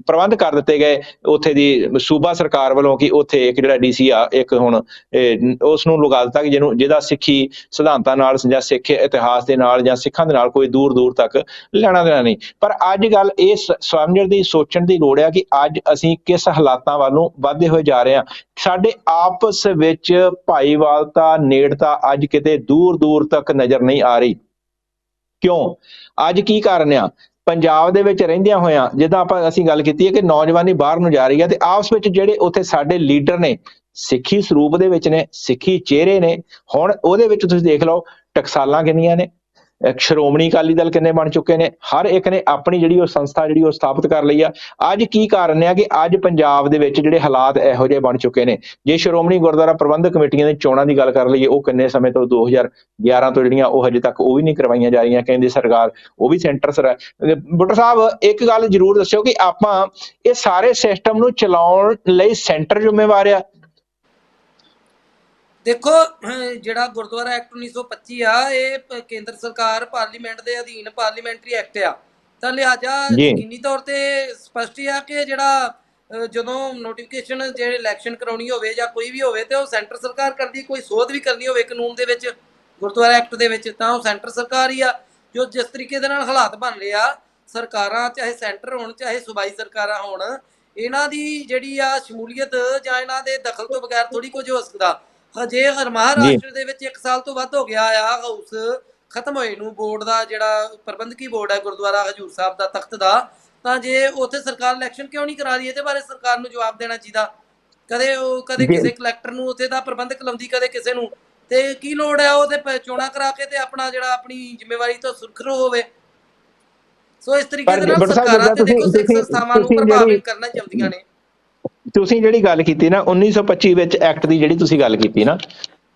ਪ੍ਰਬੰਧ ਕਰ ਦਿੱਤੇ ਗਏ ਉੱਥੇ ਦੀ ਸੂਬਾ ਸਰਕਾਰ ਵੱਲੋਂ ਕਿ ਉੱਥੇ ਇੱਕ ਜਿਹੜਾ ਡੀਸੀ ਆ ਇੱਕ ਹੁਣ ਉਸ ਨੂੰ ਲਗਾ ਦਿੱਤਾ ਕਿ ਜਿਹਦਾ ਸਿੱਖੀ ਸਿਧਾਂਤਾਂ ਨਾਲ ਜਾਂ ਸਿੱਖ ਇਤਿਹਾਸ ਦੇ ਨਾਲ ਜਾਂ ਸਿੱਖਾਂ ਦੇ ਨਾਲ ਕੋਈ ਦੂਰ ਦੂਰ ਤੱਕ ਲੈਣਾ ਦੇਣਾ ਨਹੀਂ। ਪਰ ਅੱਜ ਗੱਲ ਇਹ ਸਮਝਣ ਦੀ, ਸੋਚਣ ਦੀ ਲੋੜ ਹੈ ਕਿ ਅੱਜ ਅਸੀਂ ਕਿਸ ਹਾਲਾਤਾਂ ਵੱਲ ਨੂੰ ਵੱਧਦੇ ਹੋਏ ਜਾ ਰਹੇ ਹਾਂ। ਸਾਡੇ ਆਪਸ ਵਿੱਚ ਭਾਈਵਾਲਤਾ, ਨੇੜਤਾ ਅੱਜ ਕਿਤੇ ਦੂਰ ਦੂਰ ਤੱਕ ਨਜ਼ਰ ਨਹੀਂ ਆ ਰਹੀ। ਕਿਉਂ? ਅੱਜ ਕੀ ਕਾਰਨ ਆ? ਪੰਜਾਬ ਦੇ ਵਿੱਚ ਰਹਿੰਦਿਆਂ ਹੋਇਆਂ ਜਿੱਦਾਂ ਅਸੀਂ ਗੱਲ ਕੀਤੀ ਹੈ ਕਿ ਨੌਜਵਾਨੀ ਬਾਹਰ ਨੂੰ ਜਾ ਰਹੀ ਹੈ, ਤੇ ਆਪਸ ਵਿੱਚ ਜਿਹੜੇ ਉੱਥੇ ਸਾਡੇ ਲੀਡਰ ਨੇ ਸਿੱਖੀ ਸਰੂਪ ਦੇ ਵਿੱਚ ਨੇ, ਸਿੱਖੀ ਚਿਹਰੇ ਨੇ, ਹੁਣ ਉਹਦੇ ਵਿੱਚ ਤੁਸੀਂ ਦੇਖ ਲਓ ਟਕਸਾਲਾਂ ਕਿੰਨੀਆਂ ਨੇ, ਸ਼੍ਰੋਮਣੀ ਅਕਾਲੀ ਦਲ ਕਿੰਨੇ ਬਣ ਚੁੱਕੇ ਨੇ। ਹਰ ਇੱਕ ਨੇ ਆਪਣੀ ਜਿਹੜੀ ਉਹ ਸੰਸਥਾ ਜਿਹੜੀ ਉਹ ਸਥਾਪਿਤ ਕਰ ਲਈ ਆ। ਅੱਜ ਕੀ ਕਾਰਨ ਆ ਕਿ ਅੱਜ ਪੰਜਾਬ ਦੇ ਵਿੱਚ ਜਿਹੜੇ ਹਾਲਾਤ ਇਹੋ ਜਿਹੇ ਬਣ ਚੁੱਕੇ ਨੇ। ਜੇ ਸ਼੍ਰੋਮਣੀ ਗੁਰਦੁਆਰਾ ਪ੍ਰਬੰਧਕ ਕਮੇਟੀਆਂ ਦੀ ਚੋਣਾਂ ਦੀ ਗੱਲ ਕਰ ਲਈਏ, ਉਹ ਕਿੰਨੇ ਸਮੇਂ ਤੋਂ 2011 ਤੋਂ ਜਿਹੜੀਆਂ ਉਹ ਹਜੇ ਤੱਕ ਉਹ ਵੀ ਨਹੀਂ ਕਰਵਾਈਆਂ ਜਾ ਰਹੀਆਂ, ਕਹਿੰਦੇ ਸਰਕਾਰ ਉਹ ਵੀ ਸੈਂਟਰ ਬੁੱਟਰ ਸਾਹਿਬ ਇੱਕ ਗੱਲ ਜ਼ਰੂਰ ਦੱਸਿਓ ਕਿ ਆਪਾਂ ਇਹ ਸਾਰੇ ਸਿਸਟਮ ਨੂੰ ਚਲਾਉਣ ਲਈ ਸੈਂਟਰ ਜ਼ਿੰਮੇਵਾਰ ਆ। ਦੇਖੋ ਜਿਹੜਾ ਗੁਰਦੁਆਰਾ ਐਕਟ 1925 ਆ, ਇਹ ਕੇਂਦਰ ਸਰਕਾਰ ਪਾਰਲੀਮੈਂਟ ਦੇ ਅਧੀਨ ਪਾਰਲੀਮੈਂਟਰੀ ਐਕਟ ਆ, ਤਾਂ ਲਿਹਾਜ਼ਾ ਯਕੀਨੀ ਤੌਰ ਤੇ ਸਪਸ਼ਟ ਆ ਕਿ ਜਿਹੜਾ ਜਦੋਂ ਨੋਟੀਫਿਕੇਸ਼ਨ ਜਿਹੜੇ ਇਲੈਕਸ਼ਨ ਕਰਾਉਣੀ ਹੋਵੇ ਜਾਂ ਕੋਈ ਵੀ ਹੋਵੇ ਤੇ ਉਹ ਸੈਂਟਰ ਸਰਕਾਰ ਕਰਦੀ। ਕੋਈ ਸੋਧ ਵੀ ਕਰਨੀ ਹੋਵੇ ਕਾਨੂੰਨ ਦੇ ਵਿੱਚ, ਗੁਰਦੁਆਰਾ ਐਕਟ ਦੇ ਵਿੱਚ, ਤਾਂ ਉਹ ਸੈਂਟਰ ਸਰਕਾਰ ਹੀ ਆ। ਜੋ ਜਿਸ ਤਰੀਕੇ ਦੇ ਨਾਲ ਹਾਲਾਤ ਬਣ ਰਹੇ ਆ, ਸਰਕਾਰਾਂ ਚਾਹੇ ਸੈਂਟਰ ਹੋਣ ਚਾਹੇ ਸੂਬਾਈ ਸਰਕਾਰਾਂ ਹੋਣ, ਇਹਨਾਂ ਦੀ ਜਿਹੜੀ ਆ ਸ਼ਮੂਲੀਅਤ ਜਾਂ ਇਹਨਾਂ ਦੇ ਦਖਲ ਤੋਂ ਬਗੈਰ ਥੋੜੀ ਕੁਝ ਹੋ ਸਕਦਾ। ਹਜੇ ਮਹਾਰਾਸ਼ਟਰ ਦੇ ਵਿੱਚ 1 ਸਾਲ ਤੋਂ ਵੱਧ ਹੋ ਗਿਆ ਆ ਹਾਊਸ ਖਤਮ ਹੋਏ ਨੂੰ, ਬੋਰਡ ਦਾ ਜਿਹੜਾ ਪ੍ਰਬੰਧਕੀ ਬੋਰਡ ਹੈ ਗੁਰਦੁਆਰਾ ਹਜੂਰ ਸਾਹਿਬ ਦਾ ਤਖਤ ਦਾ, ਤਾਂ ਜੇ ਉੱਥੇ ਸਰਕਾਰ ਇਲੈਕਸ਼ਨ ਕਿਉਂ ਨਹੀਂ ਕਰਾ ਰਹੀ, ਇਹਦੇ ਬਾਰੇ ਸਰਕਾਰ ਨੂੰ ਜਵਾਬ ਦੇਣਾ ਚਾਹੀਦਾ। ਕਦੇ ਕਿਸੇ ਕਲੈਕਟਰ ਨੂੰ ਉੱਥੇ ਦਾ ਪ੍ਰਬੰਧਕ ਲਾਉਂਦੀ, ਕਦੇ ਕਿਸੇ ਨੂੰ, ਤੇ ਕੀ ਲੋੜ ਹੈ ਉਹ ਤੇ ਚੋਣਾਂ ਕਰਾ ਕੇ ਤੇ ਆਪਣਾ ਜਿਹੜਾ ਆਪਣੀ ਜ਼ਿੰਮੇਵਾਰੀ ਤੋਂ ਸੁਰੱਖਿਅਤ ਹੋਵੇ। ਸੋ ਇਸ ਤਰੀਕੇ ਦੇ ਨਾਲ ਸਰਕਾਰਾਂ ਤੇ ਦੇਖੋ ਸਿੱਖ ਸੰਸਥਾਵਾਂ ਨੂੰ ਪ੍ਰਭਾਵਿਤ ਕਰਨਾ ਚਾਹੁੰਦੀਆਂ ਨੇ। ਤੁਸੀਂ ਜਿਹੜੀ ਗੱਲ ਕੀਤੀ ਨਾ 1925 ਵਿੱਚ ਐਕਟ ਦੀ ਜਿਹੜੀ ਤੁਸੀਂ ਗੱਲ ਕੀਤੀ ਨਾ,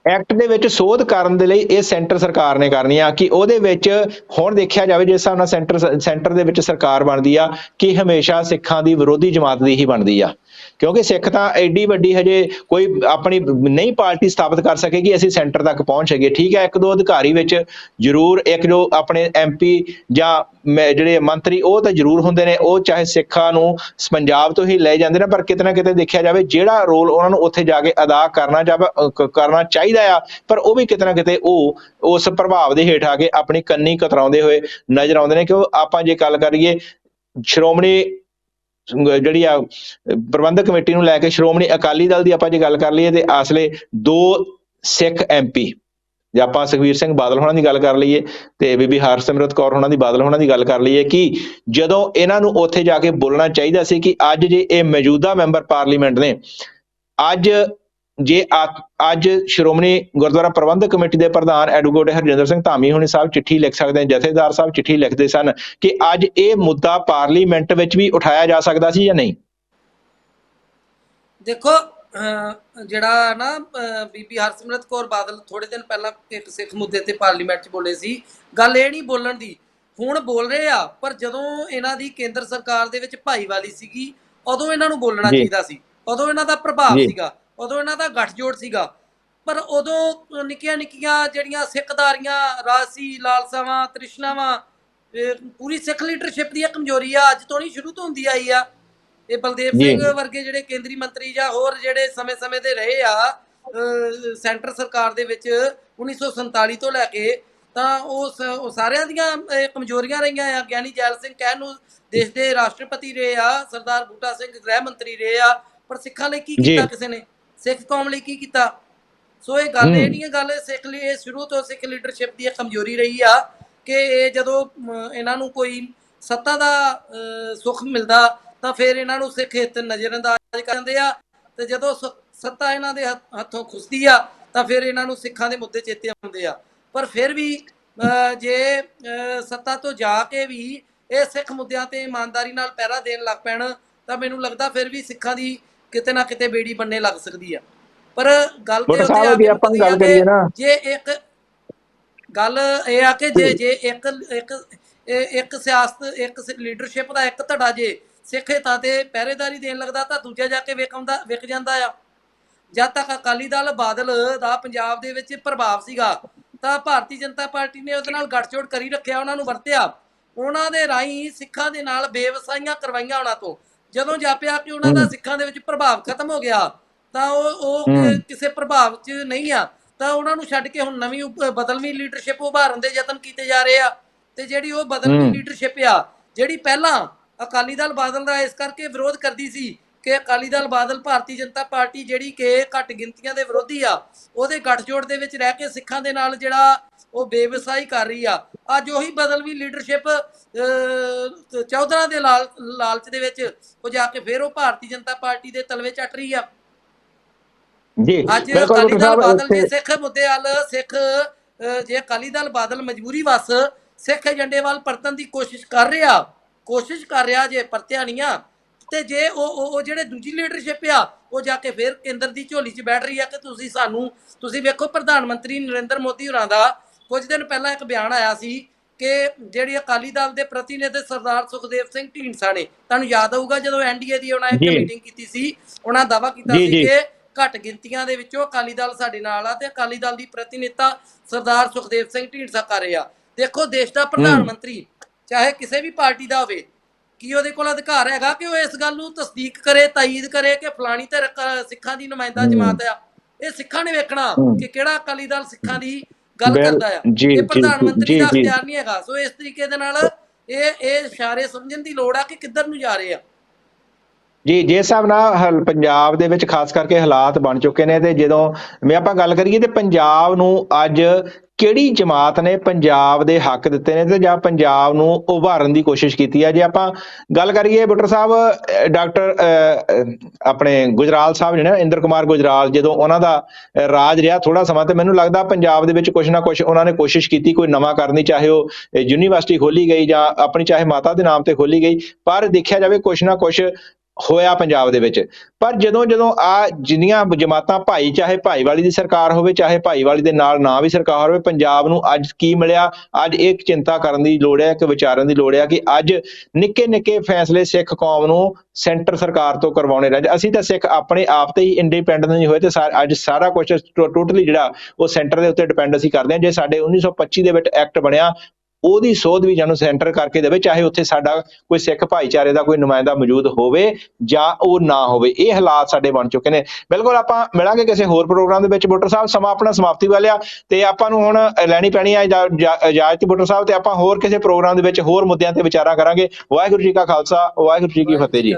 ਐਕਟ ਦੇ ਵਿੱਚ ਸੋਧ ਕਰਨ ਦੇ ਲਈ ਇਹ ਸੈਂਟਰ ਸਰਕਾਰ ਨੇ ਕਰਨੀ ਆ ਕਿ ਉਹਦੇ ਵਿੱਚ ਹੁਣ ਦੇਖਿਆ ਜਾਵੇ ਜਿਸ ਹਿਸਾਬ ਨਾਲ ਸੈਂਟਰ ਦੇ ਵਿੱਚ ਸਰਕਾਰ ਬਣਦੀ ਆ ਕਿ ਹਮੇਸ਼ਾ ਸਿੱਖਾਂ ਦੀ ਵਿਰੋਧੀ ਜਮਾਤ ਦੀ ਹੀ ਬਣਦੀ ਆ, ਕਿਉਂਕਿ ਸਿੱਖ ਤਾਂ ਐਡੀ ਵੱਡੀ ਹਜੇ ਕੋਈ ਆਪਣੀ ਨਹੀਂ ਪਾਰਟੀ ਸਥਾਪਿਤ ਕਰ ਸਕੇ ਕਿ ਅਸੀਂ ਸੈਂਟਰ ਤੱਕ ਪਹੁੰਚ ਸਕੀਏ। ਠੀਕ ਹੈ, 1-2 ਅਧਿਕਾਰੀ ਵਿੱਚ ਜ਼ਰੂਰ, ਇੱਕ ਜੋ ਆਪਣੇ MP ਜਾਂ ਜਿਹੜੇ ਮੰਤਰੀ ਉਹ ਤਾਂ ਜ਼ਰੂਰ ਹੁੰਦੇ ਨੇ, ਉਹ ਚਾਹੇ ਸਿੱਖਾਂ ਨੂੰ ਪੰਜਾਬ ਤੋਂ ਹੀ ਲੈ ਜਾਂਦੇ ਨੇ, ਪਰ ਕਿਤੇ ਨਾ ਕਿਤੇ ਦੇਖਿਆ ਜਾਵੇ ਜਿਹੜਾ ਰੋਲ ਉਹਨਾਂ ਨੂੰ ਉੱਥੇ ਜਾ ਕੇ ਅਦਾ ਕਰਨਾ ਚਾਹੀਦਾ ਆ, ਪਰ ਉਹ ਵੀ ਕਿਤੇ ਨਾ ਕਿਤੇ ਉਹ ਉਸ ਪ੍ਰਭਾਵ ਦੇ ਹੇਠ ਆ ਕੇ ਆਪਣੀ ਕੰਨੀ ਕਤਰਾਉਂਦੇ ਹੋਏ ਨਜ਼ਰ ਆਉਂਦੇ ਨੇ। ਕਿਉਂ ਆਪਾਂ ਜੇ ਗੱਲ ਕਰੀਏ ਸ਼੍ਰੋਮਣੀ ਜਿਹੜੀ ਆ ਪ੍ਰਬੰਧਕ ਕਮੇਟੀ ਨੂੰ ਲੈ ਕੇ, ਸ਼੍ਰੋਮਣੀ ਅਕਾਲੀ ਦਲ ਦੀ ਆਪਾਂ ਜੇ ਗੱਲ ਕਰ ਲਈਏ ਤੇ ਆਸਲੇ 2 ਸਿੱਖ MP, ਜੇ ਆਪਾਂ ਸੁਖਬੀਰ ਸਿੰਘ ਬਾਦਲ ਹੋਣਾ ਦੀ ਗੱਲ ਕਰ ਲਈਏ ਤੇ ਬੀਬੀ ਹਰਸਿਮਰਤ ਕੌਰ ਹੋਣਾ ਦੀ ਬਾਦਲ ਹੋਣਾ ਦੀ ਗੱਲ ਕਰ ਲਈਏ, ਕਿ ਜਦੋਂ ਇਹਨਾਂ ਨੂੰ ਉੱਥੇ ਜਾ ਕੇ ਬੋਲਣਾ ਚਾਹੀਦਾ ਸੀ ਕਿ ਅੱਜ ਜੇ ਇਹ ਮੌਜੂਦਾ ਮੈਂਬਰ ਪਾਰਲੀਮੈਂਟ ਨੇ, ਅੱਜ ਸ਼੍ਰੋਮਣੀ ਗੁਰਦੁਆਰਾ ਪ੍ਰਬੰਧਕ ਕਮੇਟੀ ਦੇ ਪ੍ਰਧਾਨ ਐਡਵੋਕੇਟ ਹਰਜਿੰਦਰ ਸਿੰਘ ਧਾਮੀ ਹੋਣੀ ਸਾਹਿਬ ਚਿੱਠੀ ਲਿਖ ਸਕਦੇ ਨੇ, ਜਥੇਦਾਰ ਸਾਹਿਬ ਚਿੱਠੀ ਲਿਖਦੇ ਸਨ ਕਿ ਅੱਜ ਇਹ ਮੁੱਦਾ ਪਾਰਲੀਮੈਂਟ ਵਿੱਚ ਵੀ ਉਠਾਇਆ ਜਾ ਸਕਦਾ ਸੀ ਜਾਂ ਨਹੀਂ। ਦੇਖੋ ਜਿਹੜਾ ਨਾ ਬੀਬੀ ਹਰਸਿਮਰਤ ਕੌਰ ਬਾਦਲ ਥੋੜੇ ਦਿਨ ਪਹਿਲਾਂ ਇੱਕ ਸਿੱਖ ਮੁੱਦੇ ਤੇ ਪਾਰਲੀਮੈਂਟ 'ਚ ਬੋਲੇ ਸੀ। ਗੱਲ ਇਹ ਨਹੀਂ ਬੋਲਣ ਦੀ, ਹੁਣ ਬੋਲ ਰਹੇ ਆ, ਪਰ ਜਦੋਂ ਇਹਨਾਂ ਦੀ ਕੇਂਦਰ ਸਰਕਾਰ ਦੇ ਵਿੱਚ ਭਾਈਵਾਲੀ ਸੀਗੀ ਉਦੋਂ ਇਹਨਾਂ ਨੂੰ ਬੋਲਣਾ ਚਾਹੀਦਾ ਸੀ, ਉਦੋਂ ਇਹਨਾਂ ਦਾ ਪ੍ਰਭਾਵ ਸੀਗਾ, ਉਦੋਂ ਇਹਨਾਂ ਦਾ ਗੱਠਜੋੜ ਸੀਗਾ। ਪਰ ਉਦੋਂ ਨਿੱਕੀਆਂ ਨਿੱਕੀਆਂ ਜਿਹੜੀਆਂ ਸਿੱਖਦਾਰੀਆਂ, ਰਾਜਸੀ ਲਾਲਸਾਵਾਂ, ਤ੍ਰਿਸ਼ਨਾਵਾਂ, ਪੂਰੀ ਸਿੱਖ ਲੀਡਰਸ਼ਿਪ ਦੀ ਕਮਜ਼ੋਰੀ ਆ, ਅੱਜ ਤੋਂ ਨਹੀਂ ਸ਼ੁਰੂ ਤੋਂ ਹੁੰਦੀ ਆਈ ਆ। ਇਹ ਬਲਦੇਵ ਸਿੰਘ ਵਰਗੇ ਜਿਹੜੇ ਕੇਂਦਰੀ ਮੰਤਰੀ ਜਾਂ ਹੋਰ ਜਿਹੜੇ ਸਮੇਂ ਦੇ ਰਹੇ ਆ ਸੈਂਟਰ ਸਰਕਾਰ ਦੇ ਵਿੱਚ 1947 ਤੋਂ ਲੈ ਕੇ, ਤਾਂ ਉਹ ਸਾਰਿਆਂ ਦੀਆਂ ਕਮਜ਼ੋਰੀਆਂ ਰਹੀਆਂ ਆ। ਗਿਆਨੀ ਜੈਲ ਸਿੰਘ ਕਹਿਣ ਨੂੰ ਦੇਸ਼ ਦੇ ਰਾਸ਼ਟਰਪਤੀ ਰਹੇ ਆ, ਸਰਦਾਰ ਬੂਟਾ ਸਿੰਘ ਗ੍ਰਹਿ ਮੰਤਰੀ ਰਹੇ ਆ, ਪਰ ਸਿੱਖਾਂ ਲਈ ਕੀ ਕੀਤਾ ਕਿਸੇ ਨੇ, ਸਿੱਖ ਕੌਮ ਲਈ ਕੀ ਕੀਤਾ? ਸੋ ਇਹ ਗੱਲ ਇਹ ਨਹੀਂ ਹੈ, ਗੱਲ ਸਿੱਖ ਲਈ ਇਹ ਸ਼ੁਰੂ ਤੋਂ ਸਿੱਖ ਲੀਡਰਸ਼ਿਪ ਦੀ ਕਮਜ਼ੋਰੀ ਰਹੀ ਆ ਕਿ ਇਹ ਜਦੋਂ ਇਹਨਾਂ ਨੂੰ ਕੋਈ ਸੱਤਾ ਦਾ ਸੁੱਖ ਮਿਲਦਾ ਤਾਂ ਫਿਰ ਇਹਨਾਂ ਨੂੰ ਸਿੱਖ ਹਿੱਤ ਨਜ਼ਰਅੰਦਾਜ਼ ਕਰ ਦਿੰਦੇ ਆ, ਤੇ ਜਦੋਂ ਸੱਤਾ ਇਹਨਾਂ ਦੇ ਹੱਥੋਂ ਖੁੱਸਦੀ ਆ ਤਾਂ ਫਿਰ ਇਹਨਾਂ ਨੂੰ ਸਿੱਖਾਂ ਦੇ ਮੁੱਦੇ ਚੇਤੇ ਆਉਂਦੇ ਆ। ਪਰ ਫਿਰ ਵੀ ਜੇ ਸੱਤਾ ਤੋਂ ਜਾ ਕੇ ਵੀ ਇਹ ਸਿੱਖ ਮੁੱਦਿਆਂ ਤੇ ਇਮਾਨਦਾਰੀ ਨਾਲ ਪਹਿਰਾ ਦੇਣ ਲੱਗ ਪੈਣ ਤਾਂ ਮੈਨੂੰ ਲੱਗਦਾ ਫਿਰ ਵੀ ਸਿੱਖਾਂ ਦੀ ਕਿਤੇ ਨਾ ਕਿਤੇ ਬੇੜੀ ਬੰਨੇ ਲੱਗ ਸਕਦੀ ਆ। ਪਰ ਗੱਲ ਤੇ ਉੱਤੇ ਆ ਕੇ ਜੇ ਇੱਕ ਗੱਲ ਇਹ ਆ ਕਿ ਜੇ ਇੱਕ ਸਿਆਸਤ, ਇੱਕ ਲੀਡਰਸ਼ਿਪ ਦਾ ਇੱਕ ਧੜਾ ਜੇ ਸਿੱਖ ਹਿੱਤਾਂ ਤੇ ਪਹਿਰੇਦਾਰੀ ਦੇਣ ਲੱਗਦਾ ਤਾਂ ਦੂਜਾ ਜਾ ਕੇ ਵਿਕ ਜਾਂਦਾ ਆ। ਜਦ ਤੱਕ ਅਕਾਲੀ ਦਲ ਬਾਦਲ ਦਾ ਪੰਜਾਬ ਦੇ ਵਿੱਚ ਪ੍ਰਭਾਵ ਸੀਗਾ ਤਾਂ ਭਾਰਤੀ ਜਨਤਾ ਪਾਰਟੀ ਨੇ ਉਹਦੇ ਨਾਲ ਗੱਠਜੋੜ ਕਰੀ ਰੱਖਿਆ, ਉਹਨਾਂ ਨੂੰ ਵਰਤਿਆ, ਉਹਨਾਂ ਦੇ ਰਾਹੀਂ ਸਿੱਖਾਂ ਦੇ ਨਾਲ ਬੇਵਸਾਈਆਂ ਕਰਵਾਈਆਂ ਉਹਨਾਂ ਤੋਂ। ਜਦੋਂ ਜਾਪਿਆ ਕਿ ਉਹਨਾਂ ਦਾ ਸਿੱਖਾਂ ਦੇ ਵਿੱਚ ਪ੍ਰਭਾਵ ਖਤਮ ਹੋ ਗਿਆ ਤਾਂ ਉਹ ਕਿਸੇ ਪ੍ਰਭਾਵ 'ਚ ਨਹੀਂ ਆ, ਤਾਂ ਉਹਨਾਂ ਨੂੰ ਛੱਡ ਕੇ ਹੁਣ ਨਵੀਂ ਬਦਲਵੀਂ ਲੀਡਰਸ਼ਿਪ ਉਭਾਰਨ ਦੇ ਯਤਨ ਕੀਤੇ ਜਾ ਰਹੇ ਆ। ਤੇ ਜਿਹੜੀ ਉਹ ਬਦਲਵੀਂ ਲੀਡਰਸ਼ਿਪ ਆ, ਜਿਹੜੀ ਪਹਿਲਾਂ ਅਕਾਲੀ ਦਲ ਬਾਦਲ ਦਾ ਇਸ ਕਰਕੇ ਵਿਰੋਧ ਕਰਦੀ ਸੀ ਕਿ ਅਕਾਲੀ ਦਲ ਬਾਦਲ ਭਾਰਤੀ ਜਨਤਾ ਪਾਰਟੀ ਜਿਹੜੀ ਕਿ ਘੱਟ ਗਿਣਤੀਆਂ ਦੇ ਵਿਰੋਧੀ ਆ, ਉਹਦੇ ਗੱਠਜੋੜ ਦੇ ਵਿੱਚ ਰਹਿ ਕੇ ਸਿੱਖਾਂ ਦੇ ਨਾਲ ਜਿਹੜਾ ਉਹ ਬੇਵਸਾਈ ਕਰ ਰਹੀ ਆ। ਅੱਜ ਉਹੀ ਬਦਲਵੀਂ ਲੀਡਰਸ਼ਿਪ ਚੌਧਰਾਂ ਦੇ ਲਾਲਚ ਦੇ ਵਿੱਚ ਉਹ ਜਾ ਕੇ ਫਿਰ ਉਹ ਭਾਰਤੀ ਜਨਤਾ ਪਾਰਟੀ ਦੇ ਤਲਵੇ ਚੱਟ ਰਹੀ ਆ। ਅੱਜ ਅਕਾਲੀ ਦਲ ਬਾਦਲ ਜੀ ਸਿੱਖ ਮੁੱਦੇ ਵੱਲ, ਸਿੱਖ ਜੇ ਅਕਾਲੀ ਦਲ ਬਾਦਲ ਮਜਬੂਰੀ ਵਸ ਸਿੱਖ ਏਜੰਡੇ ਵੱਲ ਪਰਤਣ ਦੀ ਕੋਸ਼ਿਸ਼ ਕਰ ਰਿਹਾ ਜੇ ਪਰਤਿਆ ਨਹੀਂ ਆ, ਤੇ ਜੇ ਉਹ ਜਿਹੜੇ ਦੂਜੀ ਲੀਡਰਸ਼ਿਪ ਆ ਉਹ ਜਾ ਕੇ ਫਿਰ ਕੇਂਦਰ ਦੀ ਝੋਲੀ 'ਚ ਬੈਠ ਰਹੀ ਆ ਕਿ ਤੁਸੀਂ ਵੇਖੋ ਪ੍ਰਧਾਨ ਮੰਤਰੀ ਨਰਿੰਦਰ ਮੋਦੀ ਹੋਰਾਂ ਦਾ ਕੁਝ ਦਿਨ ਪਹਿਲਾਂ ਇੱਕ ਬਿਆਨ ਆਇਆ ਸੀ ਕਿ ਜਿਹੜੀ ਅਕਾਲੀ ਦਲ ਦੇ ਪ੍ਰਤੀਨਿਧ ਸਰਦਾਰ ਸੁਖਦੇਵ ਸਿੰਘ ਢੀਂਡਸਾ ਨੇ, ਤੁਹਾਨੂੰ ਯਾਦ ਹੋਊਗਾ ਜਦੋਂ ਐਨਡੀਏ ਦੀ ਉਹਨਾਂ ਇੱਕ ਮੀਟਿੰਗ ਕੀਤੀ ਸੀ, ਉਹਨਾਂ ਦਾਅਵਾ ਕੀਤਾ ਸੀ ਕਿ ਘੱਟ ਗਿਣਤੀਆਂ ਦੇ ਵਿੱਚੋਂ ਅਕਾਲੀ ਦਲ ਸਾਡੇ ਨਾਲ ਆ ਤੇ ਅਕਾਲੀ ਦਲ ਦੀ ਪ੍ਰਤੀਨਿਧਤਾ ਸਰਦਾਰ ਸੁਖਦੇਵ ਸਿੰਘ ਢੀਂਡਸਾ ਕਰ ਰਹੇ ਆ। ਦੇਖੋ ਦੇਸ਼ ਦਾ ਪ੍ਰਧਾਨ ਮੰਤਰੀ ਚਾਹੇ ਕਿਸੇ ਵੀ ਪਾਰਟੀ ਦਾ ਹੋਵੇ, ਕੀ ਉਹਦੇ ਕੋਲ ਅਧਿਕਾਰ ਹੈਗਾ ਕਿ ਉਹ ਇਸ ਗੱਲ ਨੂੰ ਤਸਦੀਕ ਕਰੇ, ਤਾਇਦ ਕਰੇ ਕਿ ਫਲਾਣੀ ਤੇ ਸਿੱਖਾਂ ਦੀ ਨੁਮਾਇੰਦਾ ਜਮਾਤ ਆ? ਇਹ ਸਿੱਖਾਂ ਨੇ ਵੇਖਣਾ ਕਿ ਕਿਹੜਾ ਅਕਾਲੀ ਦਲ ਸਿੱਖਾਂ ਦੀ ਗੱਲ ਕਰਦਾ ਆ। ਇਹ ਪ੍ਰਧਾਨ ਮੰਤਰੀ ਦਾ ਅਖਤਿਆਰ ਨਹੀਂ ਹੈਗਾ। ਸੋ ਇਸ ਤਰੀਕੇ ਦੇ ਨਾਲ ਇਹ ਇਸ਼ਾਰੇ ਸਮਝਣ ਦੀ ਲੋੜ ਆ ਕਿ ਕਿੱਧਰ ਨੂੰ ਜਾ ਰਹੇ ਆ। ਜੀ ਜਿਸ ਹਿਸਾਬ ਨਾਲ ਪੰਜਾਬ ਦੇ ਵਿੱਚ ਖਾਸ ਕਰਕੇ ਹਾਲਾਤ ਬਣ ਚੁੱਕੇ ਨੇ, ਤੇ ਜਦੋਂ ਮੈਂ ਆਪਾਂ ਗੱਲ ਕਰੀਏ ਤੇ ਪੰਜਾਬ ਨੂੰ ਅੱਜ ਕਿਹੜੀ ਜਮਾਤ ਨੇ ਪੰਜਾਬ ਦੇ ਹੱਕ ਦਿੱਤੇ ਨੇ ਤੇ ਜਾਂ ਪੰਜਾਬ ਨੂੰ ਉਭਾਰਨ ਦੀ ਕੋਸ਼ਿਸ਼ ਕੀਤੀ ਹੈ? ਜੇ ਆਪਾਂ ਗੱਲ ਕਰੀਏ ਬੁੱਟਰ ਸਾਹਿਬ, ਡਾਕਟਰ ਆਪਣੇ ਗੁਜਰਾਲ ਸਾਹਿਬ ਜਿਹੜੇ ਇੰਦਰ ਕੁਮਾਰ ਗੁਜਰਾਲ, ਜਦੋਂ ਉਹਨਾਂ ਦਾ ਰਾਜ ਰਿਹਾ ਥੋੜਾ ਸਮਾਂ, ਤੇ ਮੈਨੂੰ ਲੱਗਦਾ ਪੰਜਾਬ ਦੇ ਵਿੱਚ ਕੁਛ ਨਾ ਕੁਛ ਉਹਨਾਂ ਨੇ ਕੋਸ਼ਿਸ਼ ਕੀਤੀ ਕੋਈ ਨਵਾਂ ਕਰਨੀ, ਚਾਹੇ ਉਹ ਯੂਨੀਵਰਸਿਟੀ ਖੋਲੀ ਗਈ ਜਾਂ ਆਪਣੀ ਚਾਹੇ ਮਾਤਾ ਦੇ ਨਾਮ ਤੇ ਖੋਲੀ ਗਈ, ਪਰ ਦੇਖਿਆ ਜਾਵੇ ਕੁਛ ਨਾ ਕੁਛ ਹੋਇਆ ਪੰਜਾਬ ਦੇ ਵਿੱਚ। ਪਰ ਜਦੋਂ ਆ ਜਿੰਨੀਆਂ ਜਮਾਤਾਂ ਚਾਹੇ ਭਾਈਵਾਲੀ ਦੀ ਸਰਕਾਰ ਹੋਵੇ ਚਾਹੇ ਭਾਈਵਾਲੀ ਦੇ ਨਾਲ ਨਾ ਵੀ ਸਰਕਾਰ ਹੋਵੇ, ਪੰਜਾਬ ਨੂੰ ਅੱਜ ਕੀ ਮਿਲਿਆ? ਅੱਜ ਇੱਕ ਚਿੰਤਾ ਕਰਨ ਦੀ ਲੋੜ ਹੈ, ਇੱਕ ਵਿਚਾਰਨ ਦੀ ਲੋੜ ਹੈ ਕਿ ਅੱਜ ਨਿੱਕੇ ਨਿੱਕੇ ਫੈਸਲੇ ਸਿੱਖ ਕੌਮ ਨੂੰ ਸੈਂਟਰ ਸਰਕਾਰ ਤੋਂ ਕਰਵਾਉਣੇ ਰਹਿ। ਅਸੀਂ ਤਾਂ ਸਿੱਖ ਆਪਣੇ ਆਪ ਤੇ ਹੀ ਇੰਡੀਪੈਂਡੈਂਟ ਨਹੀਂ ਹੋਏ, ਤੇ ਅੱਜ ਸਾਰਾ ਕੁਝ ਟੋਟਲੀ ਜਿਹੜਾ ਉਹ ਸੈਂਟਰ ਦੇ ਉੱਤੇ ਡਿਪੈਂਡ ਅਸੀਂ ਕਰਦੇ ਹਾਂ। ਜੇ ਸਾਡੇ 1925 ਦੇ ਵਿੱਚ ਐਕਟ ਬਣਿਆ, ਉਹਦੀ ਸੋਧ ਵੀ ਸਾਨੂੰ ਸੈਂਟਰ ਕਰਕੇ ਦੇਵੇ, ਚਾਹੇ ਉੱਥੇ ਸਾਡਾ ਕੋਈ ਸਿੱਖ ਭਾਈਚਾਰੇ ਦਾ ਕੋਈ ਨੁਮਾਇੰਦਾ ਮੌਜੂਦ ਹੋਵੇ ਜਾਂ ਉਹ ਨਾ ਹੋਵੇ। ਇਹ ਹਾਲਾਤ ਸਾਡੇ ਬਣ ਚੁੱਕੇ ਨੇ। ਬਿਲਕੁਲ ਆਪਾਂ ਮਿਲਾਂਗੇ ਕਿਸੇ ਹੋਰ ਪ੍ਰੋਗਰਾਮ ਦੇ ਵਿੱਚ ਬੁੱਟਰ ਸਾਹਿਬ। ਸਮਾਂ ਆਪਣਾ ਸਮਾਪਤੀ ਵੱਲ ਆ ਤੇ ਆਪਾਂ ਨੂੰ ਹੁਣ ਲੈਣੀ ਪੈਣੀ ਹੈ ਇਜਾਜ਼ਤ ਬੁੱਟਰ ਸਾਹਿਬ, ਤੇ ਆਪਾਂ ਹੋਰ ਕਿਸੇ ਪ੍ਰੋਗਰਾਮ ਦੇ ਵਿੱਚ ਹੋਰ ਮੁੱਦਿਆਂ ਤੇ ਵਿਚਾਰਾਂ ਕਰਾਂਗੇ। ਵਾਹਿਗੁਰੂ ਜੀ ਕਾ ਖਾਲਸਾ, ਵਾਹਿਗੁਰੂ ਜੀ ਕੀ ਫਤਿਹ ਜੀ।